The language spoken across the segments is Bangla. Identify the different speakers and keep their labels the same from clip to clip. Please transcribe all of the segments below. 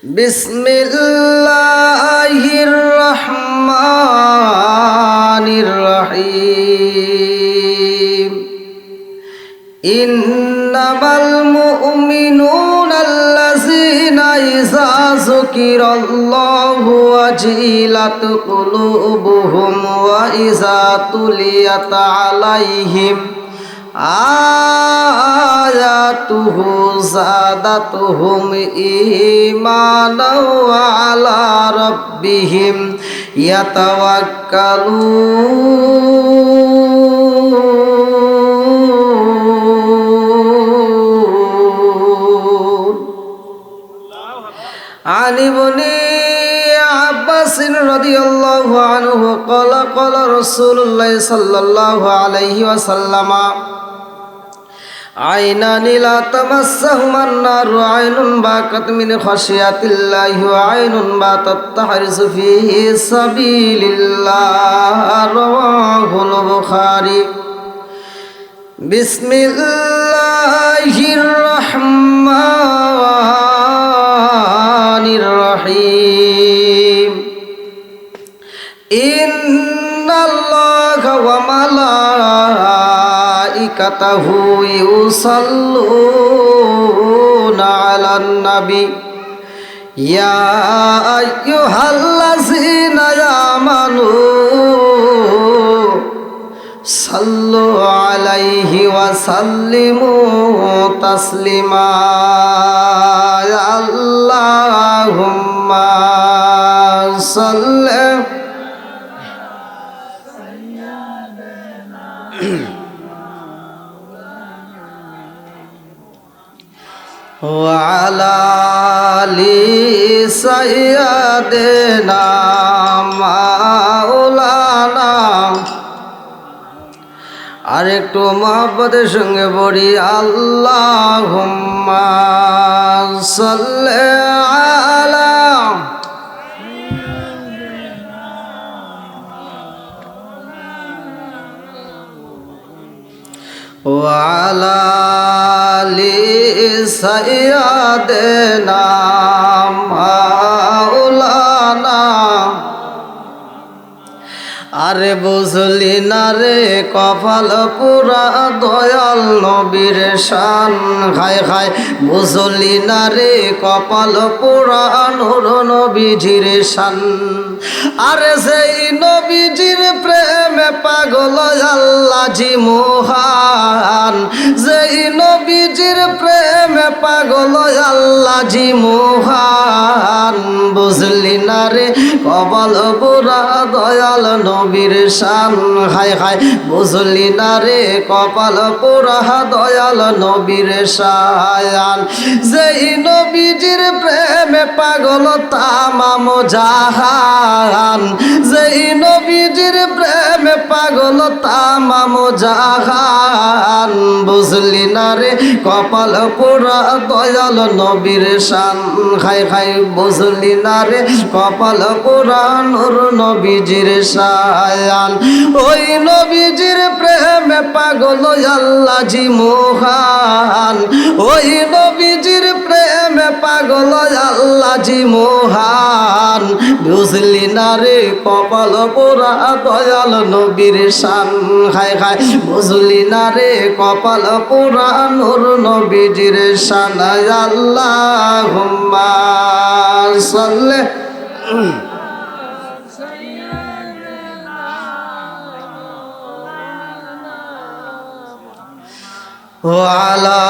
Speaker 1: বিসমিল্লাহির রহমানির রহিম। ইন্নামাল মুমিনুনা আল্লাযীনা ইযা যুকিরাল্লাহু ওয়াজিলাত কুলুবুহুম ওয়া ইযা তুলিয়াত আলাইহিম আয়াতুহু যাদাতুহুম ঈমানাও ওয়া আলা রাব্বিহিম ইয়াতাওয়াক্কালুন। আনি বনি আব্বাস রাদিয়াল্লাহু আনহু ক্বালা ক্বালা রাসূলুল্লাহ সাল্লাল্লাহু আলাইহি ওয়াসাল্লাম আইনানি লা তামাসসাহুমা আন-নারু আইনুন বাকাত মিন খাশিয়াতিল্লাহি ওয়া আইনুন বাতাত তাহরিসু ফি সাবিলিল্লাহ। রাওয়াহুল বুখারী। বিসমিল্লাহির রহমানির রহিম। ইন্নাল্লাহা ওয়া মালাইকাতাহু ইউসাল্লুনা আলান নাবী ইয়া আইয়ুহাল্লাযীনা আমানু সাল্লু আলাইহি ওয়া সাল্লিমু তাসলিমা। আল্লাহুম্মা সাল্লি ওয়া আলা আলি সাইয়্যিদিনা মাওলানা। আর একটু মহব্বতের সঙ্গে পড়ি আল্লাহুম্মা সাল্লি আলা ওয়া আলা আলি সাইয়্যিদিনা মাওলানা। আরে বুঝলি না রে কপাল পুরা দয়াল নবীর শান। খায় খায় বুঝলি না রে কপাল পুরা নূর নবীজির শান। আরে সেই নবীজির প্রেমে পাগল আল্লাহ জি মহান। যেই নবীজির প্রেমে পাগল আল্লাহ জি মহান। বুঝলি না রে কপাল পুরা দয়াল নবীর শান। হায় হায় বুঝলি না রে কপাল পুরা দয়াল নবীর শান। যেই নবীজির প্রেমে পাগল তামাম জাহান। যেই নবীজির প্রেমে পাগল তামাম জাহান। বুঝলি না রে কপাল পুরা দয়াল নবীর শান। হায় হায় বুঝলি না রে কপাল পুরা নূর নবীজির শান। ওই নবীজির প্রেমে পাগল আল্লাহ জি মহান। ওই নবীজির প্রেমে পাগল আল্লাহ জি মহান। বুঝলি না রে কপাল পোড়া দয়াল নবীর শান। হায় হায় বুঝলি না রে কপাল পোড়া নূর নবীজির শান। আল্লাহুম্মা সাল্লি ওয়ালা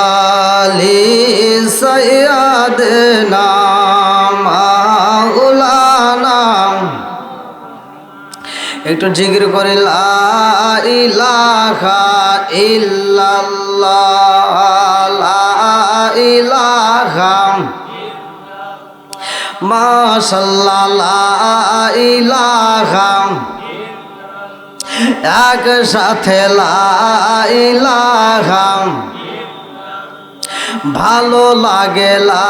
Speaker 1: আলি সাইয়্যিদিনা মাওলানা। একটু জিকির করে লা ইলাহা ইল্লাল্লাহ লা ইলাহা মাশাআল্লাহ লা ইলাহা। একসাথে লা ইলাহা। ভালো লাগে লা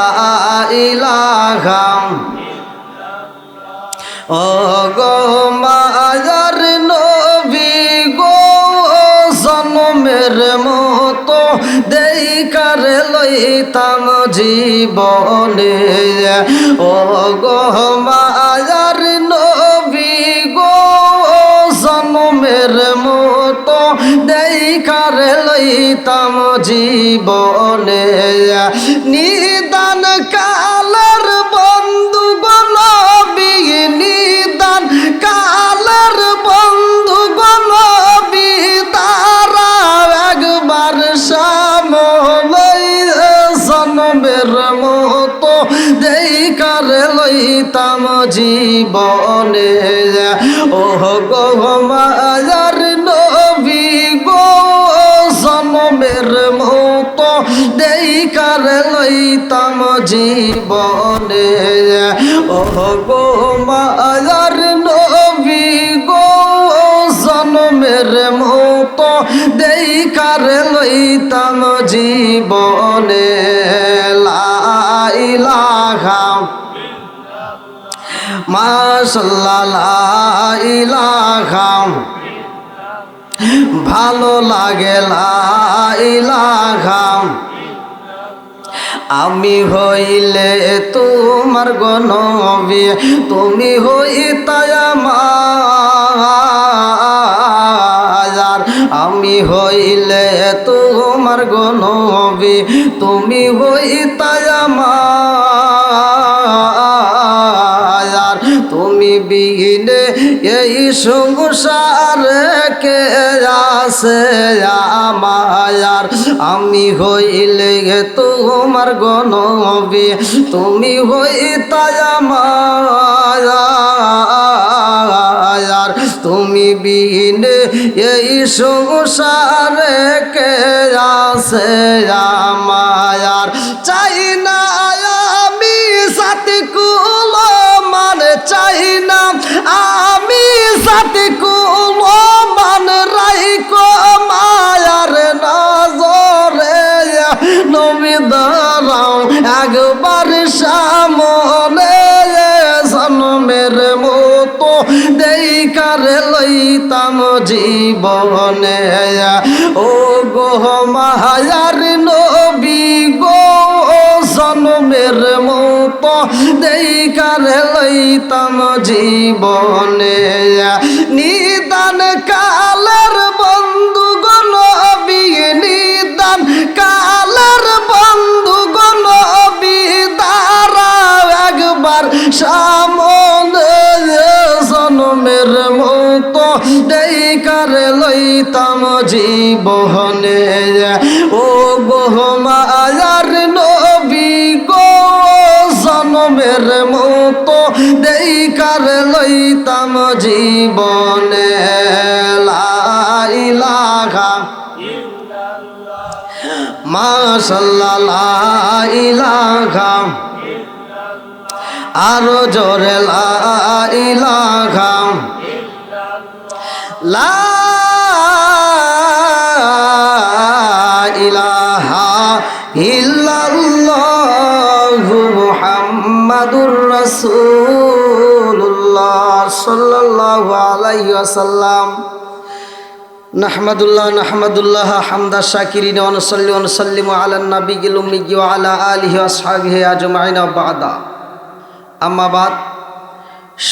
Speaker 1: ইলাহা। ও গো মায়ার নবী গো জন্মের মতো দেইকার লইতাম জীবনে ও গো মায়ার নবী গো জনমের মতো দেইকার লইতাম জীবনে নিদান কালের বন্ধু গো নবী নিদান কালের বন্ধু গো নবী তারা একবার সামনে জনমের মতো দেইকার লইতাম জীবনে ও গো মায়ার নবী গো জনমের মতো দেইকার লইতাম জীবনে ও গো মায়ার নবী গো জনমের মতো দেইকার লইতাম জীবনে লা ইলাহা মাশাআল্লাহ লা ইলাহা ভালো লাগে লা ইলাহা আমি হইলে তোমার গো নবী তুমি হইতাই আমার আমি হইলে তোমার গো নবী তুমি হইতাই আমার তুমি বিনে এই সংসারে কে আছে আমার আমি হইলে তোমার গো নবী তুমি হইতাই আমার তুমি বিনে এই সংসারে কে আছে আমার চাই না আমি সাথী কুল মানে চাই না আমি সাথী কুল মান রাইকো মায়ার নজরে নবী দাঁড়াও একবার সামনে জনমের মতো দেইকার লইতাম জীবনে ও গো মায়ার নবী গো জনমের মতো দেইকার লইতাম জীবনে নিদান কালের বন্ধু গো নবী নিদান কালের বন্ধু গো নবী দাঁড়া একবার সামনে জনমের মতো দেইকার লইতাম জীবনে ও গো মায়ার নবী গো জনমের মতো দেইকার লইতাম জীবনে লা ইলাহা মাশাআল্লাহ লা ইলাহা আরো জোরে লা ইলাহা লা ইলাহা ইল্লাল্লাহু মুহাম্মাদুর রাসূলুল্লাহ সাল্লাল্লাহু আলাইহি ওয়াসাল্লাম নাহমাদুল্লাহ হামদা শাকিরিন ওয়া নুসাল্লি ওয়া নুসাল্লিমু আলান নাবিয়্যিল উম্মি ওয়া আলা আলিহি ওয়া আসহাবিহি আজমাইন বা'দা আম্মা বাদ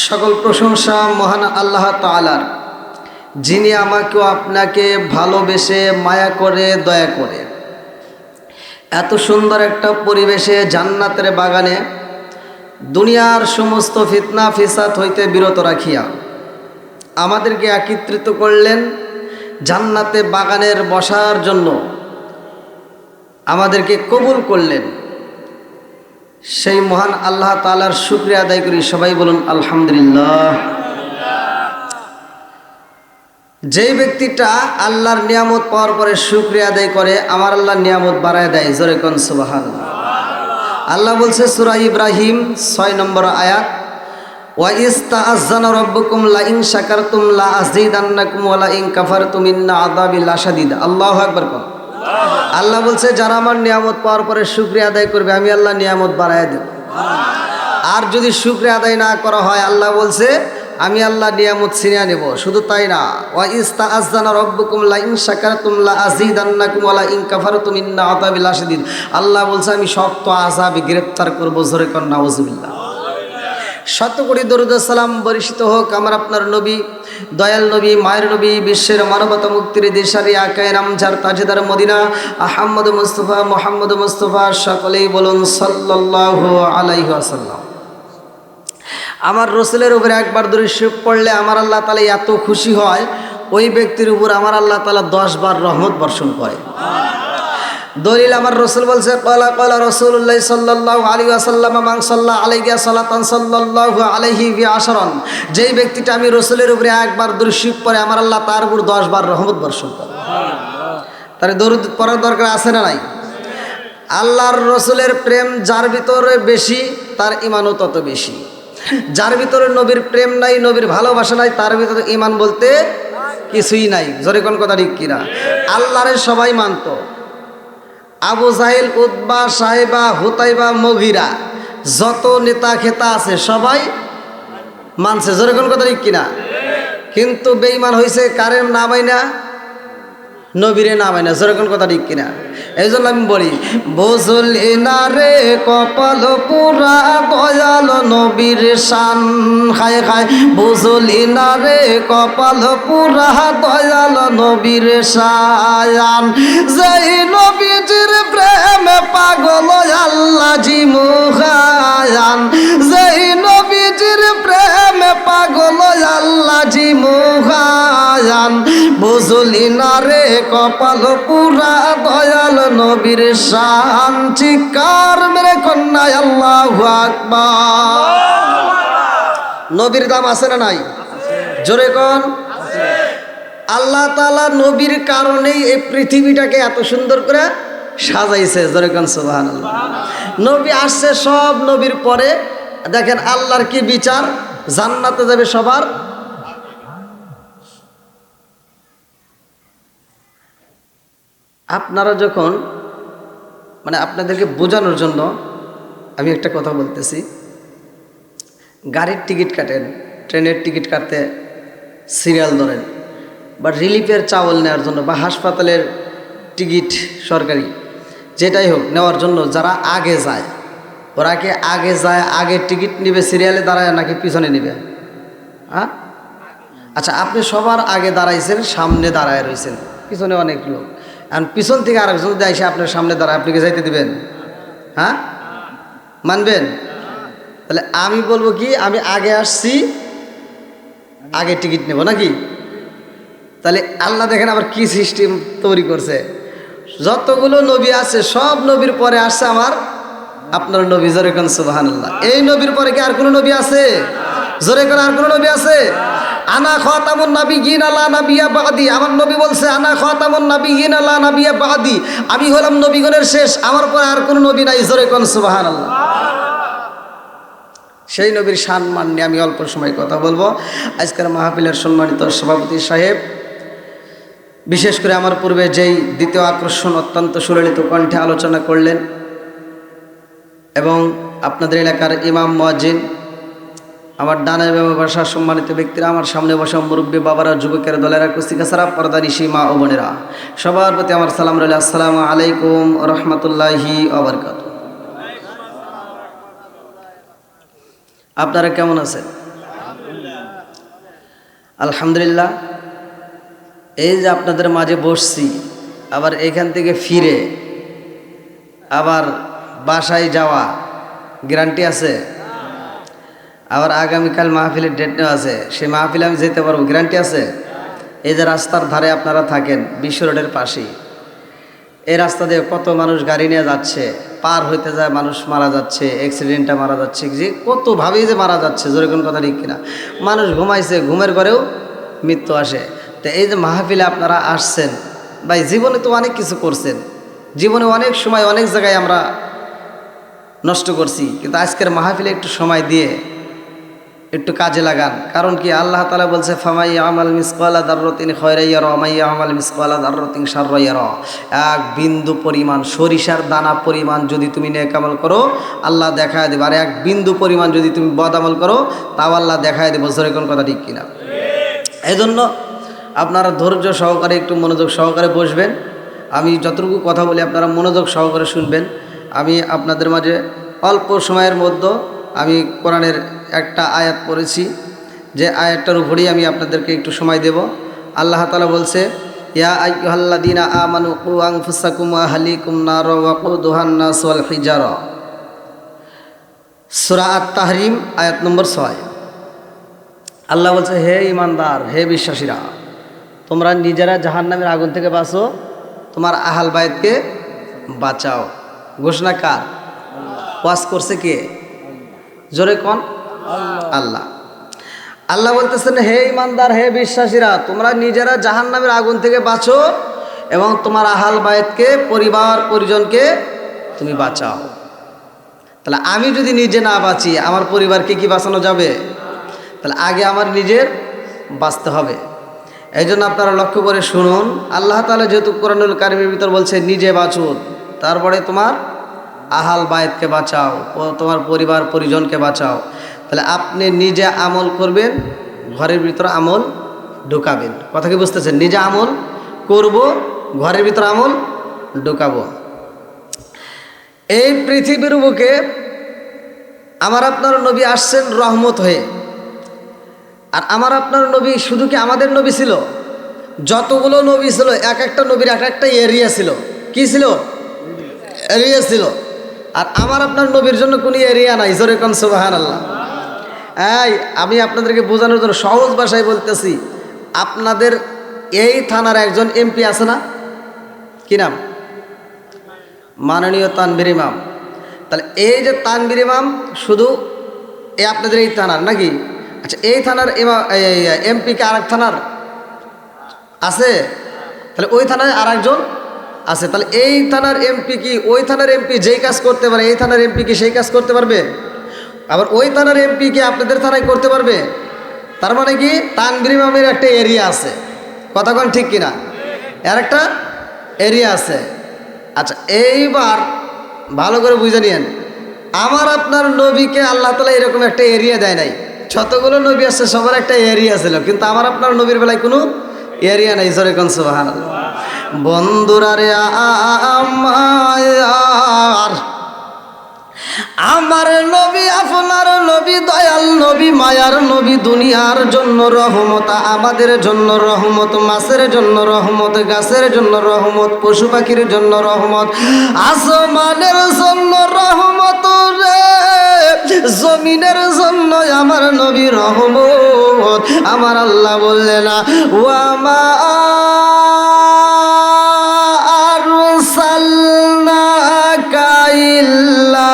Speaker 1: সকল প্রশংসা মহান আল্লাহ তাআলার যিনি আমাকে আপনাকে ভালোবেসে মায়া করে দয়া করে এত সুন্দর একটা পরিবেশে জান্নাতের বাগানে দুনিয়ার সমস্ত ফিতনা ফিসাদ হইতে বিরত রাখিয়া আমাদেরকে একত্রিত করলেন জান্নাতে বাগানের বসার জন্য আমাদেরকে কবুল করলেন সেই মহান আল্লাহ তাআলার শুকরিয়া আদায় করি সবাই বলুন আলহামদুলিল্লাহ যেই ব্যক্তিটা আল্লাহর নিয়ামত পাওয়ার পরে শুকরিয়া আদায় করে আমার আল্লাহ নিয়ামত বাড়ায় দেয় জোরে কোন সুবহানাল্লাহ আল্লাহ বলছে সূরা ইব্রাহিম 6 নম্বর আয়াত ওয়া ইস্তাআযানা রাব্বুকুম লা ইন শাকারতুম লা আযীদান্নাকুম ওয়া লা ইন কাফারতুম ইন্না আযাবি লাশাদীদ আল্লাহু আকবার কোন আল্লাহ বলছে যারা আমার নিয়ামত পাওয়ার পরে শুকরিয়া আদায় করবে আমি আল্লাহ নিয়ামত বাড়ায় দেব আর যদি শুকরিয়া আদায় না করা হয় আল্লাহ বলছে আমি আল্লাহ নিয়ামত ছিনিয়ে নেব। শুধু তাই না, ওয়া ইস্তাআযানা রাব্বুকুম লা ইন শাকারতুম লা আযীদান্নাকুম ওয়া লা ইন কাফারতুম ইন্না আযাবি লাশাদীদ। আল্লাহ বলছে আমি শক্ত আযাবে গ্রেফতার করব। জোরে কোন নাউযুবিল্লাহ। শত কোটি দরুদ ও সালাম বর্ষিত হোক আমার আপনার নবী, দয়াল নবী, মায়ের নবী, বিশ্বের মানবতা মুক্তির দেশারি আকায়ে নামজার তাজেদার মদিনা আহমদ মুস্তাফা মুহাম্মদ মুস্তাফা, সকলেই বলুন সাল্লাল্লাহু আলাইহি ওয়াসাল্লাম। আমার রসুলের উপরে একবার দরুদ শরীফ পড়লে আমার আল্লাহ তাআলা এত খুশি হয়, ওই ব্যক্তির উপর আমার আল্লাহ তাআলা 10 বার রহমত বর্ষণ করে। দলিল আমার রসুল বলছে, ক্বালা ক্বালা রাসূলুল্লাহ সাল্লাল্লাহু আলাইহি ওয়াসাল্লাম মান সাল্লা আলাইহি সালাতান সাল্লাল্লাহু আলাইহি বি আশরান। যেই ব্যক্তিটা আমি রসুলের উপরে একবার দরুদ শরীফ পড়ে আমার আল্লাহ তার উপর 10 বার রহমত বর্ষণ করে। তার দরুদ পড়ার দরকার আছে না নাই? আল্লাহর রসুলের প্রেম যার ভিতরে বেশি তার ঈমানও তত বেশি। যার ভিতরে নবীর প্রেম নাই, নবীর ভালোবাসা নাই, তার ভিতরে ঈমান বলতে কিছুই নাই। জোরে কোন কথা ঠিক কিনা? আল্লাহরে সবাই মানতো। আবু জাহেল, উতবা, সাহেবা, হুতাইবা, মগিরা, যত নেতা খেতা আছে সবাই মানছে। জোরে কোন কথা ঠিক কিনা? কিন্তু বেঈমান হয়েছে কারে না মাইনা? নবীরে না মাইনা। জোরে কোন কথা ঠিক কিনা? এই জন্য আমি বলি, বুঝলি না রে কপাল পুরা দয়াল নবীর শান। খায় খায় বুঝলি না রে কপাল পুরা দয়াল নবীর শান। যেই নবীজির প্রেমে পাগল আল্লাহ জি মুখায়ান। যেই নবীজির প্রেমে পাগল আল্লাহ জি মুখায়ান। বুঝলি না রে কপাল পুরা দয়াল নবীর শান। চিৎকার মেরে কন্যা আল্লাহু আকবার। নবীর দাম আছে না নাই? জোরে কোন। আল্লাহ তাআলা নবীর কারণেই এই পৃথিবীটাকে এত সুন্দর করে সাজাইছে। জোরে কোন সুবহানাল্লাহ। নবী আসছে সব নবীর পরে। দেখেন আল্লাহর কি বিচার, জান্নাতে যাবে সবার। আপনারা যখন মানে আপনাদেরকে বোঝানোর জন্য আমি একটা কথা বলতেছি, গাড়ির টিকিট কাটেন, ট্রেনের টিকিট কাটতে সিরিয়াল ধরেন, বা রিলিফের চাউল নেওয়ার জন্য, বা হাসপাতালের টিকিট সরকারি যেটাই হোক নেওয়ার জন্য যারা আগে যায়, ওরা কি আগে যায় আগে টিকিট নেবে সিরিয়ালে দাঁড়ায় নাকি পিছনে নেবে? হ্যাঁ, আচ্ছা, আপনি সবার আগে দাঁড়াইছেন, সামনে দাঁড়ায় রয়েছেন, পিছনে অনেক লোক, আর পিছন থেকে আরেকজন যদি এসে আপনার সামনে দাঁড়ায়, আপনি কি যাইতে দিবেন? হ্যাঁ, মানবেন? তাহলে আমি বলবো কি, আমি আগে আসছি, আগে টিকিট নেব নাকি? তাহলে আল্লাহ দেখেন আবার কি সিস্টেম তৈরি করছে। যতগুলো নবী আছে সব নবীর পরে আসছে আমার আপনার নবী। জোরে কোন সুবহানাল্লাহ। এই নবীর পরে কি আর কোনো নবী আছে? জোরে কোন আর কোনো নবী আছে? আনা খাতামুন নাবিয়্যিন লা নাবিয়্যা বাদি। আমার নবী বলছে আনা খাতামুন নাবিয়্যিন লা নাবিয়্যা বাদি, আমি হলাম নবীগণের শেষ, আমার পরে আর কোনো নবী নাই। জোরে কোন সুবহানাল্লাহ। সেই নবীর সম্মান নিয়ে আমি অল্প সময় কথা বলবো। আজকের মাহফিলের সম্মানিত সভাপতি সাহেব, বিশেষ করে আমার পূর্বে যেই দ্বিতীয় আকর্ষণ অত্যন্ত সুললিত কণ্ঠে আলোচনা করলেন, এবং আপনাদের এলাকার ইমাম মুয়াজ্জিন, আমার ডানে বামে বসা সম্মানিত ব্যক্তিরা, আমার সামনে বসা মুরব্বী বাবারা, যুবকের দলেরা, কুস্তিকাছাড়া, পর্দানিশী মা ও বোনেরা, সবার প্রতি আমার সালাম রইল। আসসালামু আলাইকুম রহমতুল্লাহি ওয়া বারাকাতুহু। আপনারা কেমন আছেন? আলহামদুলিল্লাহ। এই যে আপনাদের মাঝে বসছি, আবার এখান থেকে ফিরে আবার বাসায় যাওয়া গ্যারান্টি আছে? আবার আগামীকাল মাহফিলের ডেট নেওয়া আছে, সেই মাহফিলে আমি যেতে পারবো, গ্যারান্টি আছে? এই যে রাস্তার ধারে আপনারা থাকেন, বিশ্ব রোডের পাশেই, এই রাস্তা দিয়ে কত মানুষ গাড়ি নিয়ে যাচ্ছে, পার হইতে যায় মানুষ মারা যাচ্ছে, অ্যাক্সিডেন্টে মারা যাচ্ছে, যে কতভাবেই যে মারা যাচ্ছে। জোরে কোন কথা ঠিক কিনা? মানুষ ঘুমাইছে, ঘুমের ঘরেও মৃত্যু আসে। তো এই যে মাহফিলে আপনারা আসছেন, ভাই জীবনে তো অনেক কিছু করছেন, জীবনে অনেক সময় অনেক জায়গায় আমরা নষ্ট করছি, কিন্তু আজকের মাহফিলে একটু সময় দিয়ে একটু কাজে লাগান। কারণ কি আল্লাহ তাআলা বলছে ফামাই আমাল মিসকালা দাররাতিন খায়রান ইয়ারা ওয়া মাই আমাল মিসকালা দাররাতিন শাররান ইয়ারা। এক বিন্দু পরিমাণ সরিষার দানা পরিমাণ যদি তুমি নেক আমল করো আল্লাহ দেখায় দেবে, আর এক বিন্দু পরিমাণ যদি তুমি বদ আমল করো তাও আল্লাহ দেখায় দেবে। জোরে কোন কথা ঠিক কিনা? এই জন্য আপনারা ধৈর্য সহকারে একটু মনোযোগ সহকারে বসবেন। আমি যতটুকু কথা বলি আপনারা মনোযোগ সহকারে শুনবেন। আমি আপনাদের মাঝে অল্প সময়ের মধ্যে আমি কোরআনের একটা আয়াত পড়েছি, যে আয়াতটার উপরেই আমি আপনাদেরকে একটু সময় দেব। আল্লাহ তাআলা বলছে ইয়া আইয়ুহাল্লাযীনা আমানু কু আনফুসাকুম ওয়া আহলিকুম নারা ওয়াকুদুহান নাস ওয়াল হিজারা, সূরা আত-তাহরিম আয়াত নম্বর 6। আল্লাহ বলছে হে ঈমানদার, হে বিশ্বাসীরা, তোমরা নিজেরা জাহান্নামের আগুন থেকে বাঁচো, তোমার আহল বাইতকে বাঁচাও। ঘোষণা কার? ওয়াজ করছে কে? জোরে কোন? আল্লাহ। আল্লাহ বলতেছেন হে ঈমানদার, হে বিশ্বাসীরা, তোমরা নিজেরা জাহান্নামের আগুন থেকে বাঁচো এবং তোমার আহল বাইতকে, পরিবার পরিজনকে তুমি বাঁচাও। তাহলে আমি যদি নিজে না বাঁচি আমার পরিবারকে কি বাঁচানো যাবে? তাহলে আগে আমার নিজের বাঁচতে হবে। এই জন্য আপনারা লক্ষ্য করে শুনুন, আল্লাহ তাআলা যেহেতু কোরআনুল কারীমের ভিতর বলছে নিজে বাঁচুন, তারপরে তোমার আহাল বায়তকে বাঁচাও, তোমার পরিবার পরিজনকে বাঁচাও। তাহলে আপনি নিজে আমল করবেন, ঘরের ভিতরে আমল ঢুকাবেন। কথা কি বুঝতেছেন? নিজে আমল করব, ঘরের ভিতরে আমল ঢুকাবো। এই পৃথিবীর বুকে আমার আপনার নবী আসছেন রহমত হয়ে। আর আমার আপনার নবী শুধু কি আমাদের নবী ছিল? যতগুলো নবী ছিল এক একটা নবীর এক একটা এরিয়া ছিল। কি ছিল? এরিয়া ছিল। আর আমার আপনার নবীর জন্য কোনো এরিয়া নাই। জোরে কোন সুবহানাল্লাহ। এই আমি আপনাদেরকে বোঝানোর জন্য সহজ ভাষায় বলতেছি, আপনাদের এই থানার একজন এমপি আছে না? কি নাম? মাননীয় তানভীর ইমাম। তাহলে এই যে তানভীর ইমাম শুধু এই আপনাদের এই থানার নাকি? আচ্ছা, এই থানার এমপি কি আরেক থানার আছে? তাহলে ওই থানায় আর একজন আছে। তাহলে এই থানার এমপি কি ওই থানার এমপি যেই কাজ করতে পারে এই থানার এমপি কি সেই কাজ করতে পারবে? আবার ওই থানার এমপি কি আপনাদের থানায় করতে পারবে? তার মানে কি তানভীর ইমামের একটা এরিয়া আছে। কথা কোন ঠিক কিনা? এর একটা এরিয়া আছে। আচ্ছা, এইবার ভালো করে বুঝে নিয়েন, আমার আপনার নবীকে আল্লাহ তাআলা এরকম একটা এরিয়া দেয় নাই। যতগুলো নবী আছে সবার একটা এরিয়া ছিল, কিন্তু আমার আপনার নবীর বেলায় কোনো এরিয়া নাই। জোরে কোন সুবহানাল্লাহ। বন্ধুরা রে আমার নবী, আপনার নবী, দয়াল নবী, মায়ার নবী, দুনিয়ার জন্য রহমত, আমাদের জন্য রহমত, মাছের জন্য রহমত, গাছের জন্য রহমত, পশু পাখির জন্য রহমত, আসমানের জন্য রহমত রে, জমিনের জন্য আমার নবী রহমত। আমার আল্লাহ বললেন না ওয়ামা আরসালনাকা ইল্লা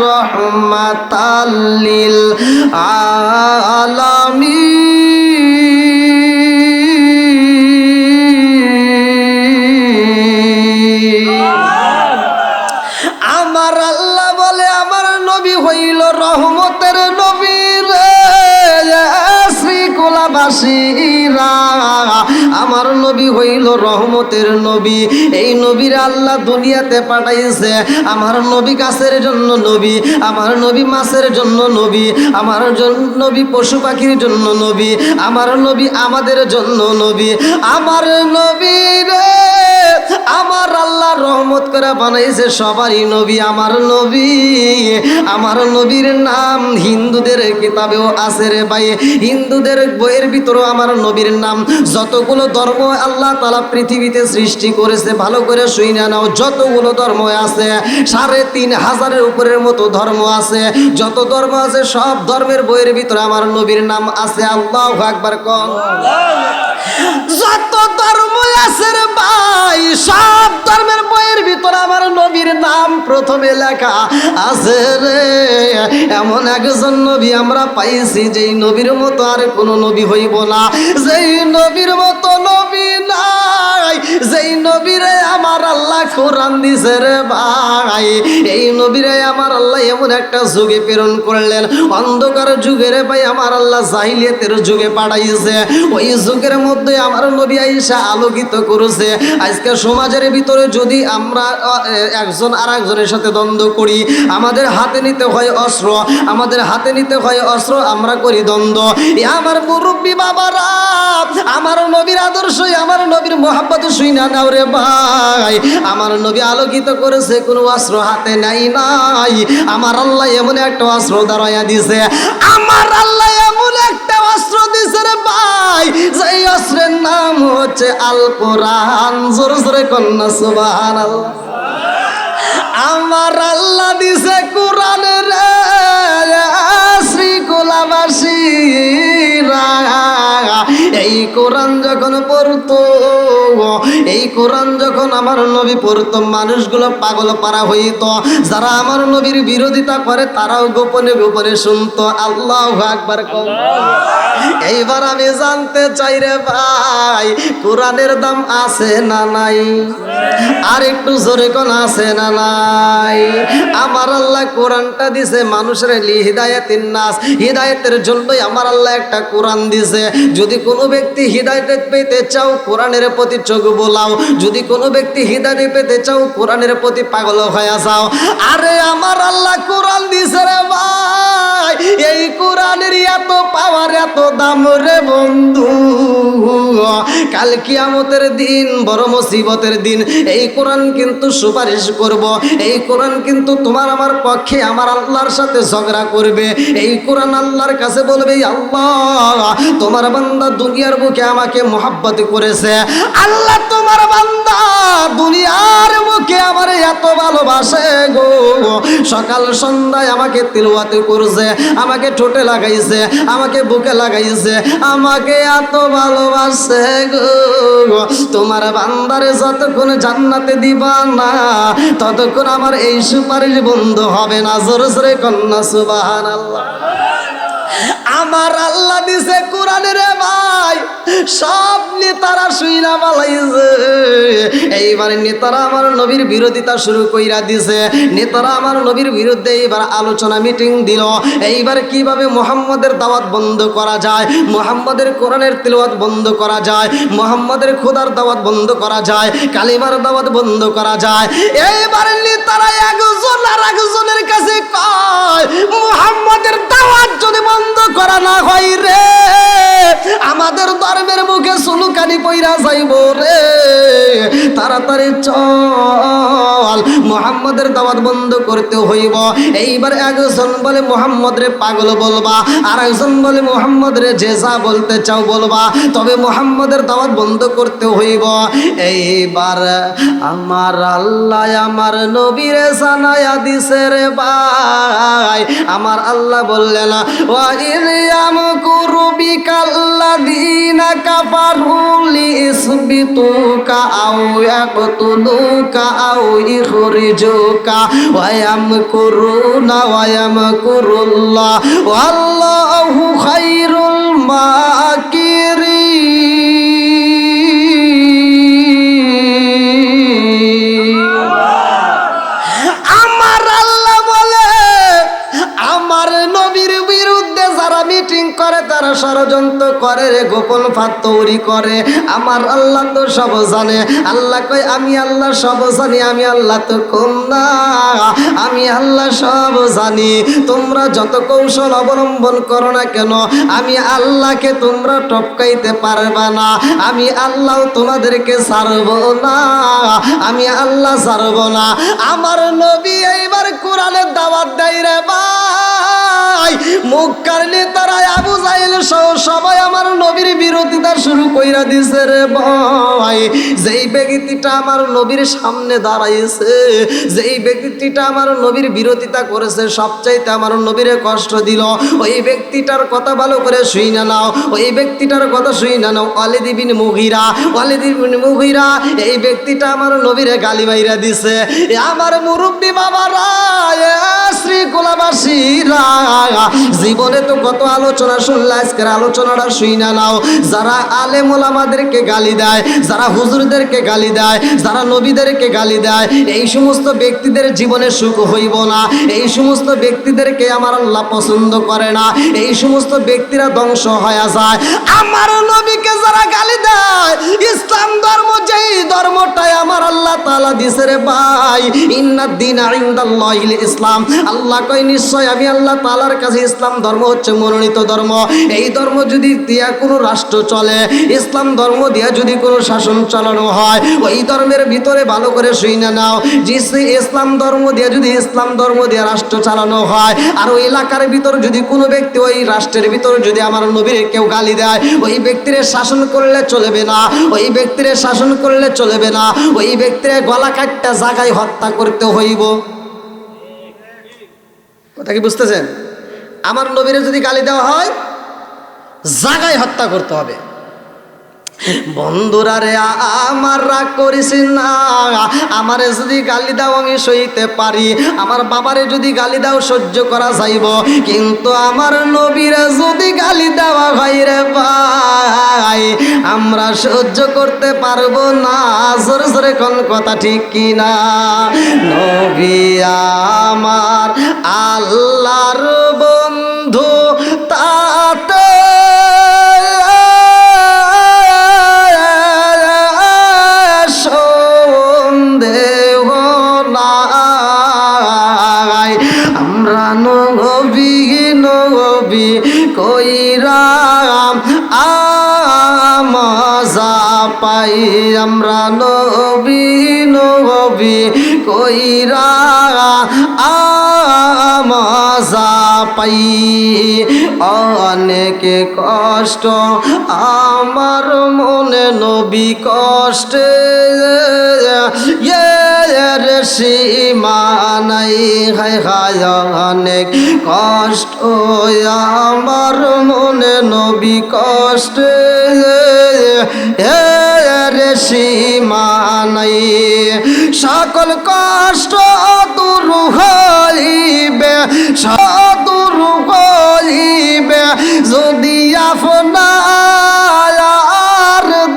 Speaker 1: রাহমাতাল লিল আলামিন। আমার আল্লাহ বলে আমার নবী হইল রহমতের নবী রে, শ্রীকুলাবাসীরা আমার নবী হইল রহমতের নবী। এই নবীর আল্লাহ দুনিয়াতে পাঠাইছে। আমার নবী গাছের জন্য নবী, আমার নবী মাছের জন্য নবী, আমার নবী পশু পাখির জন্য নবী, আমার নবী আমাদের জন্য নবী। আমার নবী রে আমার আল্লাহ রহমত করে বানাইছে সবারই নবী আমার নবী। আমার নবীর নাম হিন্দুদের কিতাবেও আছে রে ভাই, হিন্দুদের বইয়ের ভিতরেও আমার নবীর নাম। যতগুলো ধর্ম আল্লাহ তাআলা পৃথিবীতে সৃষ্টি করেছে ভালো করে শুইনা নাও, যতগুলো ধর্ম আছে ৩৫০০-এর উপরের মতো ধর্ম আছে। যত ধর্ম আছে সব ধর্মের বইয়ের ভিতরে আমার নবীর নাম আছে। আল্লাহু আকবার কোন। যত ধর্ম আছে রে ভাই সব ধর্মের বইয়ের ভিতরে আমার নবীর নাম প্রথমে লেখা আছে রে। এমন একজন নবী আমরা পাইছি যেই নবীর মতো আর কোনো নবী হইব না, যেই নবীর মতো নবী নাই। যেই নবীরে আমার আল্লাহ কোরআন দিছে রে ভাই, এই নবীরে আমার আল্লাহ এমন একটা যুগে প্রেরণ করলেন, অন্ধকার যুগে রে ভাই আমার আল্লাহ জাহিলিয়াতের যুগে পাঠাইছে। ওই যুগের মধ্যে আমার নবী আইসা আলোকিত করেছে। আজকে সমাজের ভিতরে যদি আমরা একজন আর একজনের সাথে দ্বন্দ্ব করি, আমাদের হাতে নিতে হয় অস্ত্র, আমাদের হাতে নিতে হয় অস্ত্র, আমরা করি দ্বন্দ্ব। আমার মুরব্বী বাবারা, আমার নবীর আদর্শ, আমার নবীর মোহাব্বত শুইনা নাও রে ভাই। আমার নবী আলোকিত করেছে, কোনো অস্ত্র হাতে নাই নাই। আমার আল্লাহ এমন একটা অস্ত্র দাঁড়াইয়া দিছে, আমার আল্লাহ এমন একটা অস্ত্র দিছে রে ভাই, যেই অস্ত্রের নাম হচ্ছে আল কোরআন। জোরে জোরে কন্যা সুবহানাল্লাহ। আমার আল্লাহ দিছে কোরআনের শ্রীকুলাবাসীরা। এই কোরআন যখন পড়তো, এই কোরআন যখন আমার নবী পড়তো, মানুষগুলো পাগল পারা হইত। যারা আমার নবীর বিরোধিতা করে তারাও গোপনে গোপনে শুনতো। আল্লাহু আকবার। এইবার আমি জানতে চাই রে ভাই, কোরআনের দাম আছে না নাই? আর একটু জোরে কোন আছে না নাই? আমার আল্লাহ কোরআনটা দিছে মানুষের হিদায়াতিন নাস, হিদায়াতের জন্যই আমার আল্লাহ একটা কোরআন দিছে। যদি কোনো ব্যক্তি হিদায়াত পেতে চাও, কোরআনের প্রতি চোখ বোলাও। যদি কোনো ব্যক্তি হিদায়াত পেতে চাও, কোরআনের প্রতি পাগল হয়ে যাও। আরে আমার আল্লাহ কোরআন দিছে রে ভাই, এই কোরআনের এত পাওয়ার, এত দাম রে বন্ধু। কাল কিয়ামতের দিন, বড় মুসিবতের দিন, এই কোরআন কিন্তু সুপারিশ করব। এই কোরআন কিন্তু তোমার আমার পক্ষে আমার আল্লাহর সাথে ঝগড়া করবে। এই কোরআন আল্লাহর কাছে বলবে, আল্লাহ তোমার বান্দা দুনিয়ার বুকে আমাকে মোহাব্বত করেছে। আল্লাহ তোমার বান্দা দুনিয়ার মুখে আমার এত ভালোবাসে গো, সকাল সন্ধ্যায় আমাকে তিলওয়াত করছে, আমাকে ঠোঁটে লাগাইছে, আমাকে বুকে লাগাইছে, আমাকে এত ভালোবাসে গো। তোমার বান্দারে যতক্ষণ জান্নাতে দিবা না, ততক্ষণ আমার এই সুপারিশ বন্ধ হবে না। জোরে জোরে কন্যা সুবহানাল্লাহ। আমার আল্লাহ দিছে কোরআনের ভাই, সব নেতারা শুইনা বালাইছে। এইবার নেতারা আমার নবীর বিরোধিতা শুরু কইরা দিছে। নেতারা আমার নবীর বিরুদ্ধে এইবার আলোচনা মিটিং দিল। এইবার কিভাবে মুহাম্মদের দাওয়াত বন্ধ করা যায়, মুহাম্মদের কোরআনের তিলাওয়াত বন্ধ করা যায়, মুহাম্মদের খোদার দাওয়াত বন্ধ করা যায়, কালিমার দাওয়াত বন্ধ করা যায়। এইবার নেতারা একজন আর একজনের কাছে কয়, মুহাম্মদের দাওয়াত যদি বন্ধ করা না হয় রে, আমাদের ধর্মের মুখে সুলুকানি পইরা যাইব রে। তাড়াতাড়ি চল, মুহাম্মদের দাওয়াত বন্ধ করতে হইব। এইবার একজন বলে মুহাম্মদ রে পাগল বলবা, আর একজন বলে মুহাম্মদ রে যে যা বলতে চাও বলবা, তবে মুহাম্মদের দাওয়াত বন্ধ করতে হইব। এইবার আমার আল্লাহ আমার নবীরে জানায়া দিছে রে ভাই। আমার আল্লাহ বললেন, ওয়া ইয়ামকুরু বিকাল্লাযীনা কাফারু লিইসবিতুকা আও ইয়াকতুলুকা আও ইখরিজুকা ওয়া ইয়ামকুরুনা ওয়া ইয়ামকুরুল্লাহ ওয়াল্লাহু খায়রুল মাকিরিন। আমার আল্লাহ বলে, আমার নবীর বিরুদ্ধে যারা মিটিং করে, তারা ষড়যন্ত্র করে রে, গোপন ফাঁদ তৈরি করে। আমার আল্লাহ তো সব জানে। আল্লাহ কয়, আমি আল্লাহ সব জানি, আমি আল্লাহ তো কম না, আমি আল্লাহ সব জানি। তোমরা যত কৌশল অবলম্বন করো না কেন, আমি আল্লাহকে তোমরা টপকাইতে পারবা না। আমি আল্লাহ তোমাদেরকে ছাড়ব না, আমি আল্লাহ ছাড়ব না। আমার নবী এইবার কোরআনের দাওয়াত দেয় রে ভাই। মক্কার নেতারা আবু জাহেল সহ সবাই আমার নবীর বিরোধিতা শুরু কইরা দিছে রে ভাই। যেই ব্যক্তিটা আমার নবীর সামনে দাঁড়াইছে, যেই ব্যক্তিটা আমার নবীর বিরোধিতা করেছে, সবচাইতে আমার নবীরে কষ্ট দিল, ওই ব্যক্তিটার কথা ভালো করে শুইনা নাও, ওই ব্যক্তিটার কথা শুইনা নাও। ওয়ালিদ ইবনে মুগীরা, ওয়ালিদ ইবনে মুগীরা এই ব্যক্তিটা আমার নবীরে গালি মাইরা দিছে। আমার মুরব্বী বাবারা, শ্রীকুলাবাসীরা, জীবনে তো কত আলোচনা শুনলে, আজকের আলোচনাটা শুইনা নাও। যারা আলেম ওলামাদেরকে গালি দেয়, যারা হুজুরদেরকে গালি দেয়, যারা নবীদেরকে গালি দেয়, এই সমস্ত ব্যক্তিদের জীবনে সুখ হইব না। এই সমস্ত ব্যক্তিদেরকে আমার আল্লাহ পছন্দ করে না। এই সমস্ত ব্যক্তিরা ধ্বংস হয়ে যায়। আমার নবীকে যারা গালি দেয়, ইসলাম ধর্ম যেই ধর্মটাই আমার আল্লাহ তাআলা দিছে রে ভাই, ইন্নাদ দীনা ইনদাল্লাহিল ইসলাম। আল্লাহ কয় নিশ্চয় আমি আল্লাহ তাআলার কাছে ইসলাম ধর্ম হচ্ছে মনোনীত ধর্ম। এই ধর্ম যদি দিয়া কোনো রাষ্ট্র চলে, ইসলাম ধর্ম দিয়া যদি কোনো শাসন চালানো হয়, ওই ধর্মের ভিতরে ভালো করে শুইনা নাও, যে ইসলাম ধর্ম দিয়া যদি ইসলাম ধর্ম দিয়া রাষ্ট্র চালানো হয়, আর ওই এলাকার ভিতর যদি কোনো ব্যক্তি ওই রাষ্ট্রের ভিতর যদি আমার নবীর কেউ গালি দেয়, ওই ব্যক্তির শাসন করলে চলবে না, ওই ব্যক্তির শাসন করলে চলবে না, ওই ব্যক্তির গলা কাটটা জায়গায় হত্যা করতে হইব। কথা কি বুঝতেছেন? আমার নবীরে যদি গালি দেওয়া হয়, জায়গায় হত্যা করতে হবে। বন্ধুরা রে, আমার রাগ করিস না। আমারে যদি গালি দাও আমি সইতে পারি, আমার বাবারে যদি গালি দাও সহ্য করা যাইব, কিন্তু আমার নবীরে যদি গালি দেওয়া হয় রে ভাই, আমরা সহ্য করতে পারবো না। জোরে জোরে কোন কথা ঠিক কি না? নবী আমার আল্লাহর বন্ধু, তাতে কইরাম আমজা পাই, আমরা নবী নবী কইরা আমজা পাই। অনেক কষ্ট আমার মনে নবী কষ্টে, সীমা নাই। হায় হায় অনেক কষ্ট আমার মনে নবী কষ্টে, রে সীমা নাই। সকল কষ্ট দূর হইবে, দূর হইবে যদি আপনার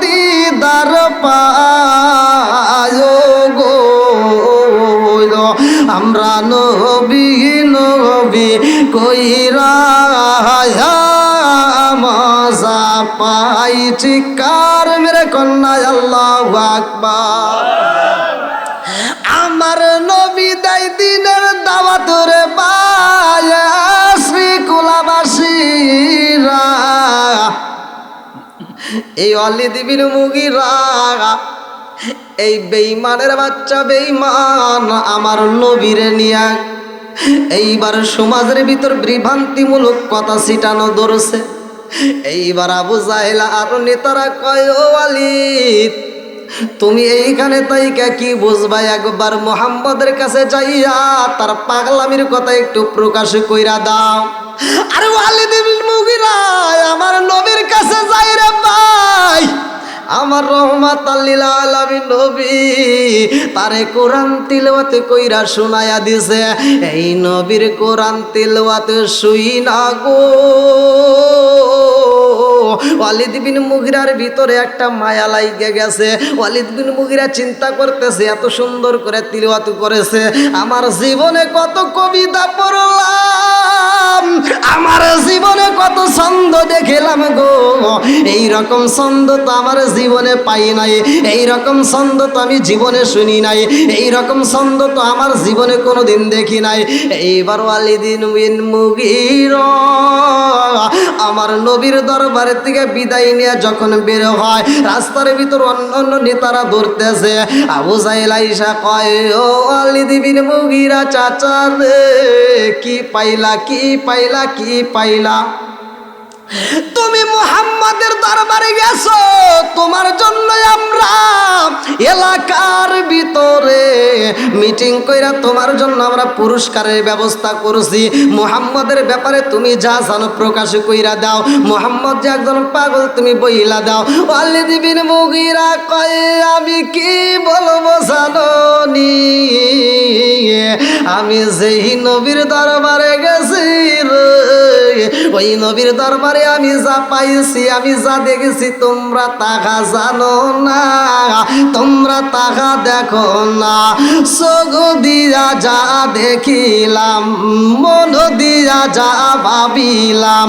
Speaker 1: দিদার পায় গো। আমরা নবী নবী কইরা মজা পাই। চিৎকার মেরে কন্যা আল্লাহু আকবার। আমার নবী দেয় দিনের দাওয়াত রে ভাই, শ্রীকুলাবাসীরা। এই ওয়ালিদ বিন মুগীরা, এই বেঈমানের বাচ্চা বেঈমান আমার নবীরে নিয়া এইবার সমাজের ভিতর বিভ্রান্তিমূলক কথা ছিটানো ধরছে। এইবার আবু জাহেল আর নেতারা কয়, ও ওয়ালিদ তুমি এইখানে তাইকা কি বুঝবা? একবার মুহাম্মদের কাছে যাইয়া তার পাগলামির কথা একটু প্রকাশ কইরা দাও। আর ওয়ালিদ বিন মুগীরা আমার নবীর কাছে যাই রে ভাই, আমার রহমাতাল লিল আলামিন নবী তারে কোরআন তিলাওয়াত কইরা শোনায়া দিছে। এই নবীর কোরআন তিলাওয়াত শুইনা গো ওয়ালিদ বিন মুগীরার ভিতরে একটা মায়া লাইগা গেছে। ওয়ালিদ বিন মুগীরা চিন্তা করতেছে, এত সুন্দর করে তিলাওয়াত করেছে, আমার জীবনে কত কবিতা পড়লাম, আমার জীবনে কত ছন্দ দেখলাম গো, এই রকম ছন্দ তো আমার জীবনে পাই নাই, এই রকম ছন্দ তো আমি জীবনে শুনি নাই, এই রকম ছন্দ তো আমার জীবনে কোনোদিন দেখি নাই। এইবার ওয়ালিদ বিন মুগীরা আমার নবীর দরবারে থেকে বিদায় নিয়ে যখন বের হয়, রাস্তার ভিতর অন্য নেতারা ধরতেছে। আবু জাহেল আইসা কয়, ও ওয়ালিদ বিন মুগীরা চাচা রে, কি পাইলা কি পাইলা কি পাইলা? তুমি মুহাম্মাদের দরবারে গেছো, তোমার জন্য আমরা এলাকার ভিতরে মিটিং কইরা তোমার জন্য আমরা পুরস্কারের ব্যবস্থা করছি। মুহাম্মাদের ব্যাপারে তুমি যা জানো প্রকাশ কইরা দাও, মুহাম্মদ যে একজন পাগল তুমি বইলা দাও। ওয়ালিদ বিন মুগীরা কয়, আমি কি বলবো জানোনি, আমি যেই নবীর দরবারে গেছি রে, ওই নবীর দরবারে আমি যা পাইছি, আমি যা দেখেছি তোমরা তাহা জানো না, তোমরা তাহা দেখো না। চোখ দিয়া যা দেখিলাম, মন দিয়া যা ভাবিলাম,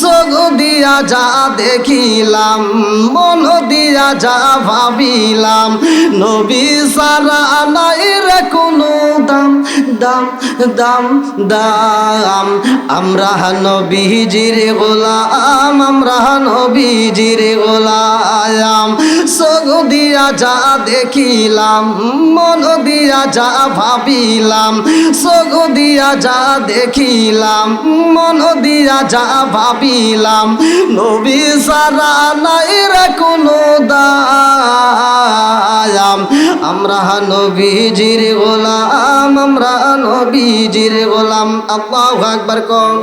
Speaker 1: চোখ দিয়া যা দেখিলাম, মন দিয়া যা ভাবিলাম, নবী সারা নাই রে কোনো দাম দাম দাম দাম। আমরা নবীজির গোলাম, আমরা নবীজির গোলাম। চোখ দিয়া যা দেখিলাম, মন দিয়া যা ভাবিলাম, চোখ দিয়া যা দেখিলাম, মন দিয়া যা ভাবিলাম, নবী সারা নাই রে কোনো দাম। আমরা নবীজির গোলাম, আমরা নবীজির গোলাম। আল্লাহু আকবার কও।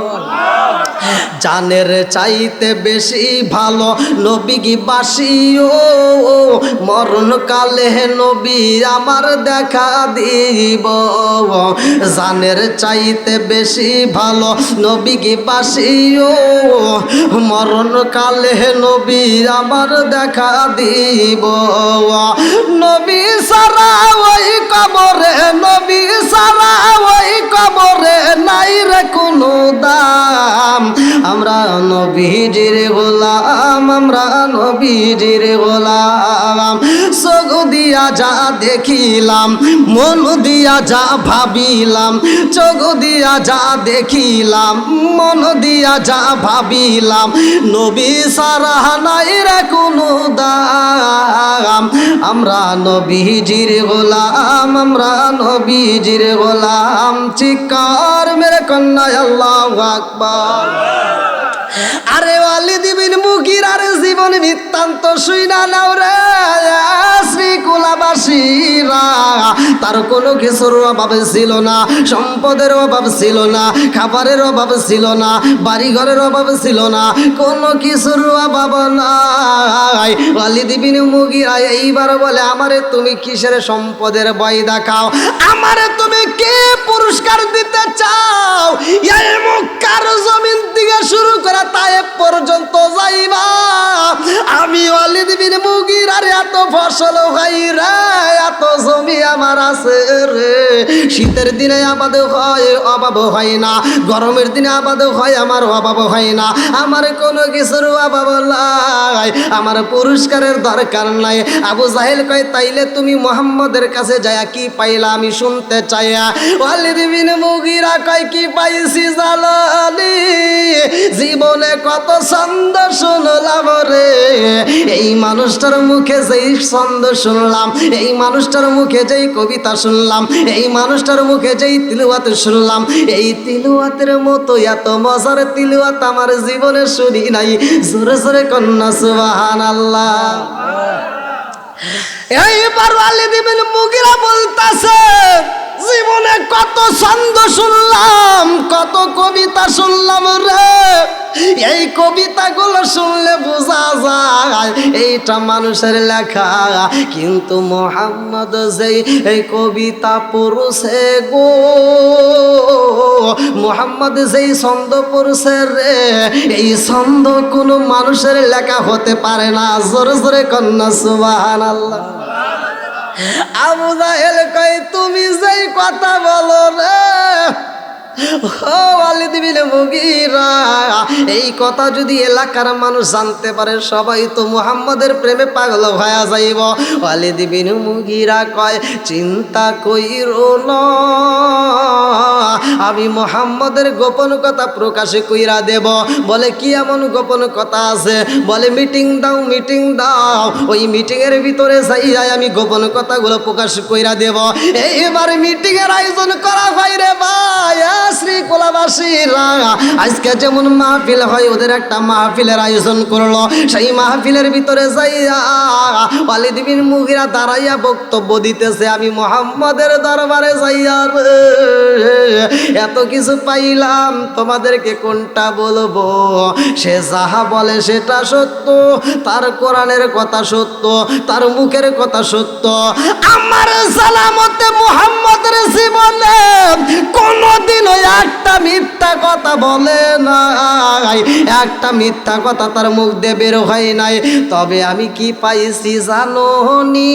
Speaker 1: জানের চাইতে বেশি ভালো নবী কি বাসিও, মরণ কালে নবী আমার দেখা দিব। জানের চাইতে বেশি ভালো নবী কি বাসিও, মরণ কালে নবী আমার দেখা দিব। নবী সারা ওই কবরে, নবী সারা ওই কবরে নাই রে কোনো দাম। আমরা নবীজির গোলাম, আমরা নবীজির গোলাম। চোখ দিয়া যা দেখিলাম, মন দিয়া যা ভাবিলাম, চোখ দিয়া যা দেখিলাম, মন দিয়া যা ভাবিলাম, নবী সারা নাই রে কোনো দাম। আমরা নবীজির গোলাম, আমরা নবীজির গোলাম। চিৎকার মেরে কন্যা আল্লাহু আকবার। আরে ওয়ালিদ বিন মুগীরার জীবন বৃত্তান্ত শুইনা নাও রে শ্রীকুলাবাসীরা। তার কোনো কিছুর অভাব ছিল না, সম্পদের অভাব ছিল না, খাবারের অভাব ছিল না, বাড়িঘরের অভাব ছিল না, কোনো কিছুর অভাব নাই। ওয়ালিদ বিন মুগীরা এইবার বলে, আমারে তুমি কিসের সম্পদের ভয় দেখাও, আমারে তুমি কে পুরস্কার দিতে চাও? এই মক্কার জমিন থেকে শুরু করে তায়েফ পর্যন্ত যাইবা, আমি ওয়ালিদ বিন মুগীরার এত ফসল হয় রে, এত জমি আমার আছে রে। শীতের দিনে আবাদ হয়, অভাব হয় না, গরমের দিনে আবাদ হয়, আমার অভাব হয় না, আমার কোনো কিছুর অভাব নাই, আমার পুরস্কারের দরকার নাই। আবু জাহেল কয়, তাইলে তুমি মুহাম্মদের কাছে যায় কি পাইলা আমি শুনতে চাই। ওয়ালিদ বিন মুগীরা কয়, কি পাইছি জালালি, জীবনে কত ছন্দ শুনলাম রে, এই মানুষটার মুখে যেই ছন্দ শুনলাম, এই মানুষটার মুখে যেই কবিতা শুনলাম, এই মানুষটার মুখে যেই তিলাওয়াত শুনলাম, এই তিলাওয়াতের মতো এত মজার তিলাওয়াত আমার জীবনে শুনি নাই। জোরে জোরে কন্যা সুবহানাল্লাহ। এইবার ওয়ালিদ বিন মুগীরা বলতাছে, জীবনে কত ছন্দ শুনলাম, কত কবিতা শুনলাম রে, এই কবিতাগুলো শুনলে বোঝা যায় এইটা মানুষের লেখা, কিন্তু মুহাম্মদ যেই এই কবিতা পড়ছে গো, মুহাম্মদ যেই ছন্দ পড়ছে রে, এই ছন্দ কোনো মানুষের লেখা হতে পারে না। জোরে জোরে কন্যা সুবহানাল্লাহ। আবু জাহেল কয়, তুমি যেই কথা বলো রে, ও ওয়ালিদ বিন মুগীরা, এই কথা যদি এলাকার মানুষ জানতে পারে, সবাই তো মুহাম্মদের প্রেমে পাগল হয়ে যাইব। ওয়ালিদ বিন মুগীরা কয়, চিন্তা কইরো না, আমি মুহাম্মদের গোপন কথা প্রকাশ কইরা দেব। বলে, কি এমন গোপন কথা আছে? বলে, মিটিং দাও, মিটিং দাও, ওই মিটিং এর ভিতরে যাইয়া আমি গোপন কথাগুলো প্রকাশ কইরা দেব। এইবার মিটিং এর আয়োজন করা হয় রে ভাই। শ্রীকুলাবাসীরা আজকে যেমন মাহফিল হয়, ওদের একটা মাহফিলের আয়োজন করলো। সেই মাহফিলের ভিতরে যাইয়া ওয়ালিদ বিন মুগীরা দাঁড়াইয়া বক্তব্য দিতেছে, আমি মুহাম্মদের দরবারে যাইয়া এত কিছু পাইলাম, তোমাদেরকে কোনটা বলবো? সে যাহা বলে সেটা সত্য, তার কোরআনের কথা সত্য, তার মুখের কথা সত্য। আমার সালামতে মুহাম্মদের জীবনে কোনদিন একটা মিথ্যা কথা বলে নাই, একটা মিথ্যা কথা তার মুখ দিয়ে বের হয় নাই। তবে আমি কি পাইছি জানো নি?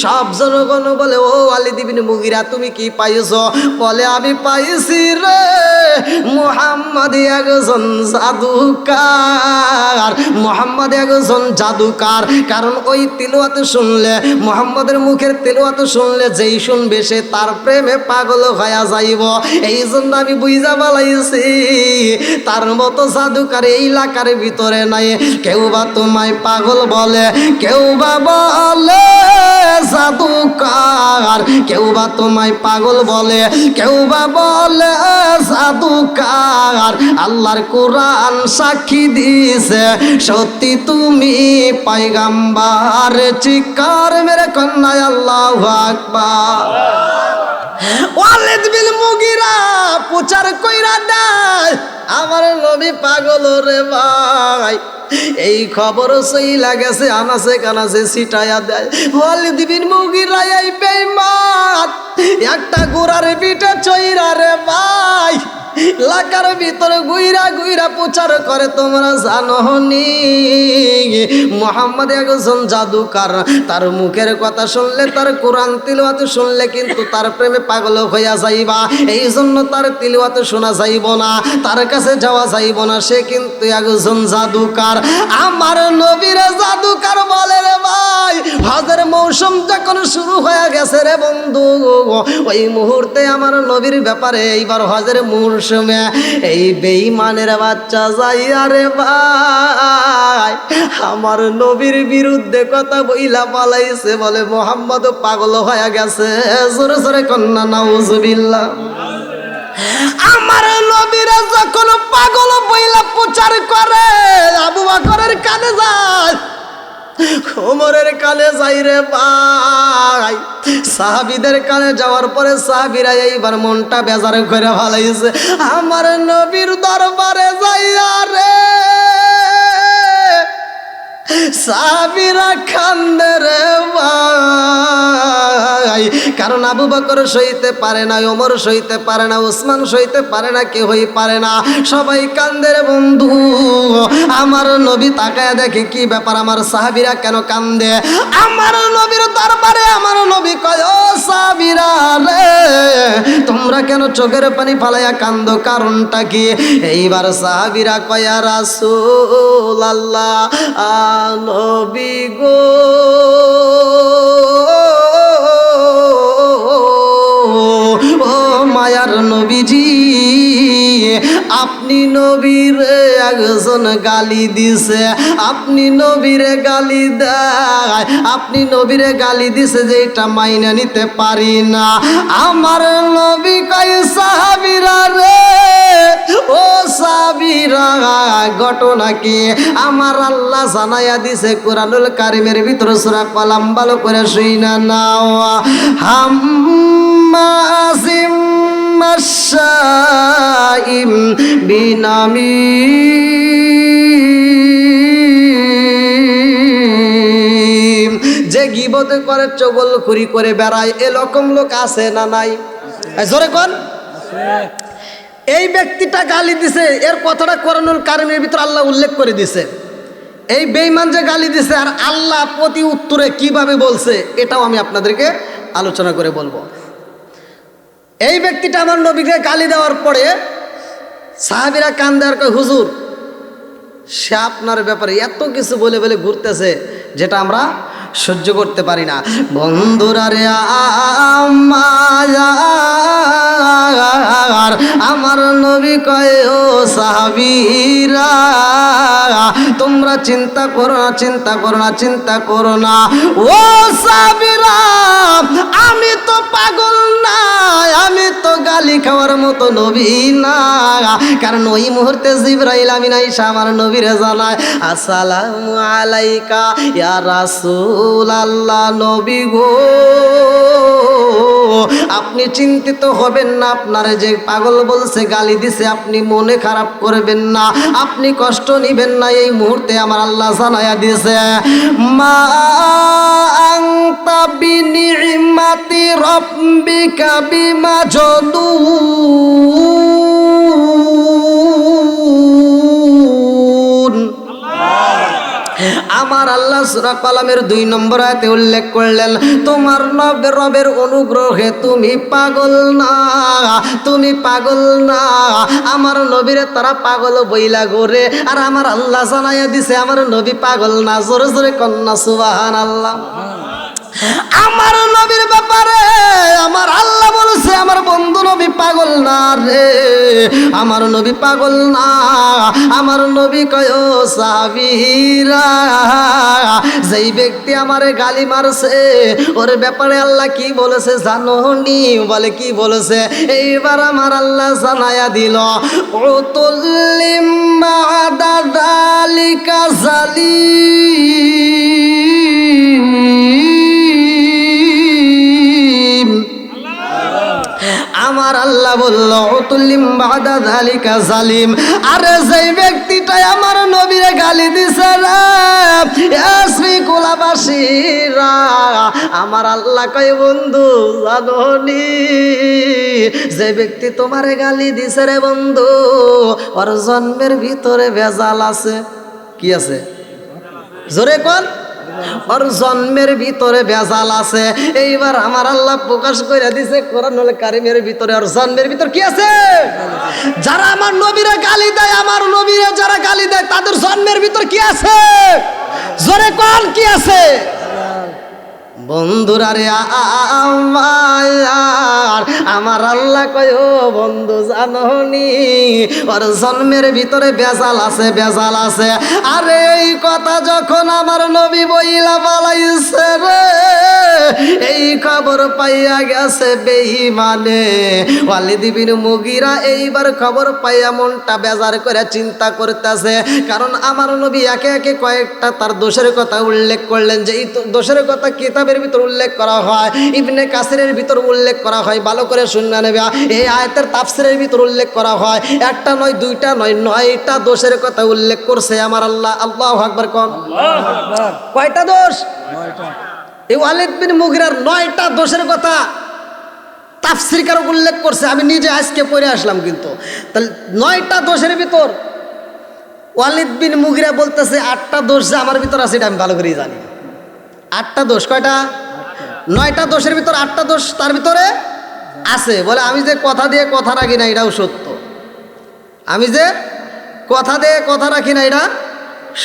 Speaker 1: সব জনগণ বলে, ও ওয়ালিদ ইবনে মুগিরা তুমি কি পাইছো? বলে আমি পাইছি রে মুহাম্মদ একজন জাদুকার, মুহাম্মদ একজন জাদুকার। কারণ ওই তিলাওয়াত শুনলে, মুহাম্মদের মুখের তিলাওয়াত শুনলে যেই শুনবে সে তার প্রেমে পাগল হয়ে যাইব। এই জন্য আমি বুঝা বলাইছি তার মতো জাদুকার এই এলাকার ভিতরে নাই। কেউ বা তোমায় পাগল বলে, কেউ বা বলে জাদুকার, কেউ বা তোমায় পাগল বলে, কেউ বা বলে জাদুকার। আল্লাহর কোরআন সাক্ষী দিছে সত্যি তুমি পয়গম্বর। চিৎকার মেরে কন্যা আল্লাহু আকবার। ওয়ালিদ বিন মুগিরা প্রচার কইরা দেয় আমার নবী পাগল রে ভাই। এই খবর সইলা গেছে আনাসে কানাসে ছিটায়া দেয়। ওয়ালিদ বিন মুগিরা এই বেঈমান একটা গোরার পিঠে চইরা রে ভাই এলাকার ভিতরে গুইরা গুইরা প্রচার করে তোমরা জানো নি মুহাম্মদ একজন জাদুকার। তার মুখের কথা শুনলে, তার কোরআন তিলাওয়াত শুনলে কিন্তু তার প্রেমে পাগল হইয়া যাইবা। এই জন্য তার তিলাওয়াত শোনা যাইব না, তার কাছে যাওয়া যাইব না। সে কিন্তু একজন জাদুকার। আমার নবীর জাদুকার বলে রে ভাই। হজের মৌসুম যখন শুরু হয়ে গেছে রে বন্ধু, ওই মুহূর্তে আমার নবীর ব্যাপারে এইবার হজের মৌসুমে এই বেঈমানের বাচ্চা যাইয়া রে ভাই আমার নবীর বিরুদ্ধে কথা বইলা পালাইছে। বলে মুহাম্মদ পাগল হয়ে গেছে। জোরে জোরে কন্যা নাউজুবিল্লাহ। আমার নবীর যখন পাগল বইলা প্রচার করে, আবু বকরের কানে যায়, ওমরের কানে যাই রে ভাই। সাহাবীদের কানে যাওয়ার পরে সাহাবীরা এইবার মনটা বেজার করে ভালাইছে। আমার নবীর দরবারে যাইয়া রে সাহাবীরা কান্দে রে ভাই। কারণ আবু বকর সইতে পারে না, ওমর সইতে পারে না, উসমান সইতে পারে না, কেউই পারে না, সবাই কান্দে রে বন্ধু। আমার নবী তাকায় দেখে কি ব্যাপার, আমার সাহাবীরা কেন কান্দে। আমার নবীর দরবারে আমার নবী কয়, ও সাহাবীরা রে তোমরা কেন চোখের পানি ফালাইয়া কান্দো, কারণটা কি? এইবার সাহাবীরা কয়, ইয়া রাসূলুল্লাহ নবী গো ও মায়ার নবীজি, আপনি নবীরে একজন গালি দিছে, আপনি নবীরে গালি দেয়, আপনি নবীরে গালি দিছে যে এটা মাইনা নিতে পারি না। আমার নবী কয়, সাহাবীরা রে ও সাহাবীরা ঘটনা কি? আমার আল্লাহ জানাইয়া দিছে কোরআনুল কারীমের ভিতর সূরা কলাম, ভালো করে শুইনা নাও। হাম্মাজিম মাশাইম বিনামিম, যে গীবত করে চগলখুরি করে বেড়ায়, এরকম লোক আছে না নাই? জোরে কোন? এই ব্যক্তিটা গালি দিছে, এর কথাটা কোরআনুল কারীমের ভিতর আল্লাহ উল্লেখ করে দিছে। এই বেঈমান যে গালি দিছে আর আল্লাহ প্রতি উত্তরে কিভাবে বলছে এটাও আমি আপনাদেরকে আলোচনা করে বলবো। এই ব্যক্তিটা আমার নবীকে গালি দেওয়ার পরে সাহাবীরা কান্দে আর কয়, হুজুর সে আপনার ব্যাপারে এত কিছু বলে বলে ঘুরতেছে যেটা আমরা সহ্য করতে পারি না। বন্ধুরা রে আমার নবী কয়, ও সাহাবীরা তোমরা চিন্তা করো না, চিন্তা করো না, চিন্তা করো না। ও সাহাবীরা আমি তো পাগল না, আমি তো গালি খাওয়ার মতো নবী না। কারণ ওই মুহূর্তে জিবরাইল আমিন আইসা আমার নবীরে জানায়, আসসালামু আলাইকা ইয়া রাসূলাল্লাহ, নবী গো আপনি চিন্তিত হবেন না, আপনার যে পাগল বলছে, গালি দিছে, আপনি মনে খারাপ করবেন না, আপনি কষ্ট নিবেন না। এই মুহূর্তে আমার আল্লাহ জানায়া দিয়েছে, মা আনতা বিনিমাতি রাব্বিকা বিমাজনুন। আমার আল্লাহ সূরা কলমের 2 নম্বর আয়াতে উল্লেখ করলেন, তোমার রবের অনুগ্রহে তুমি পাগল না, তুমি পাগল না। আমার নবীরে তারা পাগল বইলা গোরে, আর আমার আল্লাহ জানাইয়া দিছে আমার নবী পাগল না। জোরে জোরে কন্যা সুবহানাল্লাহ। আমার নবীর ব্যাপারে আমার আল্লাহ বলছে, আমার বন্ধু নবী পাগল না রে, আমার নবী পাগল না। আমার নবী কয়, ও সাহাবীরা, যেই ব্যক্তি আমারে গালি মারছে ওর ব্যাপারে আল্লাহ কি বলেছে জানো নি? বলে কি বলেছে? এইবার আমার আল্লাহ জানায়া দিল, উতুল্লিম বা'দা যালিকা জালিম। আমার আল্লাহ বলল, উতুল্লিম বা'দা যালিকা জালিম। আরে যেই ব্যক্তিটাই আমার নবীরে গালি দিছে রে, শ্রীকুলাবাসীরা, আমার আল্লাহ কয় বন্ধু জানো নি, যে ব্যক্তি তোমারে গালি দিছে রে বন্ধু, ওর জন্মের ভিতরে ভেজাল আছে। কি আছে? জোরে কোন? ওর জন্মের ভিতরে ভেজাল আছে। এইবার আমার আল্লাহ প্রকাশ করে দিছে কোরআনুল কারীমের ভিতরে ওর জন্মের ভিতর কি আছে? যারা আমার নবীরে গালি দেয়, আমার নবীরে যারা গালি দেয়, তাদের জন্মের ভিতর কি আছে? জোরে কোন কি আছে? বন্ধুরা রে আমার আল্লাহ কয়, ও বন্ধু জানো নি, ওর জন্মের ভিতরে ভেজাল আছে, ভেজাল আছে। আরে এই কথা যখন আমার নবী বইলা পালাইছে রে, এই খবর পাইয়া গেছে বেঈমানে ওয়ালিদ বিন মুগীরা। এইবার খবর পাইয়া মনটা বেজার করে চিন্তা করতেছে, কারণ আমার নবী একে একে কয়েকটা তার দোষের কথা উল্লেখ করলেন। যে এই দোষের কথা কিতাবের ভিতর উল্লেখ করা হয়, ইবনে কাসিরের ভিতর উল্লেখ করা হয়, ভালো করে শুনে নেবে। এই আয়াতের তাফসিরের ভিতর উল্লেখ করা হয়, একটা নয়, দুইটা নয়, 9টা দোষের কথা উল্লেখ করছে আমার আল্লাহ। আল্লাহু আকবার কোন? কয়টা দোষ? 9টা। এই ওয়ালিদ বিন মুগীরার 9টা দোষের কথা তাফসীরকার উল্লেখ করছে। আমি নিজে আজকে পড়ে আসলাম, কিন্তু তাহলে 9টা দোষের ভিতর ওয়ালিদ বিন মুগীরা বলতেছে 8টা দোষ যে আমার ভিতর আছে, এটা আমি ভালো করেই জানি। 8টা দোষ। কয়টা? 9টা দোষের ভিতর 8টা দোষ তার ভিতরে আছে। বলে আমি যে কথা দিয়ে কথা রাখি না, এটাও সত্য। আমি যে কথা দিয়ে কথা রাখি না, এটা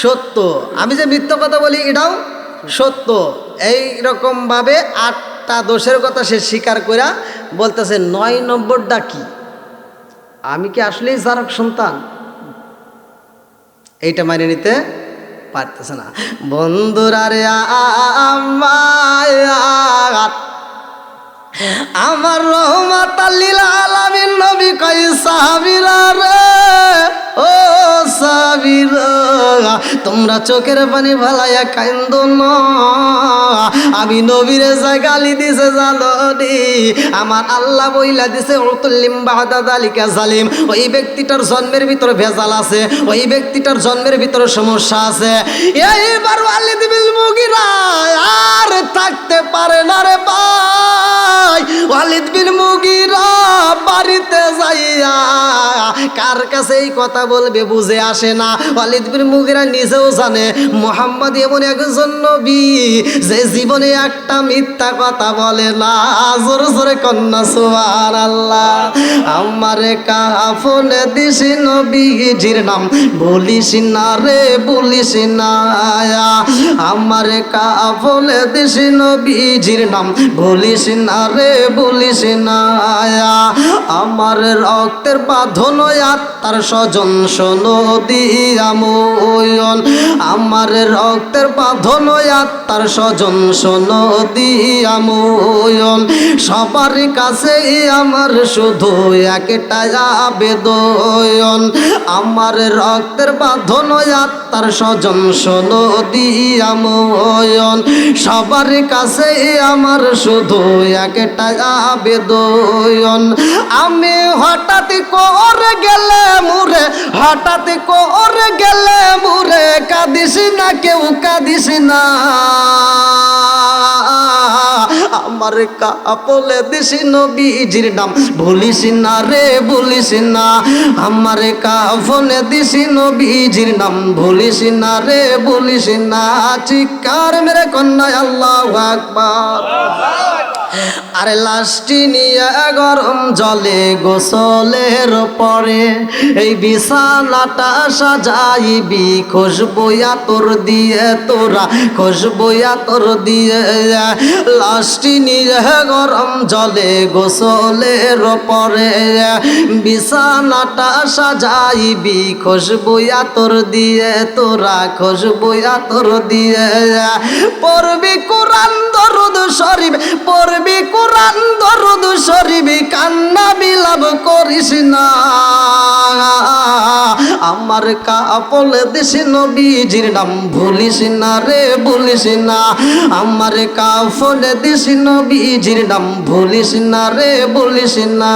Speaker 1: সত্য। আমি যে মিথ্যা কথা বলি, এটাও সত্য। এইরকমভাবে 8টা দোষের কথা সে স্বীকার করে বলতেছে 9 নম্বরটা কি? আমি কি আসলেই জারক সন্তান? এইটা মানিয়ে নিতে পারতেছে না। বন্ধুরা রে আমার রহমাতাল লিল আলামিন নবী কয়, সাহাবীরা রে, ও সাহাবীরা, তোমরা চোখের পানি ভালাইয়া কান্দো না। আমি নবীরে যা গালি দিছে জানো নি? আমার আল্লাহ বইলা দিছে, উতুল্লিম বা'দা যালিকা জালিম। ওই ব্যক্তিটার জন্মের ভিতরে ভেজাল আছে, ওই ব্যক্তিটার জন্মের ভিতরে সমস্যা আছে। এইবার ওয়ালিদ বিন মুগীরা আর থাকতে পারে না রে ভাই। ওয়ালিদ বিন মুগীরা বাড়িতে যাইয়া কার কাছে এই কথা বলবে বুঝে আসে না। ওয়ালিদ বিন মুগীরা নিজেও জানে মুহাম্মদ এমন একজন নবী যে জীবনে একটা মিথ্যা কথা বলে না। জোরে জোরে কন্যা সুবহানাল্লাহ। আমারে কাফনে দিছি নবীজির নাম, বলিস না রে, বলিস না। আমারে কাফনে দিছি নবীজির নাম, বলিস না রে, বলিস না। আমার রক্তের বাঁধন আত্মার স্বজন শোনো দিয়া ময়ন, আমার রক্তের বাঁধন আত্মার স্বজন স্বজন শোনো দিয়া ময়ন, সবার কাছে আমার শুধু একটা আবেদন, আমার রক্তের বাঁধন আত্মার স্বজন শোনো দিয়া ময়ন, সবার কাছে আমার শুধু একটা আবেদন। আমি হঠাৎ করে গেলে মুরে, হঠাৎ করে গেলে মুরে, কাঁদিস না কেউ কাঁদিস না, আমার কাপলে দিস নবীজির নাম ভুলিস না রে ভুলিস না, আমার কাফনে দিস নবীজির নাম ভুলিস না রে ভুলিস না। চিৎকার মেরে কন্যা আল্লাহু আকবার। আরে লাশটি নিয়ে গরম জলে গোসলের পরে এই বিছানাটা সাজাইবি, খুশবু আতর দিয়ে তোরা, খুশবু আতর দিয়ে। লাশটি নিয়ে গরম জলে গোসলের পরে বিছানাটা সাজাইবি, খুশবু আতর দিয়ে তোরা, খুশবু আতর দিয়ে। পড়বি কোরআন দরুদ শরীফ, পড়বি কোরআন দরুদ শরীফ, কান্না বিলাপ করিস না, আমার কাপলে দিস নবীজির নাম ভুলিস না রে ভুলিস না, আমার কাফনে দিস নবীজির নাম ভুলিস না রে ভুলিস না।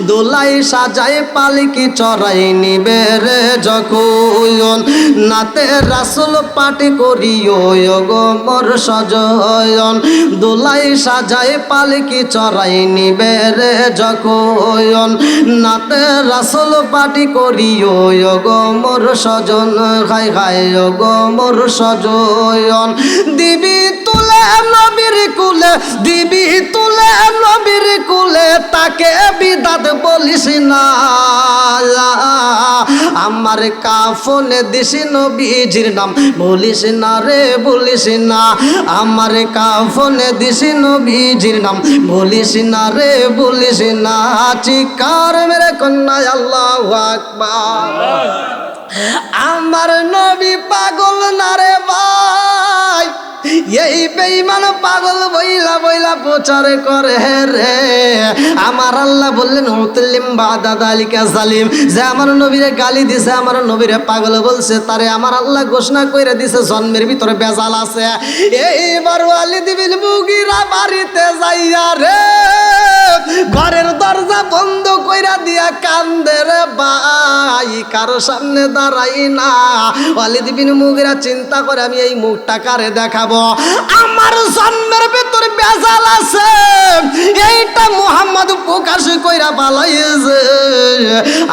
Speaker 1: দোলাই সাজায় পালকি চড়াই নিবে রে যখন, নাতে রাসূল পাঠ করিও গো মোর সজন, দোলাই সাজায় পালকি চড়াই নিবে রে যখন, নাতে রাসূল পাঠ করিও গো মোর সজন, খাই খাই গো মোর সজন। দিবি তুলে নবীর কুলে, দিবি তুলে নবীর কুলে, তাকে বিদাত বলিস না, আমার কাফনে দিস নবীজির নাম ভুলিস না রে ভুলিস না, আমার কাফনে দিস নবীজির নাম ভুলিস না রে ভুলিস না। চিৎকার মেরে কন্যা আল্লাহু আকবার। আমার নবী পাগল না রে ভাই, এই বেঈমান পাগল বইলা বইলা প্রচার করে রে। আমার আল্লাহ বললেন উতলিম বাদা যালিকা জালিম, যে আমার নবীরে গালি দিছে, আমার নবীরে পাগল বলছে, তারে আমার আল্লাহ ঘোষণা কইরা দিছে জন্মের ভিতরে বেজাল আছে। এইবার ওয়ালিদ বিন মুগীরা বাড়িতে যাইয়া রে ঘরের দরজা বন্ধ কইরা দিয়া কান্দে রে ভাই, কারো সামনে দাঁড়াই না। ওয়ালিদ বিন মুগীরা চিন্তা করে আমি এই মুখটা কারে দেখাবো, আমার জন্মের ভিতরে বেজাল আছে, এইটা মুহাম্মদ প্রকাশ কইরা পালাইছে,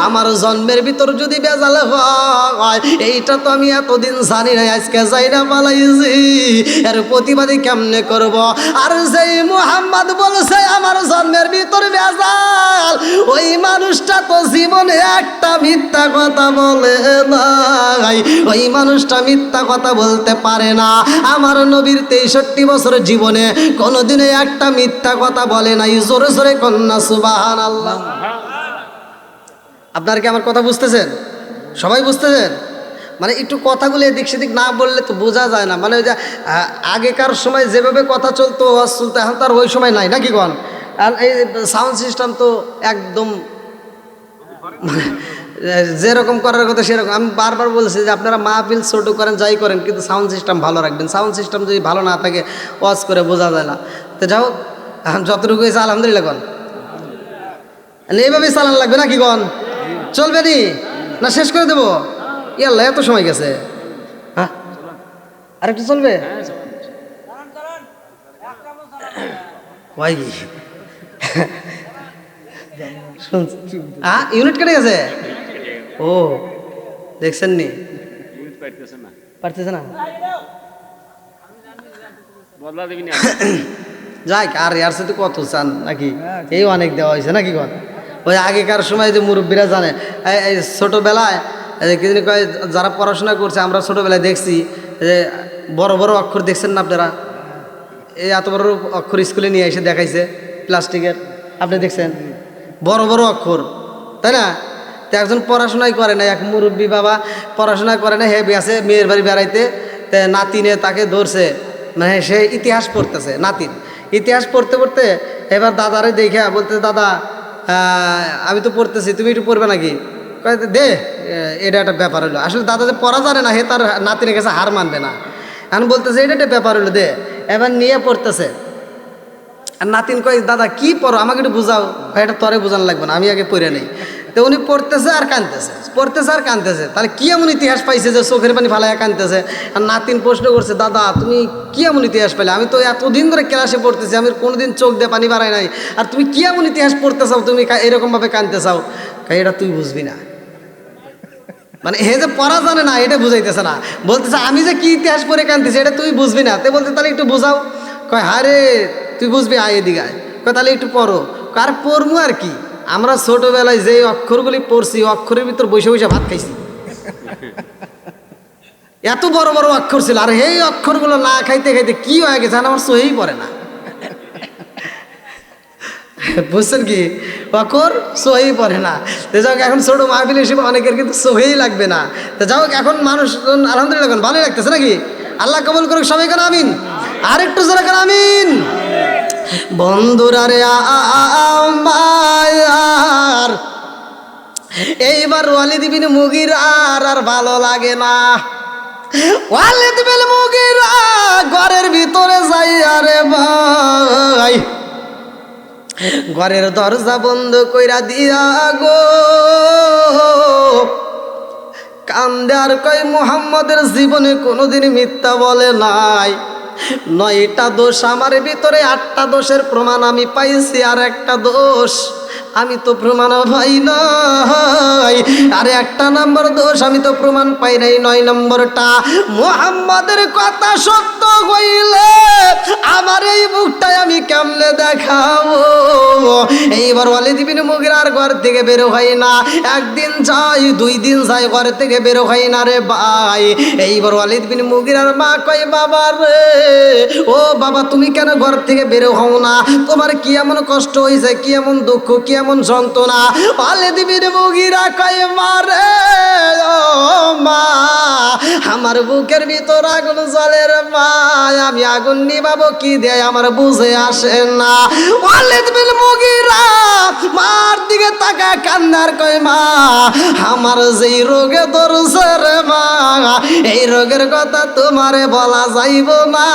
Speaker 1: আমার জন্মের ভিতর যদি বেজাল হয়, এইটা তো আমি এতদিন জানি না, আজকে যাইরা পালাইছি, এর প্রতিবাদী কেমনে করব। আর যেই মুহাম্মদ বলছে আমার জন্মের ভিতর বেজাল, ওই মানুষটা তো জীবনে একটা মিথ্যা কথা বলে নাই, ওই মানুষটা মিথ্যা কথা বলতে পারে না। আমার নবীর 63 বছর জীবনে কোনোদিনে একটা মিথ্যা কথা বলে নাই। জোরে জোরে কন্যা সুবহানাল্লাহ। আপনারা কি আমার কথা বুঝতেছেন? সবাই বুঝতেছেন? মানে একটু কথাগুলো এদিক সেদিক না বললে তো বোঝা যায় না। মানে ওই যে আগেকার সময় যেভাবে কথা চলতো ওয়াজ চলতো, এখন তার ওই সময় নাই নাকি কন? আর এই সাউন্ড সিস্টেম তো একদম মানে যেরকম করার কথা সেরকম। আমি বারবার বলছি যে আপনারা মাহফিল ছোটো করেন যাই করেন, কিন্তু সাউন্ড সিস্টেম ভালো রাখবেন। সাউন্ড সিস্টেম যদি ভালো না থাকে ওয়াজ করে বোঝা যায় না। তো যাও, এখন যতটুকু হয়েছে আলহামদুলিল্লাহ কন, এইভাবেই চালান লাগবে নাকি কন? চলবে নি না শেষ করে দেবো? ইয়াল্লা এত সময় গেছে, হ্যাঁ আরেকটু চলবে? ইউনিট কেটে গেছে? ও দেখছেন নি? পারতেছে না, যাই আর ইয়ার সাথে কত চান নাকি? এই অনেক দেওয়া হয়েছে নাকি কন? ওই আগেকার সময় যে মুরব্বীরা জানে, এই ছোটোবেলায় কিছু কয়, যারা পড়াশোনা করছে আমরা ছোটোবেলায় দেখছি যে বড় বড় অক্ষর দেখছেন না আপনারা? এই এত বড় অক্ষর স্কুলে নিয়ে এসে দেখাইছে প্লাস্টিকের, আপনি দেখছেন? বড় বড় অক্ষর, তাই না? তো একজন পড়াশোনাই করে না, এক মুরব্বী বাবা পড়াশোনা করে না, হে গেছে মেয়ের বাড়ি বেড়াইতে, নাতিনে তাকে ধরছে, মানে সে ইতিহাস পড়তেছে, নাতিন ইতিহাস পড়তে পড়তে এবার দাদারে দেখে বলতে, দাদা আমি তো পড়তেছি, তুমি একটু পড়বে নাকি? দে, এটা একটা ব্যাপার হলো। আসলে দাদা যে পড়া জানে না, হে তার নাতিনের কাছে হার মানবে না। এখন বলতেছে এটা একটা ব্যাপার হলো, দে। এবার নিয়ে পড়তেছে। আর নাতিন কয়, দাদা কি পড়ো, আমাকে একটু বুঝাও। এটা তরে বোঝানো লাগবে না, আমি আগে পড়ে নেই। তো উনি পড়তেছে আর কাঁদতেছে, পড়তেছে আর কাঁদতেছে। তাহলে কি এমন ইতিহাস পাইছে যে চোখের পানি ফালাইয়া কাঁদতেছে? আর নাতিন প্রশ্ন করছে, দাদা তুমি কি এমন ইতিহাস পাইলে? আমি তো এতদিন ধরে ক্লাসে পড়তেছি, আমি কোনোদিন চোখ দিয়ে পানি বাড়াই নাই, আর তুমি কি এমন ইতিহাস পড়তে চাও, তুমি এরকমভাবে কাঁদতে চাও? এটা তুই বুঝবি না। মানে হে যে পড়া জানে না এটা বুঝাইতেছে না, বলতেছে আমি যে কি ইতিহাস পড়ে কাঁদতেছি এটা তুই বুঝবি না। তে বলতে, তাহলে একটু বোঝাও। কয়, হারে তুই বুঝবি, আয় এদিকে আয়। কয়, তাহলে একটু পড়ো। আর পড়মু আর কি, আমরা ছোটবেলায় যে অক্ষরগুলি পড়ছি, অক্ষরের ভিতর বসে বসে ভাত খাইছি। এত বড় বড় অক্ষর ছিল, আর এই অক্ষরগুলো না খাইতে খাইতে কি হয়ে গেছে আমার সহিই পড়ে না। বুঝছেন কি, অক্ষর সহি পড়ে না। তো যাই হোক, এখন ছোট মাহফিল হিসেবে অনেকের কিন্তু সহিই লাগবে না। তো যাই হোক, এখন মানুষ আলহামদুলিল্লাহ এখন ভালোই লাগতেছে নাকি? আল্লাহ কবুল করুক সবাই, কেন আমিন। আর একটু জোরে কেন আমিন। বন্ধুরা রে আমার, এইবার ওয়ালিদ বিন মুগিরা আর ভালো লাগে না। ওয়ালিদ বিন মুগিরা ঘরের ভিতরে যাই, আরে ভাই ঘরের দরজা বন্ধ কইরা দিয়া গো কান্দে আর কই, মুহাম্মদের জীবনে কোনোদিন মিথ্যা বলে নাই। 9টা দোষ আমার ভিতরে, 8টা দোষের প্রমাণ আমি পাইছি, আর একটা দোষ আমি তো প্রমাণ পাই নাই। আরে 1 নম্বর দোষ আমি তো প্রমাণ পাই নাই। 9 নম্বরটা, মুহাম্মাদের কথা সত্য হইলে আমার এই মুখটাই আমি কেমনে দেখাবো? এইবার ওয়ালিদ বিন মুগিরার ঘর থেকে বের হয় না। 1 দিন যাই, 2 দিন যাই, ঘর থেকে বের হয় না রে ভাই। এইবার ওয়ালিদ বিন মুগিরার মা কয়, বাবা রে, ও বাবা তুমি কেন ঘর থেকে বের হও না? তোমার কি এমন কষ্ট হয়েছে, কি এমন দুঃখ, কি এমন যন্ত্রণা? ওয়ালিদ বিন মুগিরা কয়, মা রে, ও মা, আমার বুকের ভিতর আগুন জ্বলে রে মা, আমি আগুন নিভাবো কি দেয় আমার বুঝে আসে না। ওয়ালিদ বিন মুগিরা মার দিকে তাকা কান্নার কয়, মা আমার যেই রোগে ধরছে রে মা, এই রোগের কথা তোমারে বলা যাইব না,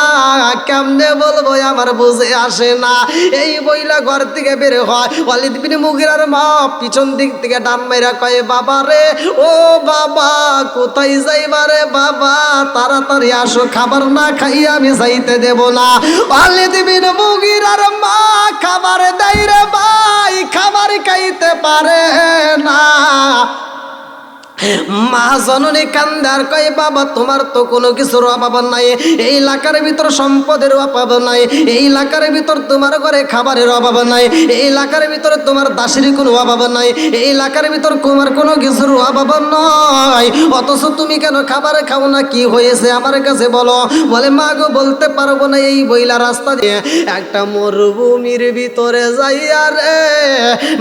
Speaker 1: কেমনে বলবো আমার বুঝে আসে না। এই বইলা ঘর থেকে বের হয়। ওয়ালিদ বিন মুগিরার মা পিছন দিক থেকে ডান মাইরা কয়, বাবা রে, ও বাবা কোথায় যাইবা রে বাবা, তাড়াতাড়ি আসো, খাবার না খাইয়া আমি যাইতে দেব না। ওয়ালিদ বিন মুগিরার মা খাবার দেয় রে ভাই, খাবার খাইতে পারে না। মা জননী কান্দার কয়, বাবা তোমার তো কোনো কিছুর অভাব নাই, এই এলাকার ভিতর সম্পদের অভাব নাই, এই এলাকার ভিতর তোমার ঘরে খাবারের অভাব নাই, এই এলাকার ভিতরে তোমার দাসের কোনো অভাব নাই, এই এলাকার ভিতর তোমার কোনো কিছুর অভাব নয়, অথচ তুমি কেন খাবার খাও না? কি হয়েছে আমার কাছে বলো। বলে, মা গো বলতে পারবো না। এই বইলা রাস্তা দিয়ে একটা মরুভূমির ভিতরে যাইয়া রে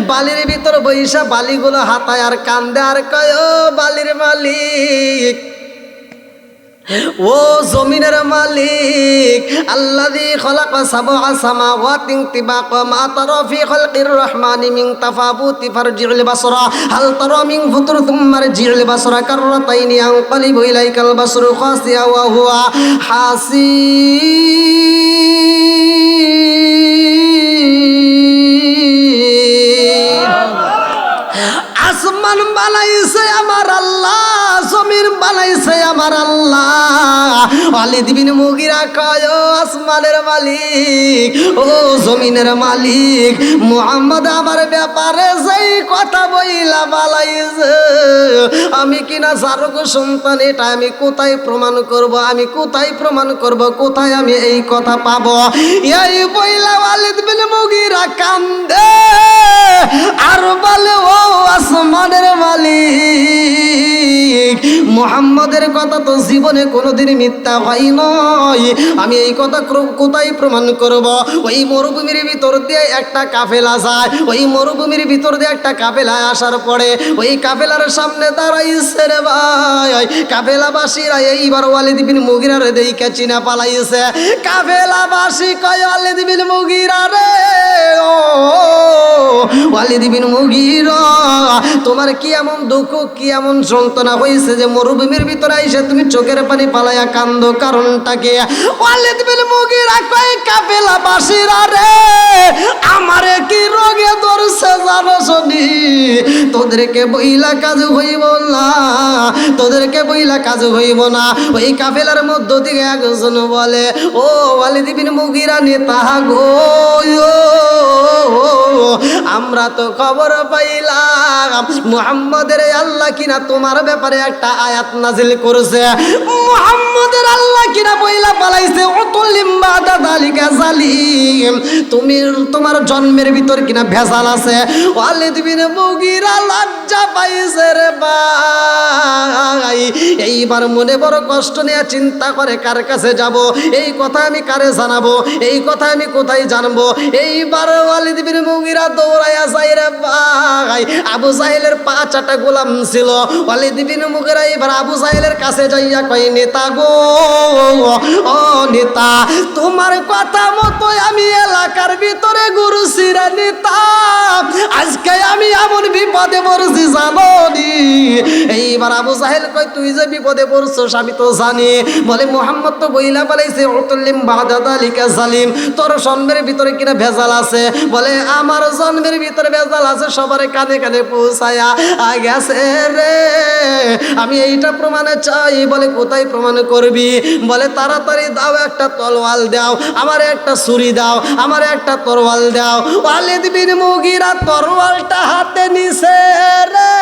Speaker 1: বালির ভিতর বইসা বালিগুলো হাতায় আর কান্দে আর কয়, ও বালির মালিক, ও জমিনের মালিক, আল্লাযী খালাকা সাবআ সামাওয়াতি তিবাকা মা তারা ফি খালকির রহমানি মিন তাফাবুতি ফারজি'ল বাসরা হাল তারা মিন ফুতুর থুম্মা রজি'ল বাসরা কাররাতাইনি আনকালিবু ইলাইকাল বাসরু খাসিয়া ওয়া হুয়া আসমান বানাইছে আমার আল্লাহ, জমিন বানাইছে আমার আল্লাহ। ওয়ালিদ বিন মুগিরা কয়, ও আসমানের মালিক, ও জমিনের মালিক, মুহাম্মদ আমার ব্যাপারে যেই কথা বইলা বালাইছে, আমি কিনা জারক সন্তান, এটা আমি কোথায় প্রমাণ করব? আমি কোথায় প্রমাণ করব? কোথায় আমি এই কথা পাবো? এই বইলা ওয়ালিদ বিন মুগিরা কান্দে আর বলে, ও আসমানের মালিক, মুহাম্মাদের কথা তো জীবনে কোনোদিন মিথ্যা হয় নয়। আমি এই কথা কোথায় প্রমাণ করব? ওই মরুভূমির ভিতর দিয়ে একটা কাফেলা যায়, ওই মরুভূমির ভিতর দিয়ে একটা কাফেলা আসার পরে ওই কাফেলার সামনে দাঁড়াইছে রে ভাই, কাফেলাবাসীরা এইবার ওয়ালিদ বিন মুগিরার দেইকা চিনা পালাইছে। কাফেলাবাসী কয় ওয়ালিদ বিন মুগিরা রে, ও ওয়ালিদ বিন মুগিরা, তোমার কি এমন দুঃখ, কি এমন যন্ত্রণা হয়েছে যে মরুভূমির ভিতরে এসে তুমি চোখের পানি পালাইয়া কান্দো? কারণটা কি? ওয়ালিদ বিন মুগিরা কয় কাফেলাবাসীরা রে, আমারে কি রোগে ধরছে জানো শুনি? তোদেরকে বইলা কাজ হইব না, তোদেরকে বইলা কাজ হইব না। ওই কাফেলার মধ্য থেকে একজন বলে, ও ওয়ালিদ বিন মুগিরা নেতা গো, আমরা তো খবর পাইলাম মুহাম্মাদের আল্লাহ কিনা তোমার ব্যাপারে একটা আয়াত নাজিল করেছে। মুহাম্মাদের আল্লাহ কিনা বইলা পালাইছে উতুল্লিম বাদা যালিকা জালিম, তুমি তোমার জন্মের ভিতর কিনা ভেজাল আছে। ওয়ালিদ বিন মুগিরা লজ্জা পাইছে রে ভাই। এইবার মনে বড় কষ্ট নিয়ে চিন্তা করে কার কাছে যাব, এই কথা আমি কারে জানাবো, এই কথা আমি কোথায় জানবো? এইবার ওয়ালিদ বিন মুগিরা দৌড়াইয়া যায় রে ভাই। আবু জাহেলের 5টা গোলাম ছিল। ওয়ালিদ বিন মুগিরা এবার আবু জাহেলের কাছে যাইয়া কয়, নেতা গো, ও নেতা, তোমার কথা মতো আমি এলাকার ভিতরে ঘুরছি রে নেতা, আজকে আমি এমন বিপদে পড়ছি জানো নি? এইবার আবু জাহেল কয়, তুই যে বিপদে পড়ছস আমি তো জানি। বলে মুহাম্মদ তো বইলা পালাইছে উতুল্লিম বাদা যালিকা জালিম, তোর জন্মের ভিতরে কিনা ভেজাল আছে। বলে আমার জন্মের ভিতরে ভেজাল আছে সবার কানে কানে পৌঁছায়া গেছে রে, আমি এইটা প্রমাণে চাই। বলে কোথায় প্রমাণ করবি? বলে তাড়াতাড়ি দাও, একটা তলোয়াল দাও, আমার একটা ছুরি দাও, আমার একটা তরোয়াল দাও। ওয়ালিদ বিন মুগিরা তরোয়ালটা হাতে নিছে রে।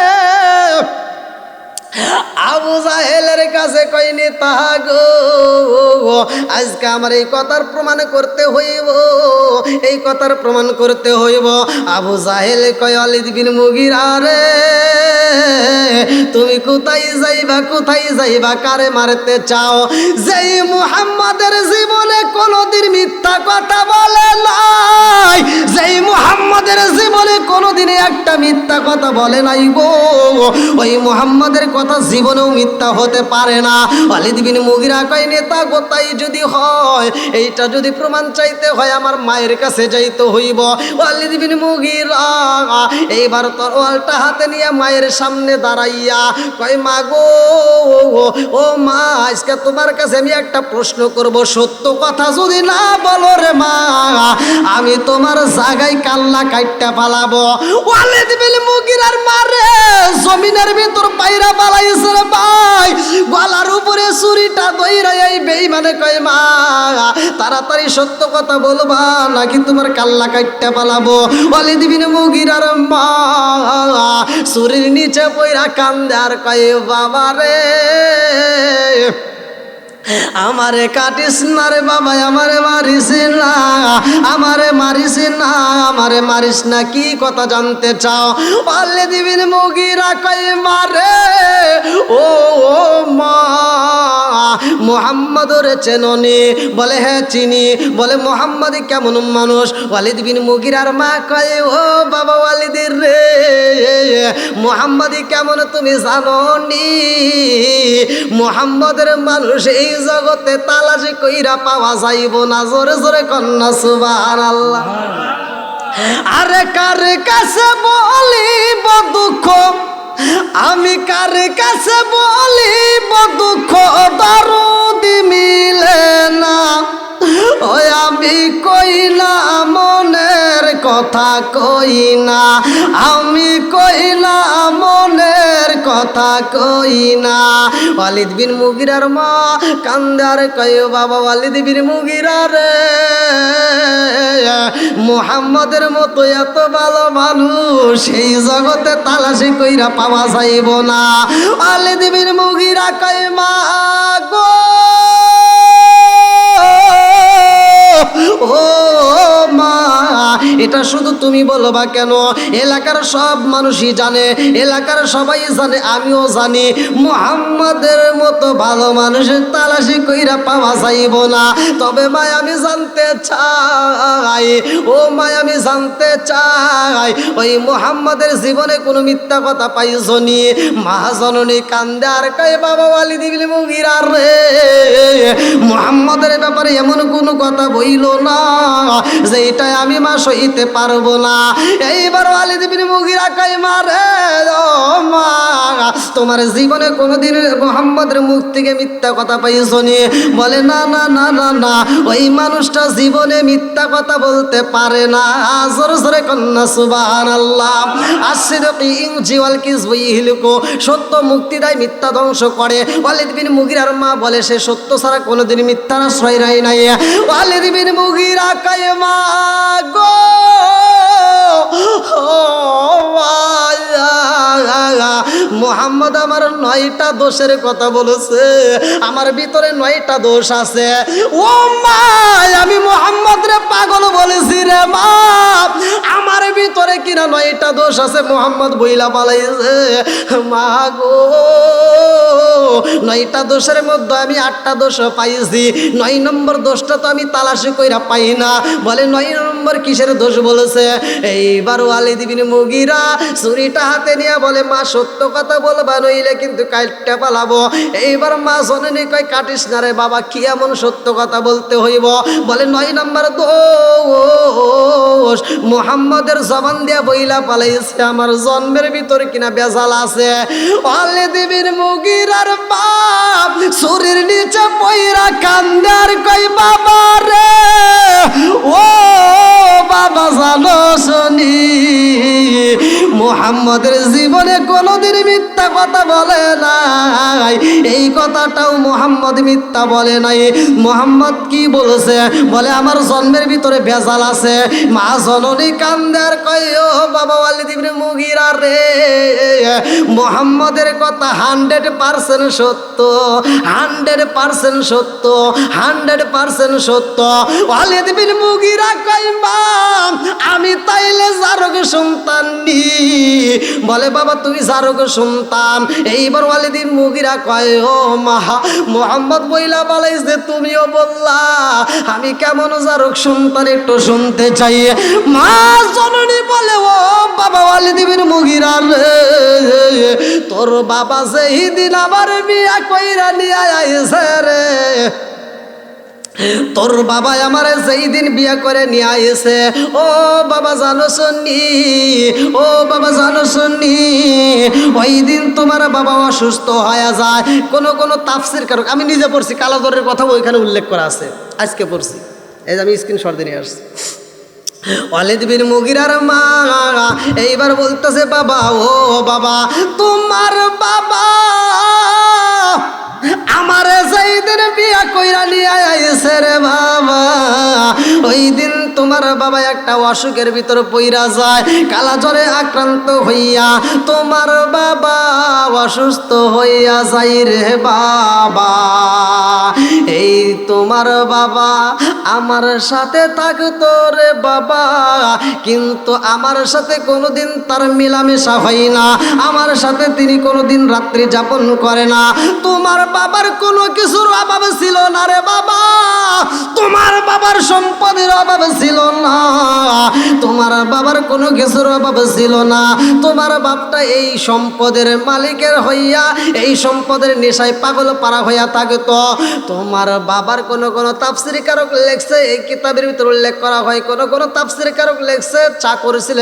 Speaker 1: আবু জাহেলের কাছে কই, নেতা গো, আজকে আমার এই কথার প্রমাণ করতে হইব, এই কথার প্রমাণ করতে হইব। আবু জাহেল কয়, ওয়ালিদ বিন মুগিরা রে, তুমি কোথায় যাইবা, কোথায় যাইবা, কারে মারতে চাও? যেই মুহাম্মাদের জীবনে কোনোদিন মিথ্যা কথা বলে নাই, যেই মুহাম্মাদের জীবনে কোনোদিন একটা মিথ্যা কথা বলে নাই গো, ওই মুহাম্মাদের কথা জীবনেও মিথ্যা হতে পারে না। ওয়ালিদ বিন মুগিরা কয়, নেতা গো, তাই যদি হয়, এইটা যদি প্রমাণ চাইতে হয় আমার মায়ের কাছে যাইতে হইব। ওয়ালিদ বিন মুগিরা এইবার তরোয়ালটা হাতে নিয়ে মায়ের সামনে দাঁড়াইয়া কয়, মা গো, ও মা, আজকে তোমার কাছে আমি একটা প্রশ্ন করব, সত্য কথা যদি না বলো রে মা, আমি তোমার জায়গায় কাল্লা কাইটটা পালাবো। ওয়ালিদ বিন মুগিরার মারে জমিনের ভিতর পায়রা পালাইছে রে ভাই, গলার উপরে ছুরিটা দইরা এই বেঈমানে কয়, মা তাড়াতাড়ি সত্য কথা বলবা নাকি তোমার কাল্লা কাইটটা পালাবো। ওয়ালিদ বিন মুগিরার মা ছুরির নিচে পইরা কান্দে আর কয়, বাবা রে, আমারে কাটিস না রে বাবা, আমারে মারিস না, আমারে মারিস না, আমারে মারিস না, কি কথা জানতে চাও? ওয়ালিদ বিন মুগিরা কয়, মারে ও মা, মুহাম্মদরে চেননি? বলে হ্যাঁ চিনি। বলে মুহাম্মদ কেমন মানুষ? ওয়ালিদ বিন মুগিরার মা কয়, ও বাবা ওয়ালিদের রে, মুহাম্মদ কেমন তুমি জানো নি? মুহাম্মদের মানুষ এই জগতে তালাশি কইরা পাওয়া যাইব না। জোরে জোরে কন্যা সুবহানাল্লাহ। আরে কার কাছে বলিব দুঃখ, আমি কার কাছে বলিব দুঃখ, দরদি মিলে না, ওই আমি কই না মনের কথা, কই না আমি, কই না মনের কথা, কই না। ওয়ালিদ বিন মুগিরার মা কান্দার কয়, বাবা ওয়ালিদ বিন মুগিরা রে, মুহাম্মদের মতো এত ভালো মানুষ এই জগতে তালাশি কইরা পাওয়া যাইব না। ওয়ালিদ বিন মুগিরা কয়, মা গো, ও মা, এটা শুধু তুমি বলবা কেন? এলাকার সব মানুষই জানে, এলাকার সবাই জানে, আমিও জানি মুহাম্মাদের মতো ভালো মানুষের তালাশি কইরা পাওয়া যাইব না। তবে মা আমি জানতে চাই, ও মা আমি জানতে চাই, ওই মুহাম্মাদের জীবনে কোনো মিথ্যা কথা পাইছনি? মা জননী কান্দে আর কয়, বাবা ওয়ালিদ ইবনে মুগীরা রে, মুহাম্মাদের ব্যাপারে এমন কোনো কথা বইল না যে এটা আমি মা সইতে পারবো না। এইবার ওয়ালিদ ইবনে মুগীরা কয়, মা রে, ও মা, তোমার জীবনে কোনোদিন মুহাম্মাদের মুখ থেকে মিথ্যা কথা পাইছনি? বলে না না না না না, ওই মানুষটা জীবনে মিথ্যা কথা বলতে পারে না। জোরে জোরে কন্যা সুবহানাল্লাহ। আসিদকি ইনজি ওয়াল কিযবু ইহলিকু, সত্য মুক্তি দেয়, মিথ্যা ধ্বংস করে। ওয়ালিদ বিন মুগীরার মা বলে সে সত্য ছাড়া কোনোদিন মিথ্যার আশ্রয় নেয় নাই। ওয়ালিদ বিন মুগীরা কয়, মা গো, মুহাম্মদ আমার 9টা দোষের কথা বলেছে, আমার ভিতরে 9টা দোষ আছে। ও মা, আমি মুহাম্মদ রে পাগল বলেছি রে মা, আমার ভিতরে কিনা 9টা দোষ আছে, মুহাম্মদ বইলা পালাইছে। মা গো, 9টা দোষের মধ্যে আমি 8টা দোষ পাইছি, 9 নম্বর দোষটা তো আমি তালাশি কইরা পাই না। বলে 9 নম্বর কিসের দোষ বলেছে? এইবার ওয়ালিদ বিন মুগীরা ছুরিটা হাতে নিয়ে বলে, মা সত্য কথা বলবা, নইলে কিন্তু কাটটা পালাবো। এইবার মা জননী কয়, কাটিস না রে বাবা, কি এমন সত্য কথা বলতে হইব? বলে 9 নম্বর দোষ, মুহাম্মাদের জবান দিয়া বইলা পালাইছে, আমার জন্মের ভিতরে কিনা বেজাল আছে। ওয়ালিদ বিন মুগীরার বাপ ছুরির নিচে পইরা কান্দে আর কয়, বাবা রে, ও বাবা, জানো শুনি মুহাম্মাদের জীবনে কোনোদিন মিথ্যা কথা বলে নাই। এই কথাটাও মুহাম্মদ মিথ্যা বলে নাই। মুহাম্মদ কি বলেছে? বলে আমার জন্মের ভিতরে ভেজাল আছে। মা জননী কান্দে আর কয়, ও বাবা ওয়ালিদ ইবনে মুগীরা রে, মুহাম্মদের কথা 100% সত্য, 100% সত্য, 100% সত্য। ওয়ালিদ বিন মুগীরা কয়, মা আমি তাইলে জারগ সন্তান নি? বলে বাবা তুমি জারগ সন্তান। এইবার ওয়ালিদ বিন মুগীরা কয়, ও মা, মুহাম্মদ বইলা বলাইছে, তুমিও বললা, আমি কেমন জারগ সন্তান একটু শুনতে চাই। মা জননী বলে, ও বাবা ওয়ালিদ বিন মুগীরা রে, তোর বাবা যেই দিন আমার বিয়া কইরা নিয়ে আইছে রে, তোর বাবা আমার যেই দিন বিয়া করে নিয়ে আইছে, ও বাবা জানো শুনি, ও বাবা জানো শুনি, ওই দিন তোমার বাবা অসুস্থ হয়ে যায়। কোন তাফসির কারক, আমি নিজে পড়ছি, কালাদরের কথা ওইখানে উল্লেখ করা আছে, আজকে পড়ছি, এই যে আমি স্ক্রিনশট দিয়ে নিয়ে আসছি। ওয়ালিদ বিন মুগীরার মা এইবার বলতেছে, বাবা, ও বাবা, তোমার বাবা আমারে যেই দিন বিয়া কইরা নিয়ে আইছে রে বাবা, ওই দিন তোমার বাবা একটা অসুখের ভিতর পইরা যায়, কালা জ্বরে আক্রান্ত হইয়া তোমার বাবা অসুস্থ হইয়া যায় রে বাবা। এই তোমার বাবা আমার সাথে থাকতো রে বাবা, কিন্তু আমার সাথে কোনোদিন তার মিলামেশা হয় না, আমার সাথে তিনি কোনোদিন রাত্রি যাপন করে না। তোমার বাবার কোনো কিছুর অভাব ছিল না রে বাবা, তোমার বাবার সম্পদের অভাব ছিল না, তোমার বাবার কোনো কিছুর অভাব ছিল না। তোমার বাপটা এই সম্পদের মালিকের হইয়া এই সম্পদের নেশায় পাগল পারা হইয়া থাকতো। তোমার বাবার কোনো তাফসির কারক লেখছে, এই কিতাবের ভিতরে উল্লেখ করা হয়, কোন তাফসির কারক লেখছে চাকর ছিল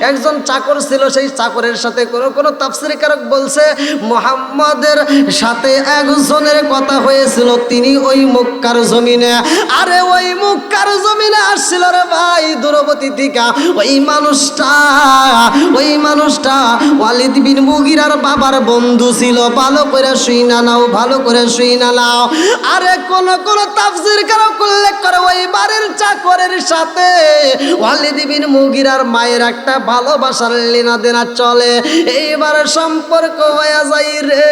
Speaker 1: একজন চাকর ছিল, সেই চাকরের সাথে কোন তাফসির কারক বলছে মুহাম্মাদের সাথে একজনের কথা হয়েছিল, তিনি ওই মক্কার জমিনে, আরে ওই মক্কার জমিনে আসছিল রে ভাই দূরবর্তী থেকে। ওই মানুষটা ওয়ালিদ বিন মুগীরার বাবার বন্ধু ছিল। ভালো করে শুই না নাও, ভালো করে শুই না নাও। আরে কোন তাফসীর কারক উল্লেখ করে ওই বাড়ির চাকরের সাথে ওয়ালিদ বিন মুগীরার মায়ের একটা ভালোবাসার লেনাদেনা চলে। এইবার সম্পর্ক হয়ে যায় রে,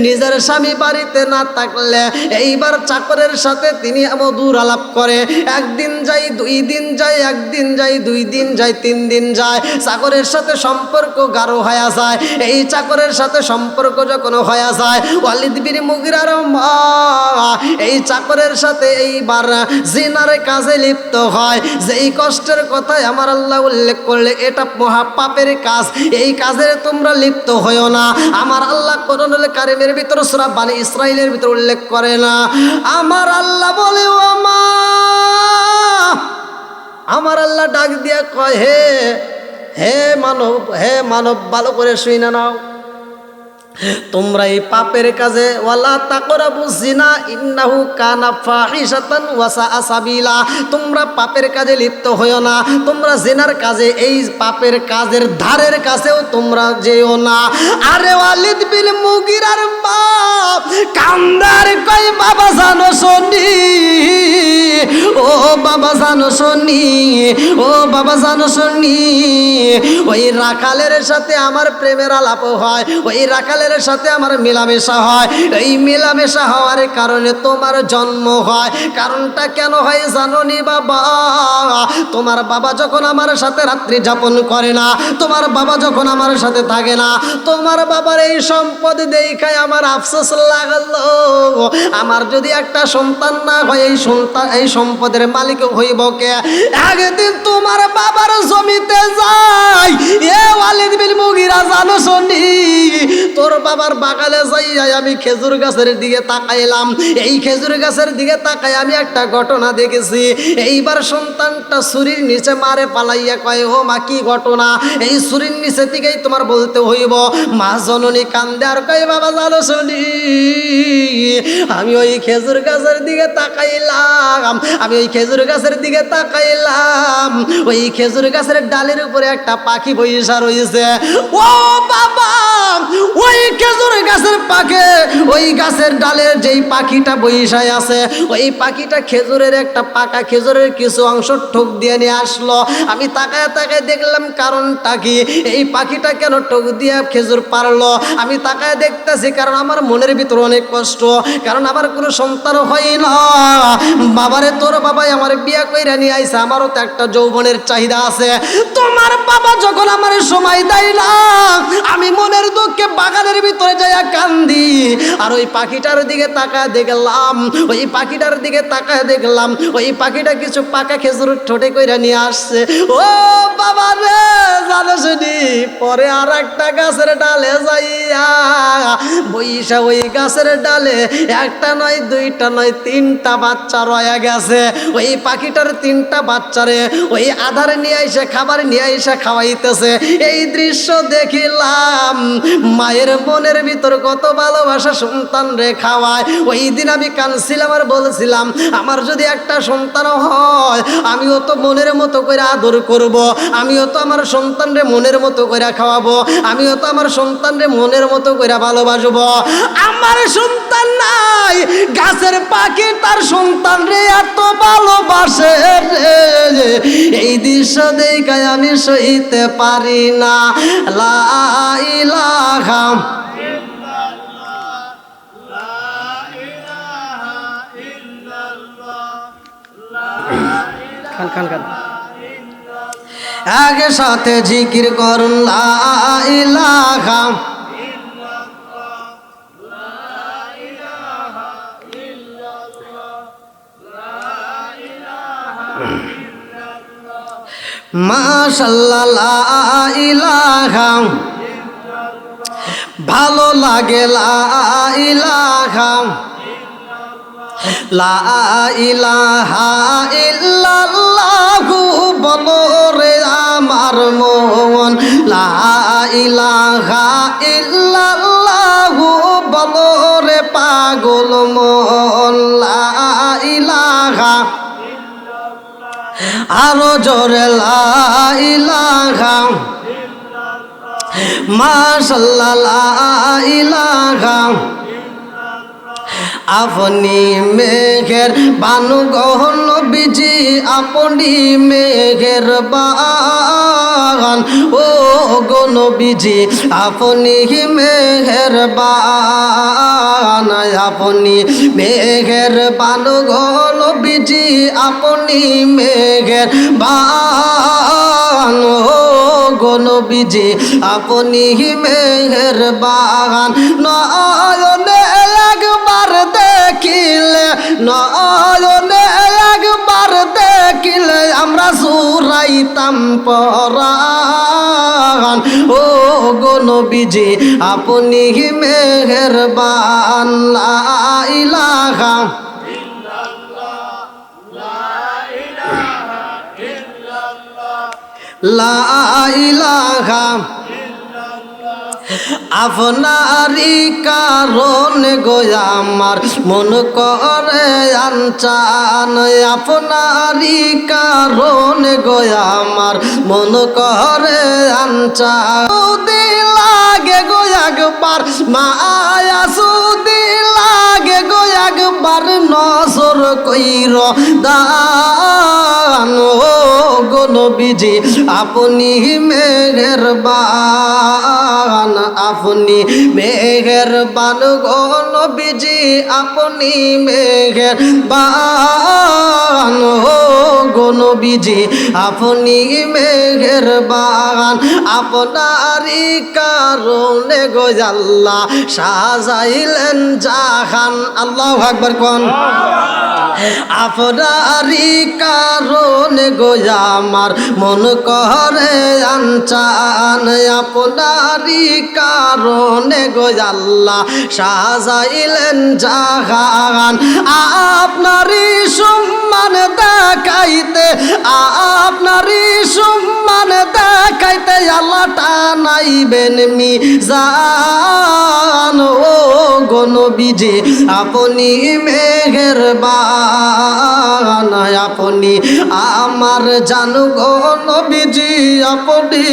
Speaker 1: নিজের স্বামী বাড়িতে না থাকলে এইবার চাকরের সাথে তিনি মধুর আলাপ করে। একদিন যাই, 2 2 দিন যায়, 1 দিন যায়, 2 দিন যায়, 3 দিন যায়, চাকরের সাথে সম্পর্ক গাঢ় হয়ে যায়। এই চাকরের সাথে সম্পর্ক যখন হয়ে যায়, ওয়ালিদ বিন মুগিরার মা এই চাকরের সাথে এইবার জিনার কাজে লিপ্ত হয়। যেই কষ্টের কথাই আমার আল্লাহ উল্লেখ করলে এটা মহা পাপের কাজ, এই কাজে তোমরা লিপ্ত হইও না। আমার আল্লাহ কোরআনুল কারীমের ভিতর সূরা বনী ইসরাঈলের ভিতর উল্লেখ করে না। আমার আল্লাহ বলে, ও মা, আমার আল্লাহ ডাক দিয়া কয়, হে মানব ভালো করে শুনে নাও, তোমরা এই পাপের কাজে ওয়ালা তাকরাবু জিনা ইন্নাহু কানা ফাহিশাতান ওয়া সাআ সাবিলা, তোমরা পাপের কাজে লিপ্ত হইও না, তোমরা জিনার কাজে, এই পাপের কাজের ধারের কাছেও তোমরা যেও না। আরে ওয়ালিদ বিন মুগিরার বাপ কান্দার কই, বাবা জানো শুনি, ও বাবা জানো শুনি, ও বাবা জানো শুনি, ওই রাখালের সাথে আমার প্রেমের আলাপ হয়, ওই রাখালের সাথে আমার মেলামেশা হয়, এই মেলামেশা হওয়ার কারণে তোমার জন্ম হয়। কারণটা কেন হয় জানো নি বাবা? তোমার বাবা যখন আমার সাথে রাত্রি যাপন করে না, তোমার বাবা যখন আমার সাথে থাকে না, তোমার বাবার এই সম্পদ দেখায় আমার আফসোস লাগলো। আমার যদি একটা সন্তান না হয়, এই সম্পদের মালিক হইব কে? একদিন তোমার বাবার জমিতে যাই, এ ওয়ালিদ বিন মুগিরা জানো শুনি, তোর বাবার বাগানে যাই আমি খেজুর গাছের দিকে তাকাইলাম। এই খেজুর গাছের দিকে তাকাই আমি একটা ঘটনা দেখেছি। এইবার সন্তানটা ছুরির নিচে মারে পালাইয়া কয়, ও মা কি ঘটনা? এই ছুরির নিচে দিকেই তোমার বলতে হইব। মা জননী কান্দে আর কয়, বাবা জানো শুনি, আমি ওই খেজুর গাছের দিকে তাকাইলাম, আমি ওই খেজুর গাছের দিকে তাকাইলাম, ওই খেজুর গাছের ডালের উপরে একটা পাখি বইসা রয়েছে। ও বাবা, ওই খেজুর গাছের পাখে, ওই গাছের ডালের যেই পাখিটা বইসায় আছে, ওই পাখিটা খেজুরের একটা পাকা খেজুরের কিছু অংশ ঠোক দিয়ে নিয়ে আসলো। আমি তাকায় তাকায় দেখলাম কারণটা কি, এই পাখিটা কেন ঠোক দিয়ে খেজুর পারলো? আমি তাকায় দেখতেছি, কারণ আমার মনের ভিতর অনেক কষ্ট, কারণ আমার কোনো সন্তান হয় না। বাবারে, তোর বাবাই আমার বিয়া কইরা নিয়ে আইছে, আমারও তো একটা যৌবনের চাহিদা আছে। তোমার বাবা যখন আমার সময় দেয় না, আমি মনের দুঃখে বাগানের ভিতরে যাইয়া কান্দি। আর ওই পাখিটার দিকে তাকায় দেখলাম, ওই পাখিটার দিকে তাকায় দেখলাম ওই পাখিটা কিছু পাকা খেজুর ঠোঁটে কইরা নিয়ে আসছে। ও বাবা রে, জানো শুনি, পরে আর একটা গাছের ডালে যাইয়া বইসা ওই গাছের ডালে একটা নয়, দুইটা নয়, 3টা বাচ্চা রয়ে গেছে। ওই পাখিটার 3টা বাচ্চারে ওই আধারে নিয়ে এসে খাবার নিয়ে এসে খাওয়াইতেছে। এই দৃশ্য দেখিলাম, মায়ের মনের ভিতর কত ভালোবাসা সন্তান রে খাওয়ায়। ওই দিন আমি কাঁদছিলাম আর বলছিলাম, আমার যদি একটা সন্তান হয়, আমিও তো মনের মতো করে আদর করব, আমিও তো আমার সন্তান রে মনের মতো করে খাওয়াবো, আমিও তো আমার সন্তান রে মনের মতো করে ভালোবাসবো। আমার সন্তান নাই, গাছের পাখি তার সন্তান রে এত ভালোবাসে রে, এই দৃশ্য দেখায় আমি সইতে পারি না। লা ইলাহা খান আগে সাথে জিকির করুন, লা ইলাহা মাশাআল্লাহ, লা ইলাহা ভালো লাগে, লা ইলাহা লা ইলাহা ইল্লাল্লাহু বলো রে আমার মন, লা ইলাহা ইল্লাল্লাহু বলো রে পাগল মন, লা ইলাহা আরো জোরে, লা ইলাহা মাশাআল্লাহ, লা ইলাহা আপনি মেঘের বানু গহন বিজি, আপনি মেঘের বান, ও গো নবীজি আপনি মেঘের বান, আপনি মেঘের বান গো নবীজি আপনি মেঘের বান গো নবীজি আপনি মেঘের বান নয়নে একবার দেখিলে নয়নে একবার দেখিলে আমরা জুড়াইতাম পরাণ ও গো নবীজি আপনি মেহেরবান লা ইলাহা লা ইলাহা আপনারি কারণে গো আমার মন করে আনচান আপনারি কারণে গো আমার মন করে আনচান সুদি লাগে গো একবার মায়া সুদি লাগে গো একবার নজর কইর দান ও গো নবীজি আপনি মেহেরবান আপনি মেহেরবান গো নবীজি আপনি মেহেরবান ও গো নবীজি আপনি মেহেরবান আপনারই কারণে গো আল্লাহ সাজাইলেন জাহান আল্লাহু আকবার কোন আপনারই কারণে গো আমার মন করে আনচান আপনারই কারণে গো আল্লাহ সাজাইলেন জাহান আপনারই সম্মান দেখাইতে আপনারই সম্মান দেখাইতে আল্লাহ টানাইবেন মিজান ও গো নবীজি আপনি মেহেরবান আপনি আমার জান গো নবীজি আপনি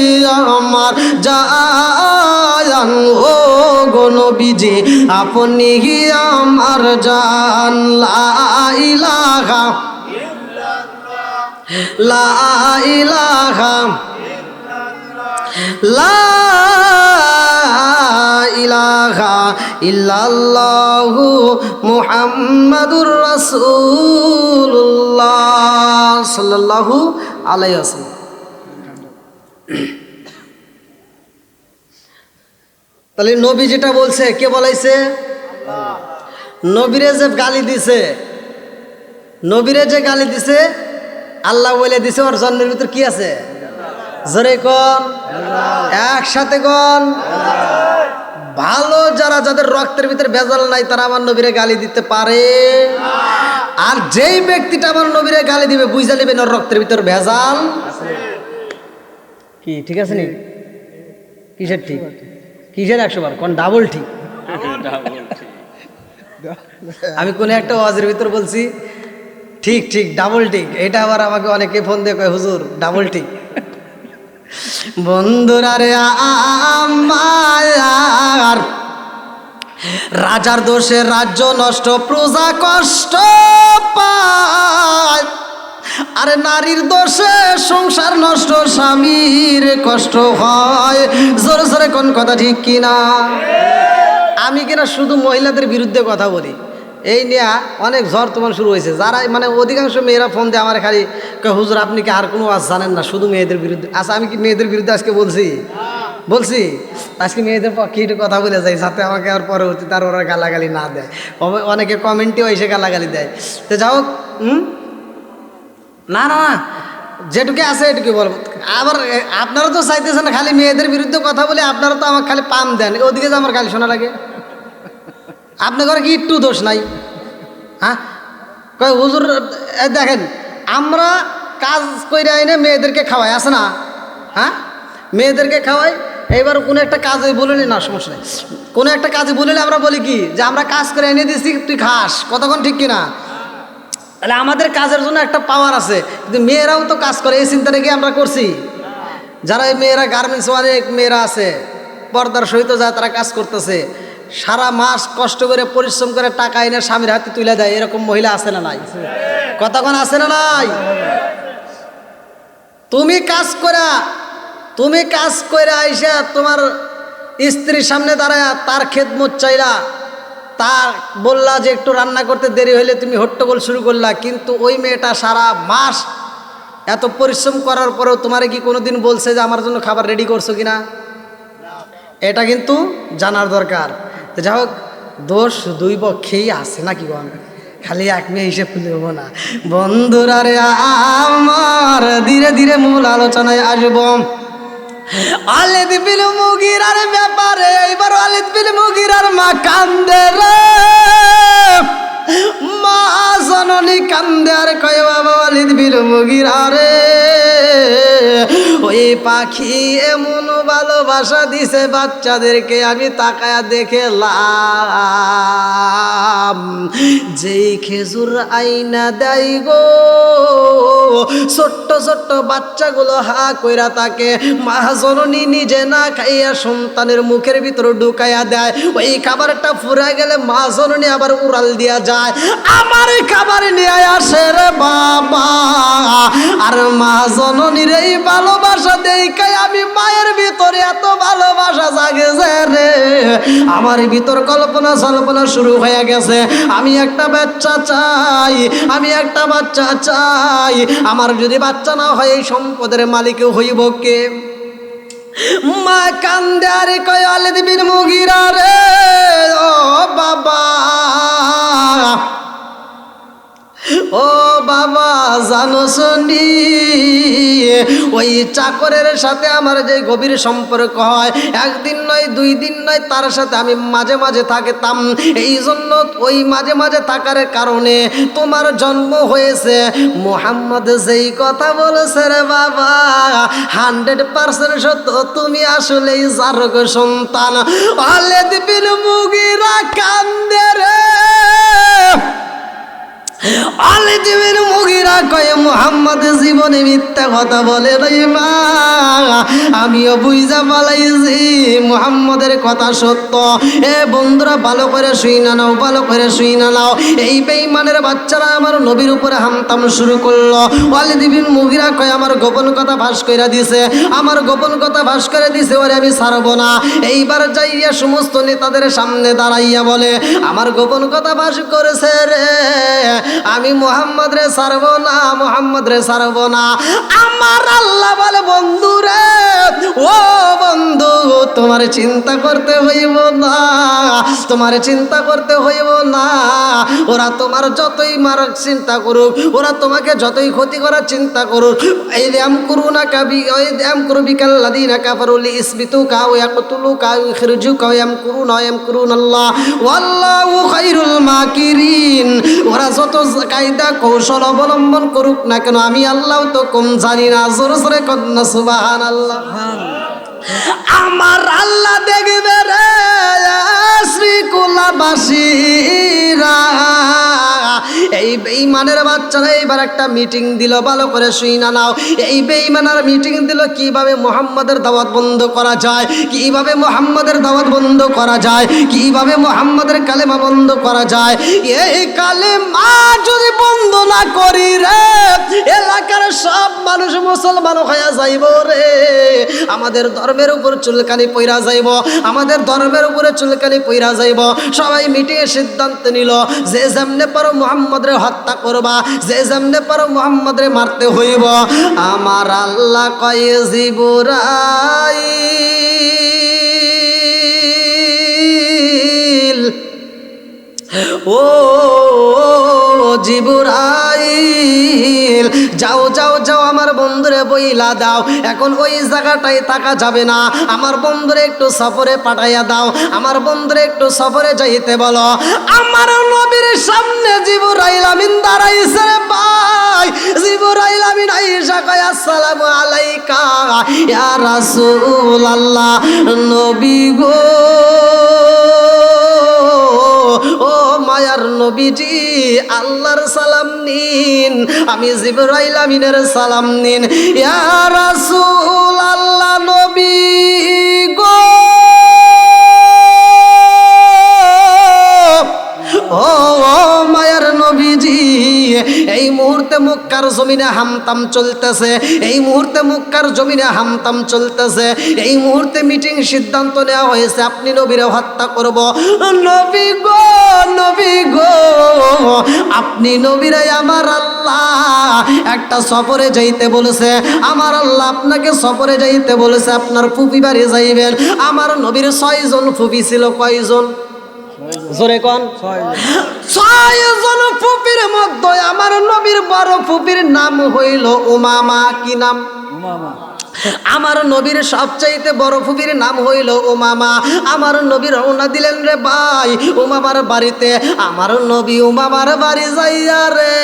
Speaker 1: আমার জান ও গো নবীজি আপনি আমার জান লা ইলাহা লা ইলাহা লা ইলাহা ইল্লাল্লাহু মুহাম্মাদুর রাসূলুল্লাহ সাল্লাল্লাহু আলাইহি ওয়াসাল্লাম। তাহলে নবী যেটা বলছে কে বলাইছে? নবীরে যে গালি দিছে, নবীরে যে গালি দিছে আল্লাহ বলে দিছে ওর জন্মের ভিতর কি আছে? জোরে কোন, একসাথে কোন। ভালো যারা যাদের রক্তের ভিতরে ভেজাল নাই তারা আমার নবীরে গালি দিতে পারে। আর যেই ব্যক্তিটা আমার নবীরে গালি দিবে বুঝা নেবেন ওর রক্তের ভিতর ভেজাল কি। ঠিক আছে নি? কিসের ঠিক? কিসের 100 বার কোন? ডাবল ঠিক। আমি কোন একটা ওয়াজের ভিতর বলছি ঠিক ঠিক ডাবল ঠিক, এটা আবার আমাকে অনেকে ফোন দিয়ে কয় হুজুর ডাবল ঠিক। বন্ধুরা রে আমার রাজার দোষে রাজ্য নষ্ট, প্রজা কষ্ট পায়। আরে নারীর দোষে সংসার নষ্ট, স্বামীর কষ্ট হয়। জোরে জোরে কোন কথা ঠিক কিনা? আমি কিনা শুধু মহিলাদের বিরুদ্ধে কথা বলি, এই নিয়ে অনেক ঝড় তোমার শুরু হয়েছে। যারা মানে অধিকাংশ মেয়েরা ফোন দিয়ে আমার খালি হুজুর আপনি কি আর কোনো আজ জানেন না, শুধু মেয়েদের বিরুদ্ধে। আচ্ছা আমি কি মেয়েদের বিরুদ্ধে আজকে বলছি আজকে মেয়েদের পক্ষে একটু কথা বলে যাই, যাতে আমাকে আর পরবর্তীতে আর ওরা গালাগালি না দেয়। অনেকে কমেন্টেও এসে গালাগালি দেয়। তো যাই হোক, না না না যেটুকু আছে এটুকু বলবো। আবার আপনারা তো চাইতেছেন না খালি মেয়েদের বিরুদ্ধে কথা বলে, আপনারা তো আমার খালি পাম দেন, ওদিকে যে আমার গালি শোনা লাগে। আপনার ঘরে কি একটু দোষ নাই? হ্যাঁ কয় হুজুর দেখেন আমরা কাজ করে আইনে মেয়েদেরকে খাওয়াই, আছে না? হ্যাঁ মেয়েদেরকে খাওয়াই। এইবার কোনো একটা কাজে বলিনি, না সমস্যা নেই, কোনো একটা কাজে বলিলে আমরা বলি কি যে আমরা কাজ করে এনে দিচ্ছি তুই খাস, কতক্ষণ ঠিক কিনা? তাহলে আমাদের কাজের জন্য একটা পাওয়ার আছে, কিন্তু মেয়েরাও তো কাজ করে, এই চিন্তা রেখে আমরা করছি। যারা এই মেয়েরা গার্মেন্টস, অনেক মেয়েরা আছে পর্দার সহিত যায়, তারা কাজ করতেছে, সারা মাস কষ্ট করে পরিশ্রম করে টাকা এনে স্বামীর হাতে তুলে দেয়। এরকম মহিলা আছে না নাই? কতক্ষণ আছে না নাই? তুমি কাজ করে আইসা তোমার স্ত্রীর সামনে দাঁড়ায় তার খেদমত চাইলা, তার বললা যে একটু রান্না করতে দেরি হইলে তুমি হট্টগোল শুরু করলা, কিন্তু ওই মেয়েটা সারা মাস এত পরিশ্রম করার পরেও তোমারে কি কোনোদিন বলছে যে আমার জন্য খাবার রেডি করছো কিনা? এটা কিন্তু জানার দরকার। তো যাই হোক, দোষ দুই পক্ষেই আছে নাকি বল, খালি এক মেয়ে হিসেবে তুলব না। বন্ধুরা রে আমার, ধীরে ধীরে মূল আলোচনায় আসবো। খালিদ বিন মুগীরার ব্যাপারে এবার খালিদ বিন মুগীরার মা কান্দে রে, মা জননী কান্দে আর কয় বাবা খালিদ বিন মুগীরা রে, ওই পাখি এমন ভালোবাসা দিছে বাচ্চাদেরকে আমি তাকায়া দেখলাম, যেই খেজুর আইনা দেয় গো ছোট্ট ছোট্ট বাচ্চাগুলো হা কইরা তাকে মা জননী নিজে না খাইয়া সন্তানের মুখের ভিতর ঢুকাইয়া দেয়। ওই খাবারটা ফুরা গেলে মা জননী আবার উড়াল দিয়া যায়, আমার খাবার নিয়ে আসে রে বাবা। আর মা জননীর এই ভালোবাসা দেখাই আমি মায়ের ভিতরে এত ভালোবাসা জাগেছে রে, আমার ভিতর কল্পনা সল্পনা শুরু হয়ে গেছে। আমি একটা বাচ্চা চাই, আমি একটা বাচ্চা চাই। আমার যদি বাচ্চা না হয় এই সম্পদের মালিক হইব কে? মা কান্দে আর কয় খালিদ বিন মুগীরা রে, ও বাবা, ও বাবা, জানো শুনি ওই চাকরের সাথে আমার যে গভীর সম্পর্ক হয়, একদিন নয় দুই দিন নয়, তার সাথে আমি মাঝে মাঝে থাকতাম। এই জন্য ওই মাঝে মাঝে থাকার কারণে তোমার জন্ম হয়েছে। মুহাম্মদ যেই কথা বলেছে রে বাবা 100% সত্য, তুমি আসলেই জারগ সন্তান। খালিদ বিন মুগীরা কান্দে রে। খালিদ বিন মুগীরা কয় মুহাম্মদ জীবনে মিথ্যা কথা বলে নাই মা, আমিও বুঝা পালাইছি মুহাম্মদের কথা সত্য। এ বন্ধুরা ভালো করে শুই না নাও, ভালো করে শুই না নাও। এই বেঈমানের বাচ্চারা আমার নবীর উপরে হামতাম শুরু করলো। খালিদ বিন মুগীরা কয় আমার গোপন কথা ফাঁস কইরা দিছে, আমার গোপন কথা ফাঁস করে দিছে, ওরে আমি ছাড়বো না। এইবার যাইয়া সমস্ত নেতাদের সামনে দাঁড়াইয়া বলে আমার গোপন কথা ফাঁস করেছে রে, আমি মুহাম্মদ রে ছাড়ব না, মুহাম্মদ রে ছাড়ব না। আমার আল্লাহ বলে বন্ধু রে, ও বন্ধু, তোমার চিন্তা করতে হইব না, তোমার চিন্তা করতে হইব না। ওরা তোমার যতই মারার চিন্তা করুক, ওরা তোমাকে যতই ক্ষতি করার চিন্তা করুক, এই দাম করু না কাবি, ওই দাম করু বিকাল্লাদিনা কাফারুলি ইসবিতু কাউ ইয়াকতুলু কাউ ইখরিজু কাউ ইয়ামকুরুন আল্লাহ ওয়াল্লাহু খায়রুল মাকিরিন। ওরা যত কায়দা কৌশল অবলম্বন করুক না কেন, আমি আল্লাহ তো কম জানি না। জোরে জোরে কন্যা সুবহানাল্লাহ। আমার আল্লাহ দেখবে রে শ্রীকুলাবাসীরা, এই বেঈমানের বাচ্চারা এইবার একটা মিটিং দিল, ভালো করে শুই না নাও। এই বেঈমানের মিটিং দিল কিভাবে মুহাম্মাদের দাওয়াত বন্ধ করা যায়, কিভাবে মুহাম্মাদের দাওয়াত বন্ধ করা যায়, কিভাবে মুহাম্মাদের কালেমা বন্ধ করা যায়। এই কালেমা যদি বন্ধ না করি রে, এলাকার সব মানুষ মুসলমান হয়ে যাইব রে, আমাদের ধর্মের উপর চুলকানি পইরা যাইব, আমাদের ধর্মের উপরে চুলকানি পইরা যাইব। সবাই মিটিংয়ে সিদ্ধান্ত নিল যে যেমনে পারো মুহাম্মদরে হত্যা করবা, যে যেমনে পারো মুহাম্মদরে মারতে হইব। আমার আল্লাহ কয় জিবরাইল, ও জিবরাইল, যাও যাও যাও আমার বন্ধুরে বইলা দাও, এখন ওই জায়গাটায় থাকা যাবে না, আমার বন্ধুরে একটু সফরে পাঠাইয়া দাও, আমার বন্ধুরে একটু সফরে যাইতে বলো। আমার নবীর সামনে জিবরাইল আমিন দাঁড়াইছে রে ভাই। জিবরাইল আমিন আয়েশা কয় আসসালামু আলাইকা ইয়া রাসূলুল্লাহ, নবী গো, ও মায়ার নবীজি, আল্লাহর সালাম নিন, আমি জিবরাইল আমিনের সালাম নিন। ইয়া রাসূলুল্লাহ, নবী গো, ও মায়ার নবীজি, এই মুহূর্তে মক্কার জমিনে হামতাম চলতেছে, এই মুহূর্তে মক্কার জমিনে হামতাম চলতেছে, এই মুহূর্তে মিটিং সিদ্ধান্ত নেওয়া হয়েছে আপনি নবীরে হত্যা করব। নবী গো, আপনি নবীরে আমার আল্লাহ একটা সফরে যাইতে বলেছে, আমার আল্লাহ আপনাকে সফরে যাইতে বলেছে, আপনার ফুফি বাড়ি যাইবেন। আমার নবীর 6 জন ফুফি ছিল। কয়জন? জোরে কোন? 6 জন ফুফির মধ্যে আমার নবীর বড় ফুফির নাম হইল উমামা। কি নাম? উমামা। আমার নবীর সবচাইতে বড় ফুফির নাম হইল উমামা। আমার নবী রওনা দিলেন রে ভাই উমামার বাড়িতে। আমার নবী উমামার বাড়ি যাইয়া রে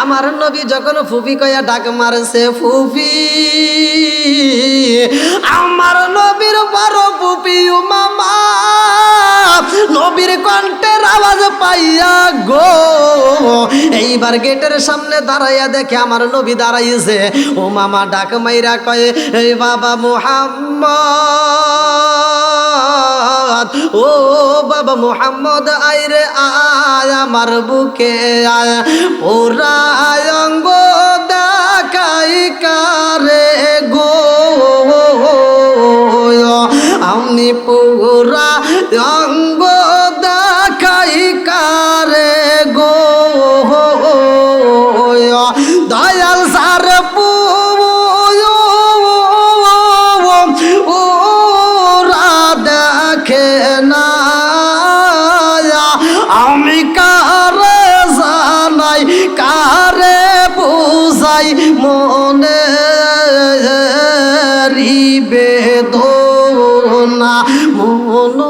Speaker 1: আমার নবী যখন ফুফি কইয়া ডাক মারছে ফুফি, আমার নবীর বড় ফুফি উমামা নবীর কণ্ঠের আওয়াজ পাইয়া গো এইবার গেটের সামনে দাঁড়াইয়া দেখে আমার নবী দাঁড়াইছে। উমামা ডাক মাইরা কয়ে, এই বাবা মুহাম্মদ, ও বাবা মুহাম্মদ আয় রে আয় আমার বুকে আয়, ওরা অঙ্গ দেখাই কারে গো আমি পুরা অঙ্গ দেখাই কারে গো দয়াল সার ওরা দেখে না আমি কারে জানাই কারে বুঝাই মনে বেদনা মন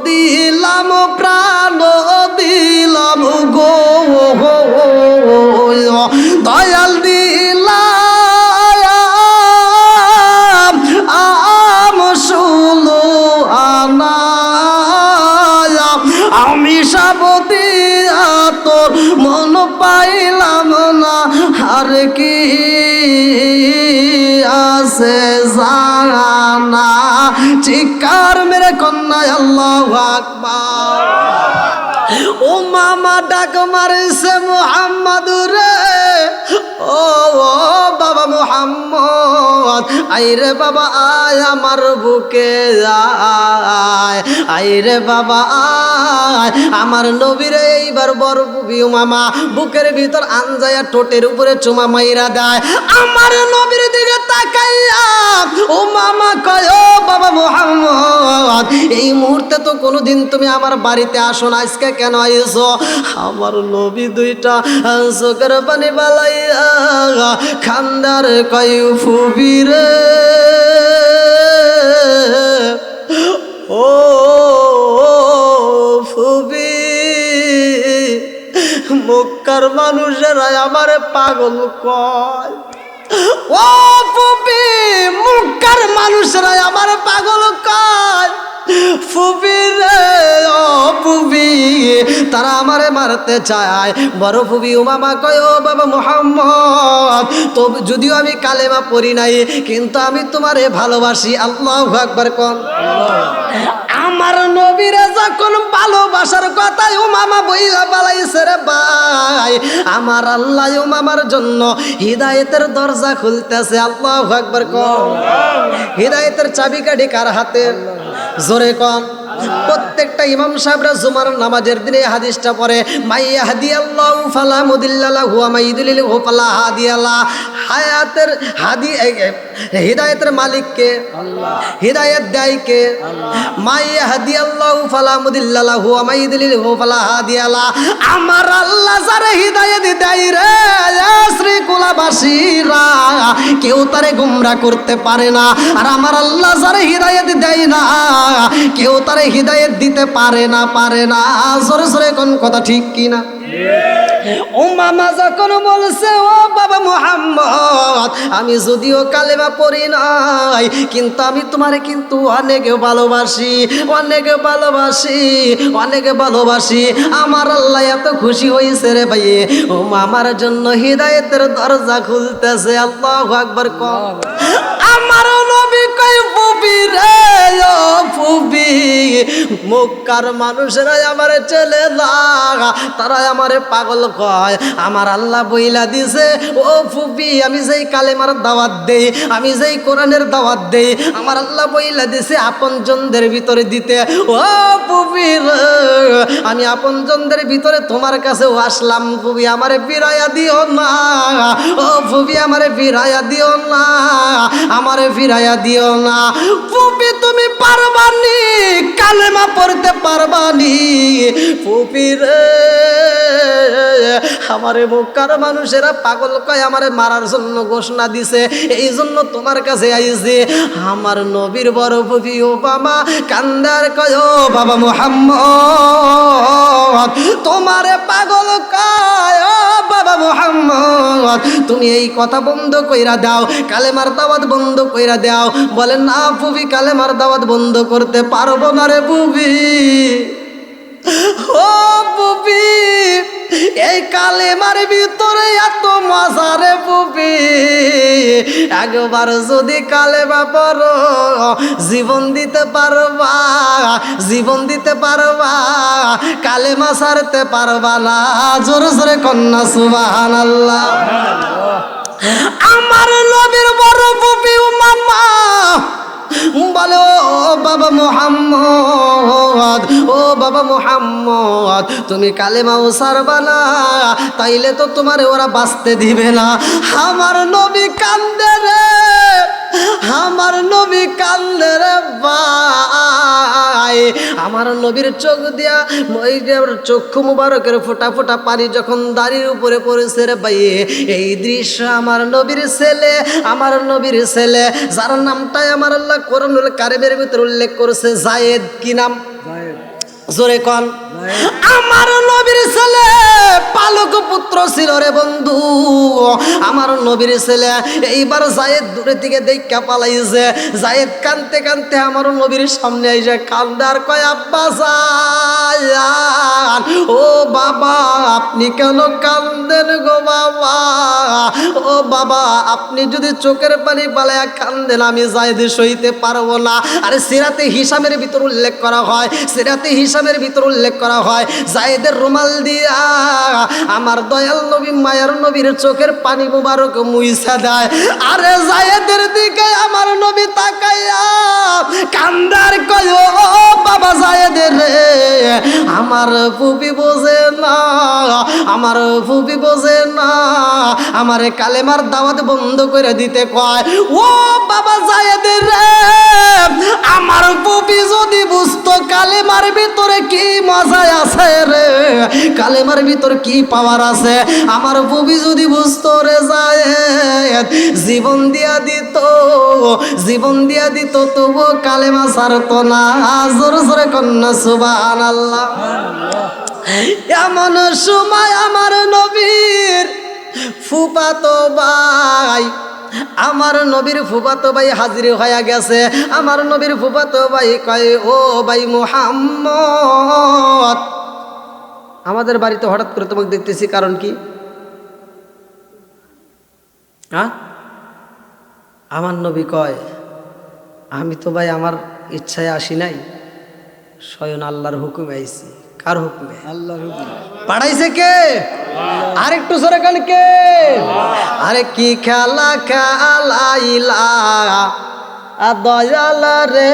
Speaker 1: দিলাম প্রাণ দিলাম গো দয়াল দিলাম আম শুলো আনা আমি সব দিয়া তোর মন পাইলাম না আর কি আছে জানা চিৎকার মেরে কন্যা আল্লাহু আকবার। ও মামা ডাক মারছে মুহাম্মদ রে, ও বাবা মুহাম্মদ আই রে বাবা আয় আমার বুকে আয়, আই রে বাবা আয় আমার নবীরে। এইবার বড় ফুফি মামা বুকের ভিতর আনজায়া ঠোঁটের উপরে চুমা মাইরা দেয়। আমার নবীর দিকে তাকাইয়া ও মামা কয়, ও বাবা মুহাম্মদ এই মুহূর্তে তো কোনোদিন তুমি আমার বাড়িতে আসো না, আজকে কেন আইছো? আমার নবী দুইটা চোখের পানি বালাইয়া খান্দার কয় ফুফি রে, ও ফুফি মক্কার মানুষেরা আমার পাগল কয়, ও ফুফি মক্কার মানুষেরা আমার পাগল কয় ফুফি রে, ও ফুফি তারা আমারে মারতে চায়। বড় ফুফি উমামা কয়, ও বাবা মুহাম্মদ তো যদিও আমি কালেমা পড়ি নাই কিন্তু আমি তোমারে ভালোবাসি। আল্লাহু আকবার কোন। আমার নবীরে যখন ভালোবাসার কথাই উমামা বইলা বালাইছে রে ভাই আমার আল্লাহ উমামার জন্য হিদায়েতের দরজা খুলতেছে। আল্লাহু আকবার কোন। হিদায়েতের চাবিকাঠি কার হাতে? জোরে কোন। প্রত্যেকটা ইমাম সাহেবরা জুমার নামাজের দিনে হাদিসটা পড়ে, মাইয়া হাদিয়াল্লাহু ফালা মুদিল্লা লাহু ওয়া মাইয়ুদ্লিলহু ফালা হাদিয়া লা। হায়াতের হাদি হিদায়াতের মালিক কে? আল্লাহ। হিদায়াত দেয় কে? আল্লাহ। মাইয়া হাদিয়াল্লাহু ফালা মুদিল্লা লাহু ওয়া মাইয়ুদ্লিলহু ফালা হাদিয়া লা। আমার আল্লাহ যারে হিদায়াত দেয় রে শ্রীকুলাবাসীরা কেউ তারে গুমরা করতে পারে না, আর আমার আল্লাহ যারে হিদায়াত দেয় না কেউ তারে হিদায়াত দিতে পারে না, পারে না। জোরে জোরে কোন কথা ঠিক কিনা? ও মামা যখন বলছে, ও বাবা মুহাম্মদ আমি যদিও কালেমা পড়ি নাই কিন্তু আমি তোমারে কিন্তু অনেক ভালোবাসি, অনেক ভালোবাসি, অনেক ভালোবাসি। আমার আল্লাহ এত খুশি হয়েছে রে ভাই ও মামার জন্য হিদায়াতের দরজা খুলতেছে। আল্লাহু আকবার। আমার নবী কয় ফুপি রে ও ফুপি, মক্কার মানুষেরা আমারে চেলে না, তারা আমারে পাগল কয়। আমার আল্লাহ বইলা দিছে ও ফুপি, আমি যেই কালেমার দাওয়াত দেই, আমি যেই কোরআনের দাওয়াত দেই, আমার আল্লাহ বইলা দিছে আপনজনদের ভিতরে দিতে। ও ফুপি রে, আমি আপনজনদের ভিতরে তোমার কাছেও আসলাম, ফুপি আমারে ফিরাইয়া দিও না, ও ফুপি আমারে ফিরাইয়া দিও না, আমারে ফিরাইয়া দিও না। ফুপি তুমি পারবানি, কালেমা পড়তে পারবানি? ফুপি রে, আমারে মক্কার মানুষেরা পাগল কয়, আমারে মারার জন্য ঘোষণা দিছে, এই জন্য তোমার কাছে আইছি। আমার নবীর বড় ফুপি ও বাবা কান্দার কয়, ও বাবা মুহাম্মদ তোমারে পাগল কয়, ও বাবা মুহাম্মদ তুমি এই কথা বন্ধ কইরা দাও, কালেমার দাওয়াত বন্ধ কইরা দাও। বলেন না ফুপি, কালেমার দাওয়াত বন্ধ করতে পারবো না রে ফুপি। ও ফুপি, এই কালেমার ভিতরে এত মজা রে ফুপি, একবার যদি কালেমা পড়ো জীবন দিতে পারবা, জীবন দিতে পারবা, কালেমা ছাড়তে পারবা না। জোরে জোরে কন্যা সুবহানাল্লাহ। আমার নবীর বড় ফুপি ও মামা বলে, ও বাবা মুহাম্মদ, ও বাবা মুহাম্মদ তুমি কালেমাও ছাড়বা না, তাইলে তো তোমারে ওরা বাঁচতে দিবে না। আমার নবী কান্দে রে, আমার নবী কান্দে রে ভাই। আমার নবীর চোখ দিয়া ওই চক্ষু মুবারকের ফোঁটা ফোঁটা পানি যখন দাড়ির উপরে পড়েছে রে ভাই, এই দৃশ্য আমার নবীর ছেলে, আমার নবীর ছেলে যার নামটাই আমার আল্লাহ কোরআনুল কারীমের ভিতরে উল্লেখ করেছে, জায়েদ। কি নাম? জোরে কন। আমার নবীর ছেলে পালক পুত্র ছিল রে বন্ধু, আমার নবীর ছেলে। এইবার জায়েদ দূরের দিকে দেখা পালাইছে, জায়েদ কানতে কানতে আমার নবীর সামনে আইসে কান্দার কয়, আব্বা জান, ও বাবা আপনি কেন কান্দেন গো বাবা? ও বাবা আপনি যদি চোখের পানি পালায়া কান্দেন আমি জায়েদ সইতে পারবো না। আরে সিরাতে হিসামের ভিতর উল্লেখ করা হয়, সিরাতে হিসামের ভিতর উল্লেখ করা হয় জায়েদের রুমাল দিয়া আমার দয়াল নবী মায়ার নবীর চোখের পানি মুবারক মুইছা দেয়। আরে জায়েদের দিকে আমার নবী তাকাইয়া কান্দার কয়, ও বাবা জায়েদের রে, আমার ফুপি বোঝে না, আমার ফুপি বোঝে না, আমার কালেমার দাওয়াত বন্ধ করে দিতে কয়। ও বাবা জায়েদের রে, আমার ফুপি যদি বুঝতো কালেমার ভিতরে কি মজা আছে রে, কালেমার ভিতর কি পাওয়ার আছে, আমার ফুপি যদি বুঝতো রে জায়েদ জীবন দিয়া দিত, জীবন দিয়া দিত, তবু কালেমা ছাড়তো না। জোরে জোরে কন্যা সুবহানাল্লাহ। এমন সময় আমার নবীর ফুফাতো ভাই, আমার নবীর ফুফাতো ভাই হাজির হয়ে গেছে। আমার নবীর ফুফাতো ভাই কয়, ও ভাই মুহাম্মদ আমাদের বাড়িতে হঠাৎ করে তোমাকে দেখতেছি, কারণ কি? আমার নবী কয়, আমি তো ভাই আমার ইচ্ছায় আসি নাই, স্বয়ং আল্লাহর হুকুমে আইছি। কার হুকুমে? আল্লাহর হুকুমে। পাঠাইছে কে? আরেকটু সরে কান কে? আরে কি খেলা খেলাইলা দয়াল রে,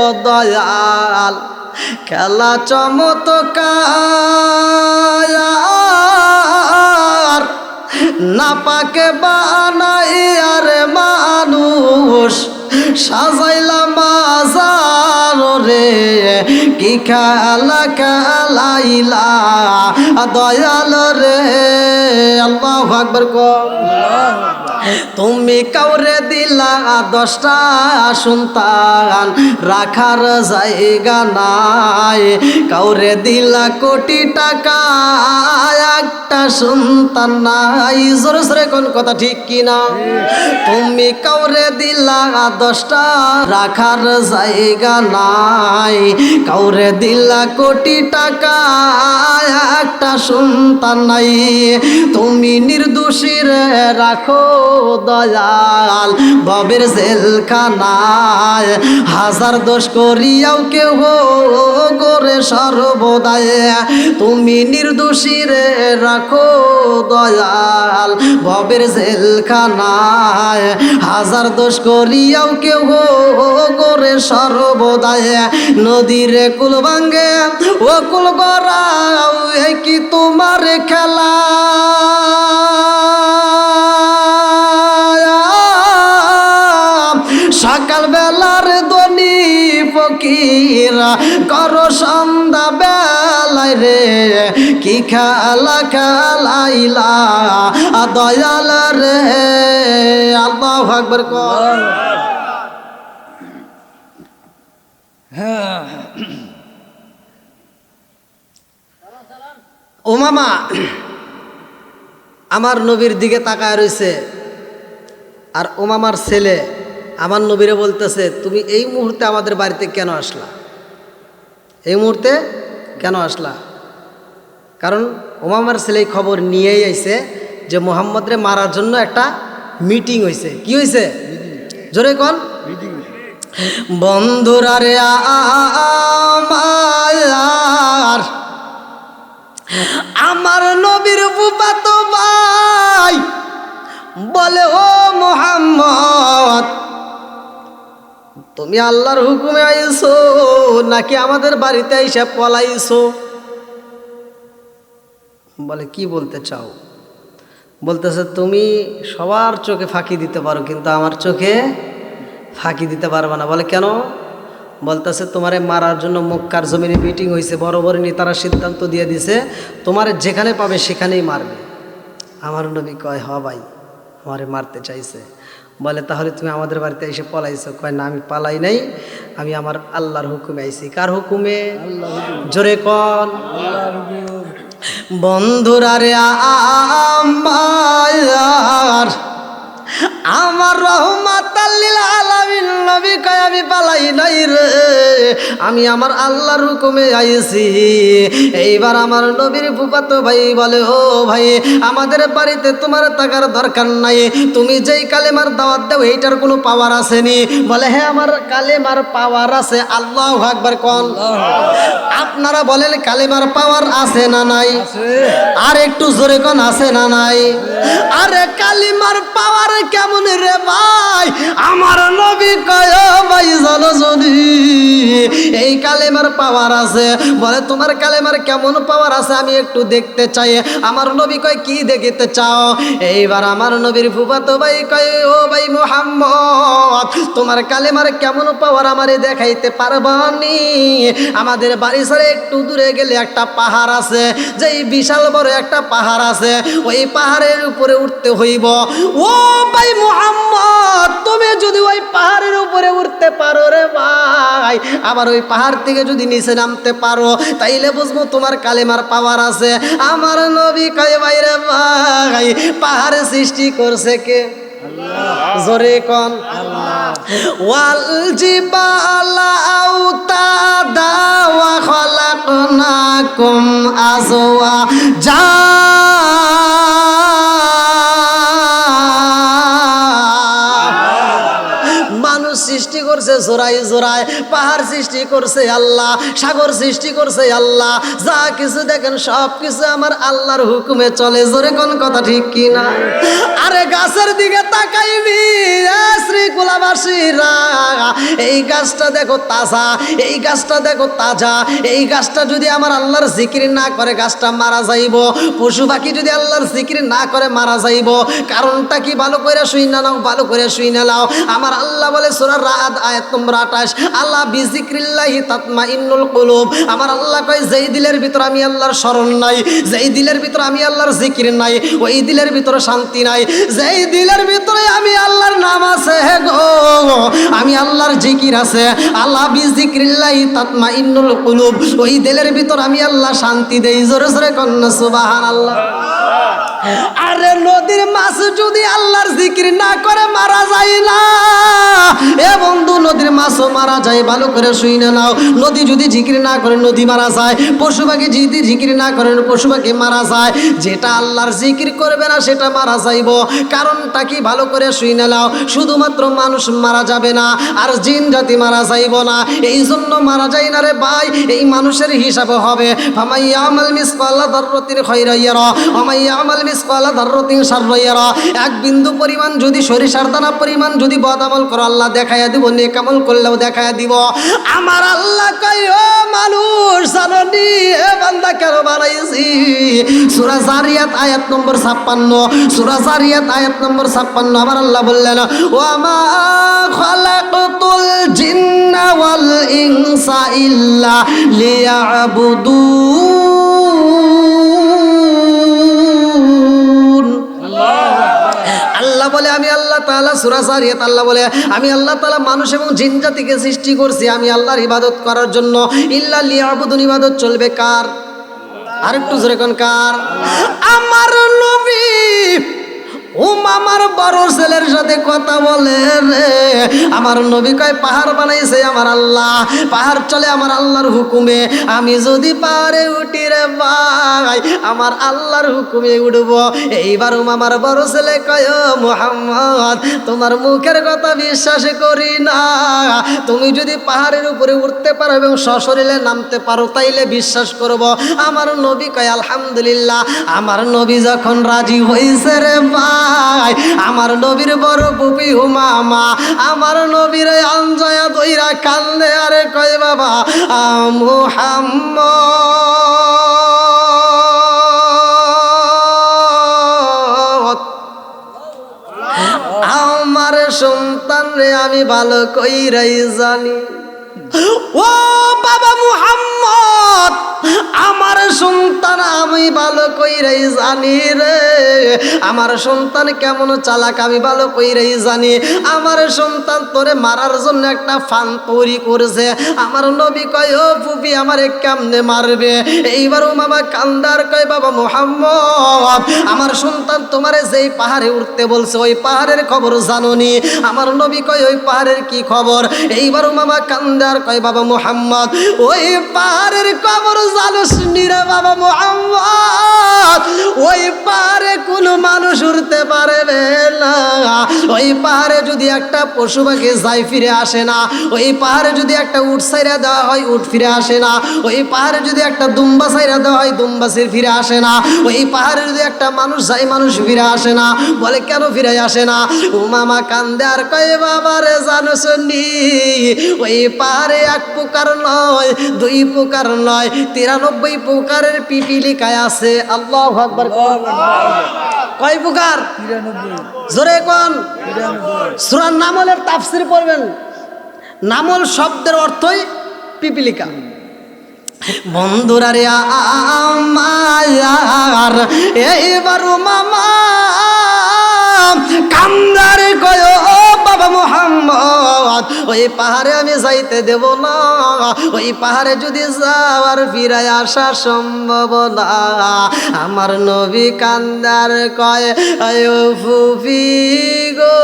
Speaker 1: ও দয়াল খেলা চমৎকার, না পাকে বানাই আরে মানুষ সাজাইলা মাজার রে, কি খেলা খেলাইলা দয়াল রে। আল্লাহু আকবার কর। তুমি কাউরে দিলা 10টা সন্তান, রাখার জায়গা নাই, কাউরে দিলা কোটি টাকা, একটা সন্তান নাই। জোরে জোরে কোন কথা ঠিক কিনা? তুমি কাউরে দিলা 10টা, রাখার জায়গা নাই, কাউরে দিলা কোটি টাকা, একটা সন্তান নাই। তুমি নির্দোষীর রাখো দয়াল ভবের জেলখানায়, হাজার দোষ করিয়াও কেহ করে সর্বদায়। তুমি নির্দোষীর রাখো দয়াল ভবের জেলখানায়, হাজার দোষ করিয়াও কেহ করে সর্বদায়। নদীর কুল ভাঙ্গে ও কুল গড়াও, কি তোমার খেলা? সকাল বেলার দনি ফকিরা করো সন্ধ্যা বেলায় রে, কি খেলা খেলাইলা দয়াল রে। আল্লাহু আকবার কর। ও মামা আমার নবীর দিকে তাকায় রয়েছে, আর ও মামার ছেলে আমার নবীরে বলতেছে, তুমি এই মুহূর্তে আমাদের বাড়িতে কেন আসলা? এই মুহূর্তে কেন আসলা? কারণ ওমামার ছেলে খবর নিয়েই আইছে যে মুহাম্মদরে মারার জন্য একটা মিটিং হয়েছে। কি হয়েছে? জোরে কোন? বন্ধুরা রে আমার নবীর ফুফাতো ভাই বলে, ও মুহাম্মদ তুমি আল্লাহর হুকুমে আইছো নাকি আমাদের বাড়িতে আইসা পলাইছো? বলে কি বলতে চাও? বলতেছে তুমি সবার চোখে ফাঁকি দিতে পারো, কিন্তু আমার চোখে ফাঁকি দিতে পারবে না। বলে কেন? বলতেছে তোমারে মারার জন্য মক্কার জমিনে মিটিং হয়েছে, বড় বড় নেতারা সিদ্ধান্ত দিয়ে দিছে তোমারে যেখানে পাবে সেখানেই মারবে। আমার নবী কয়, হ ভাই আমারে মারতে চাইছে। বলে তাহলে তুমি আমাদের বাড়িতে এসে পলাইছো? কয় না, আমি পালাই নাই, আমি আমার আল্লাহর হুকুমে আইছি। কার হুকুমে? জোরে কন। বন্ধুরা রে আমার রহমাতাল লিল আলামিন নবী কয় আমি পালাই নাই রে, আমি আমার আল্লাহর হুকুমে আইছি। এইবার আমার নবীর ফুফাতো ভাই বলে, ও ভাই আমাদের বাড়িতে তোমার থাকার দরকার নাই, তুমি যেই কালেমার দাওয়াত দাও এইটার কোনো পাওয়ার আসেনি? বলে হ্যাঁ আমার কালেমার পাওয়ার আছে। আল্লাহু আকবার কোন। আপনারা বলেন কালেমার পাওয়ার আছে না নাই? আর একটু জোরে কোন, আছে না নাই? আরে কালিমার পাওয়ার কেমন রে ভাই? আমার নবী কয় ভাই জনজনী এই কালেমার পাওয়ার আছে। বলে তোমার কালেমার কেমন পাওয়ার আছে আমি একটু দেখতে চাই। আমার নবী কয় কি দেখতে চাও? এইবার আমার নবীর ফুফাতো ভাই কয়, ও ভাই মুহাম্মদ তোমার কালেমার কেমন পাওয়ার আমারে দেখাইতে পারবানি? আমাদের বাড়ি ছেড়ে একটু দূরে গেলে একটা পাহাড় আছে, যেই বিশাল বড় একটা পাহাড় আছে, ওই পাহাড়ের উপরে উঠতে হইব। ও ভাই মুহাম্মদ তুমি যদি ওই পাহাড়ের উপরে উঠতে পারো রে ভাই, আবার ওই পাহাড় থেকে যদি নিচে নামতে পারো, তাইলে বুঝবো তোমার কালেমার পাওয়ার আছে। আমার নবী কয় ভাই রে ভাই পাহাড় সৃষ্টি করছে কে? জোরে কোন। ওয়াল জিবালা আওতাদা ওয়া খালাকনাকুম আজওয়াজা। মানুষ সৃষ্টি করছে জোড়ায় জোড়ায়, পাহাড় সৃষ্টি করছে আল্লাহ, সাগর সৃষ্টি করছে আল্লাহ, যা কিছু দেখেন সব কিছু আমার আল্লাহর হুকুমে চলে। জোরে কোন কথা ঠিক কি না? আরে গাছের দিকে তাকাইবি শ্রীকুলাবাসীরা, এই গাছটা দেখো তাজা, এই গাছটা দেখো তাজা, এই গাছটা যদি আমার আল্লাহর জিকির না করে গাছটা মারা যাইব। পশু পাখি যদি আল্লাহর জিকির না করে মারা যাইব। কারণটা কি? ভালো করে শুই না নাও, ভালো করে শুই না নাও। আমার আল্লাহ বলে সূরা রাদ আয়াত নম্বর 28, আল্লাহ বিজিক্রিল্লাহি তাতমাইন্নুল কুলুব। আমার আল্লাহ কয় যেই দিলের ভিতর আমি আল্লাহর স্মরণ নাই, যেই দিলের ভিতর আমি আল্লাহর জিকির নাই, ওই দিলের ভিতরে শান্তি নাই। যেই দিলের ভিতরে আমি আল্লাহর নাম আছে গো, আমি আল্লাহর জিকির আছে, আল্লাহ বিজিক্রিল্লাহি তাতমাইন্নুল কুলুব, ওই দিলের ভিতর আমি আল্লাহ শান্তি দেই। জোরে জোরে কন্না সুবহানাল্লাহ। আরে নদীর মাছ যদি আল্লাহর জিকির না করে মারা যায় না এ বন্ধু, নদীর মাছও মারা যায়। ভালো করে শুনে নাও, নদী যদি জিকির না করে নদী মারা যায়, পশু পাখি যদি জিকির না করে পশু পাখি মারা যায়। যেটা আল্লাহর জিকির করবে না সেটা মারা যাইব। কারণটা কি ভালো করে শুনে নাও, শুধুমাত্র মানুষ মারা যাবে না আর জিন জাতি মারা যাইব না, এই জন্য মারা যায় না রে ভাই। এই মানুষের হিসাবে হবে ফামাইয়া আমাল মিসকালা দাররাতিন খায়রা ইয়ারা ওয়া মাইয়া আমাল মিসকালা দাররাতিন শাররা ইয়ারা। এক বিন্দু পরিমাণ যদি সরিষার দানা পরিমাণ যদি বদ আমল করো আল্লাহ দেখাইয়া দিব, নেক আমল করলেও দেখাইয়া দিব। আমার আল্লাহ কয় ও মানুষ জাননি এ বান্দা কেন বানাইছি। সূরা জারিয়াত আয়াত নম্বর 56, সূরা জারিয়াত আয়াত নম্বর 56 আমার আল্লাহ বললেন ওয়া মা খালাকতুল জিন্না ওয়াল ইনসা ইল্লা লিয়াবুদুন। আল্লাহ বলে আমি আল্লাহ তাআলা, সূরা জারিয়াত আল্লাহ বলে আমি আল্লাহ তাআলা মানুষ এবং জিন জাতিকে সৃষ্টি করছি আমি আল্লাহর ইবাদত করার জন্য। ইল্লা লিয়াবুদুন, ইবাদত চলবে কার? আরেকটু জোরে কোন কার? আমার নবী আমার বড় ছেলের সাথে কথা বলে রে। আমার নবী কয় পাহাড় বানাইছে আমার আল্লাহ, পাহাড় চলে আমার আল্লাহর হুকুমে। আমি যদি পাহাড়ে উঠি রে ভাই আমার আল্লাহর হুকুমে উঠব। এইবার আমার বড় ছেলে কয় মুহাম্মদ তোমার মুখের কথা বিশ্বাস করি না, তুমি যদি পাহাড়ের উপরে উঠতে পারো এবং সশরীরে নামতে পারো তাইলে বিশ্বাস করব। আমার নবী কয় আলহামদুলিল্লাহ। আমার নবী যখন রাজি হইছে রে ভাই, আমার নবীর বড় পুপি উমামা আমার নবীর আনজায়া দইরা কান্দে আরে কয় বাবা মুহাম্মদ আমার সন্তান রে আমি ভালো কইরাই জানি। ও বাবা মুহাম্মদ আমার সন্তান আমি ভালো কইরাই জানি রে। আমার সন্তান কেমন চালাক আমি ভালো কইরাই জানি। আমার সন্তান তোরে মারার জন্য একটা ফান তৈরি করেছে। আমার নবী কয় ও ফুপি আমারে কেমনে মারবে? এইবার ও মামা কান্দার কয় বাবা মুহাম্মদ আমার সন্তান তোমারে যেই পাহাড়ে উঠতে বলছে ওই পাহাড়ের খবর জানোনি? আমার নবী কয় ওই পাহাড়ের কি খবর? এইবার ও মামা কান্দার কয় বাবা মুহাম্মদ ওই পাহাড়ের খবর জানোস নি রে বাবা মুহাম্মদ? ওই পাহাড়ে কোনো মানুষ উঠতে পারবে না। ওই পাহাড়ে যদি একটা পশু পাখি যাই ফিরে আসে না। ওই পাহাড়ে যদি একটা উট ছাইরা দেওয়া হয় উট ফিরে আসে না। ওই পাহাড়ে যদি একটা দুম্বা ছাইরা দেওয়া হয় দুম্বা ফিরে আসে না। ওই পাহাড়ে যদি একটা মানুষ যায় মানুষ ফিরে আসে না। বলে কেন ফিরে আসে না? ও মামা কান্দে আর কয় বাবা রে জানোস নি ওই পাহাড়ে এক প্রকার নয় দুই প্রকার নয় 93 প্রকারের পিপিলিকায় আছে। আল্লাহু আকবার। কয় প্রকার? 93। জোরে কোন? 93। সূরা নামলের তাফসীর পড়বেন। নামল শব্দের অর্থই পিপিলিকা। বন্ধুরা রে আমার এইবার মামা কান্দারে কয় ও বাবা মুহাম্মদ ওই পাহাড়ে আমি যাইতে দেব না। ওই পাহাড়ে যদি যাওয়ার ফিরায় আসা সম্ভব না। আমার নবী কান্দার কয় ও ফুফি গো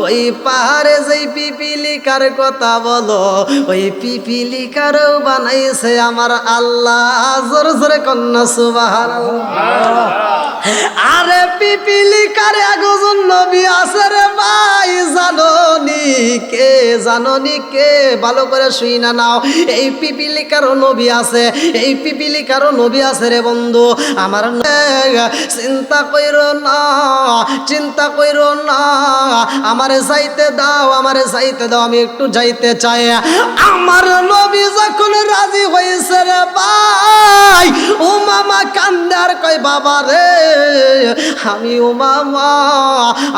Speaker 1: ওই পাহাড়ে যেই পিপিলিকার কথা বলো ওই পিপিলিকারও বানাইছে আমার আল্লাহ। জোরে জোরে কন্যা সুবহানাল্লাহ। আরে পিপিলিকার একজন নবী আছে রে ভাই জানোনি কে? জানোনি কে? ভালো করে শুই না নাও। এই পিপিলিকারও নবী আছে, এই পিপিলিকারও নবী আছে রে বন্ধু আমার। চিন্তা কইরো না, চিন্তা কইরো না, আমারে যাইতে দাও, আমারে যাইতে দাও, আমি একটু যাইতে চাই। আমার নবী যখন রাজি হয়েছে রে ভাই ও মামা কান্দে আর কয় বাবা রে আমি ও মামা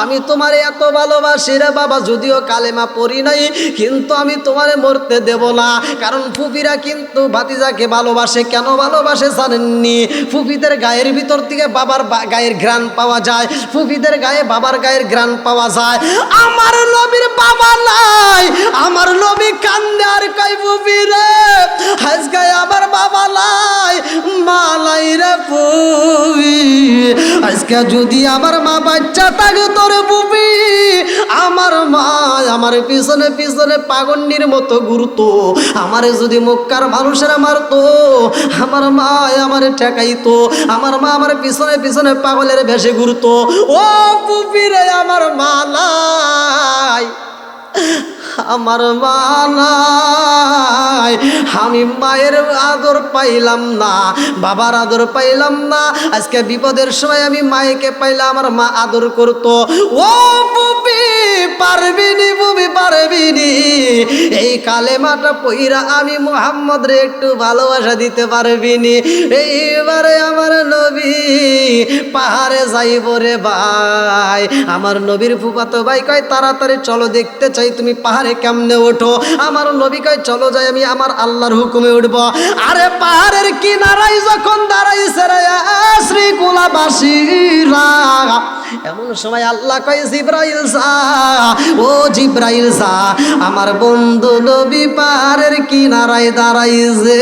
Speaker 1: আমি তোমারে এত ভালোবাসি রে বাবা। যদিও কালেমা পড়ি নাই কিন্তু আমি তোমারে মরতে দেব না। কারণ ফুপিরা কিন্তু ভাতিজাকে ভালোবাসে। কেন ভালোবাসে জানেননি? ফুপিদের গায়ের ভিতর থেকে বাবার গায়ের ঘ্রাণ পাওয়া যায়, ফুপিদের গায়ে বাবার গায়ের ঘ্রাণ পাওয়া যায়। আমার নবীর বাবা নাই, আমার নবী কান্দে আর কয় ফুপি রে আজকে আমার বাবা নাই, মালাই রে পুবি, আজকে যদি আমার মা বাচ্চা থাকে তোর বুবি, আমার মা আমার পিছনে পিছনে পাগন্ডির মতো ঘুরতো, আমারে যদি মক্কার মানুষেরা মারতো, আমার মা আমারে ঠেকাইতো, আমার মা আমার পিছনে পিছনে পাগলের ভেসে ঘুরতো। ও বুবি রে আমার মা নাই, আমার মা নাই, আমি মায়ের আদর পাইলাম না, বাবার আদর পাইলাম না। আজকে বিপদের সময় আমি মায়েকে পাইলাম, আমার মা আদর করতো। ও বুবি পারবিনি, বুবি পারবিনি, এই কালেমাটা পইরা আমি মুহাম্মদ রে একটু ভালোবাসা দিতে পারবিনি। এইবারে আমার নবী পাহাড়ে যাইব রে ভাই, আমার নবীর ফুফাতো ভাই কয় তাড়াতাড়ি চলো দেখতে চাই তুমি পাহাড়ে কেমনে ওঠো। আমার নবী কয় চলো যাই, আমি আমার আল্লাহর হুকুমে উঠব। আরে পাহাড়ের কিনারায় যখন দাঁড়াইছে রে শ্রীকুলাবাসীরা, এমন সময় আল্লাহ কয় জিব্রাইল যা, ও জিব্রাইল যা, আমার বন্ধু নবী পাহাড়ের কিনারায় দাঁড়াইছে,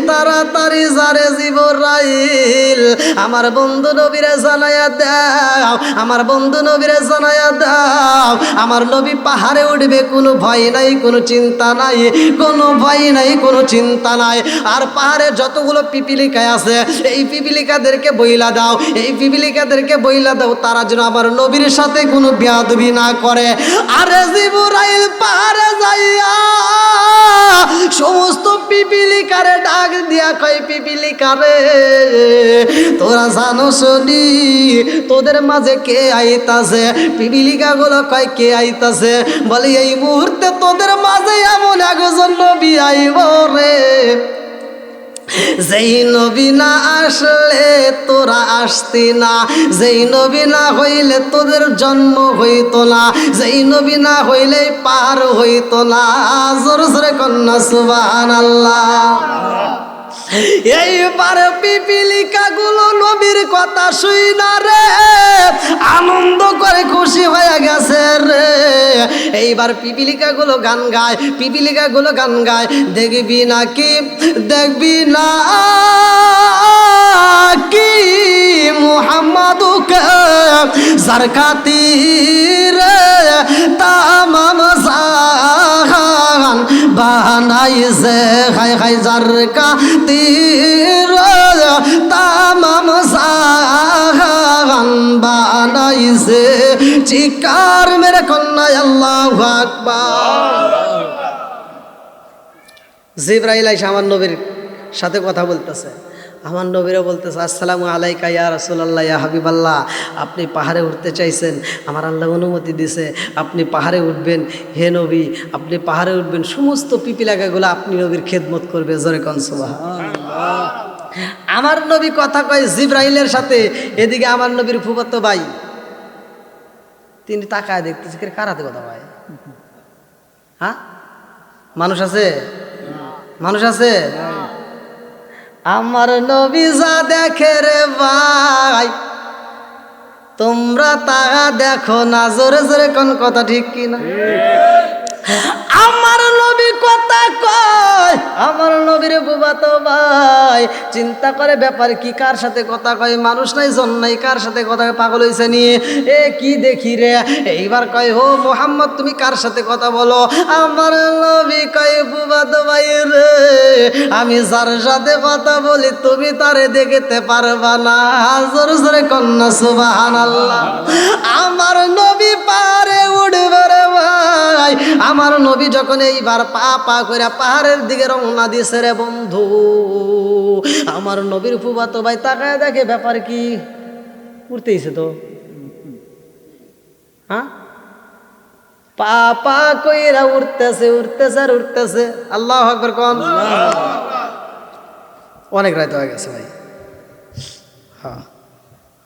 Speaker 1: তাড়াতাড়ি যারে জিব্রাইল আমার বন্ধু নবীরে জানাইয়া দাও, আমার বন্ধু নবীরে জানাইয়া দাও, আমার নবী পাহাড়ে উঠবে, কোনো ভয় নাই, কোনো চিন্তা নাই, কোনো ভয় নাই, কোনো চিন্তা নাই। আর পাহাড়ে যতগুলো পিপিলিকায় আছে এই পিপিলিকাদেরকে বইলা দাও, এই পিপিলিকাদেরকে বইলা দাও, তারা যেন আমার নবীর সাথে কোনো বেয়াদবি না করে। আরে জিবরাইল পাহাড়ে যাইয়া সমস্ত পিপিলিকারে ডাক দিয়া কয় পিপিলিকারে তোরা জানো শুনি তোদের মাঝে কে আইতাছে? পিপিলিকা গুলো কয় কে আইতাছে? বলে এই মুহূর্তে তোদের মাঝে এমন একজন নবী আইব রে, যেই নবী না আসলে তোরা আসতি না, যেই নবী না হইলে তোদের জন্ম হইতো না, যেই নবী না হইলে পার হইতো না। জোরে জোরে কন্যা সুবহানাল্লাহ। এইবার পিপিলিকা গুলো নবীর কথা শুই না রে আনন্দ করে খুশি হয়ে গেছে রে। এইবার পিপিলিকা গুলো গান গায়, পিপিলিকা গুলো গান গায়, দেখবি নাকি দেখবি না কি মুহাম্মাদুকে যার খাতিরে তামাম জাহান বানাইছে, হায় হায় যার খাতিরে তামাম জাহান বানাইছে। চিৎকার মেরে কন্যা আল্লাহু আকবার। জিবরাইল আইসা আমার নবীর সাথে কথা বলতেছে, আমার নবীরা বলতেছে আসসালামু আলাইকা ইয়া রাসূলুল্লাহ ইয়া হাবিবাল্লাহ, আপনি পাহাড়ে উঠতে চাইছেন, আমার আল্লাহ অনুমতি দিছে, আপনি পাহাড়ে উঠবেন। হে নবী আপনি পাহাড়ে উঠবেন, সমস্ত পিপিলিকাগুলো আপনি নবীর খেদমত করবে। জোরে কোন সুবহানাল্লাহ। আমার নবী কথা কয় জিবরাইলের সাথে, এদিকে আমার নবীর ফুফাতো ভাই তিনি তাকায় দেখতেছে কার হাতে কথা ভাই। হ্যাঁ মানুষ আছে, মানুষ আছে। আমার নবী যা দেখে রে ভাই তোমরা তা দেখো না। জোরে জোরে কোন কথা ঠিক কিনা? আমার নবী কথা কয়, আমার নবীর ফুফাতো ভাই চিন্তা করে ব্যাপার কি, কার সাথে কথা কয়, মানুষ নাই জন নাই, কার সাথে কথা পাগল হয়েছে নিয়ে এ কি দেখি রে। এইবার কয় ও মুহাম্মদ তুমি কার সাথে কথা বলো? আমার নবী কয় ফুফাতো ভাই রে আমি যার সাথে কথা বলি তুমি তারে দেখতে পারবা না। জোরে জোরে কন্যা সুবহানাল্লাহ। আমার নবী পারে উঠবে রে ভাই, আমার নবী যখন এইবার পা পা করে পাহাড়ের দিকে রওনা দিয়েছে রে বন্ধু, আমার নবীর ফুফাতো ভাই তাকায় দেখে ব্যাপার কি, উঠতেইছে তো। হ্যাঁ পা পা কইরা উঠতেছে উঠতেছে আর উঠতেছে। আল্লাহু আকবার কোন। অনেক রাত হয়ে গেছে ভাই। হ্যাঁ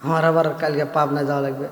Speaker 1: আমার আবার কালকে পাবনায় যাওয়া লাগবে।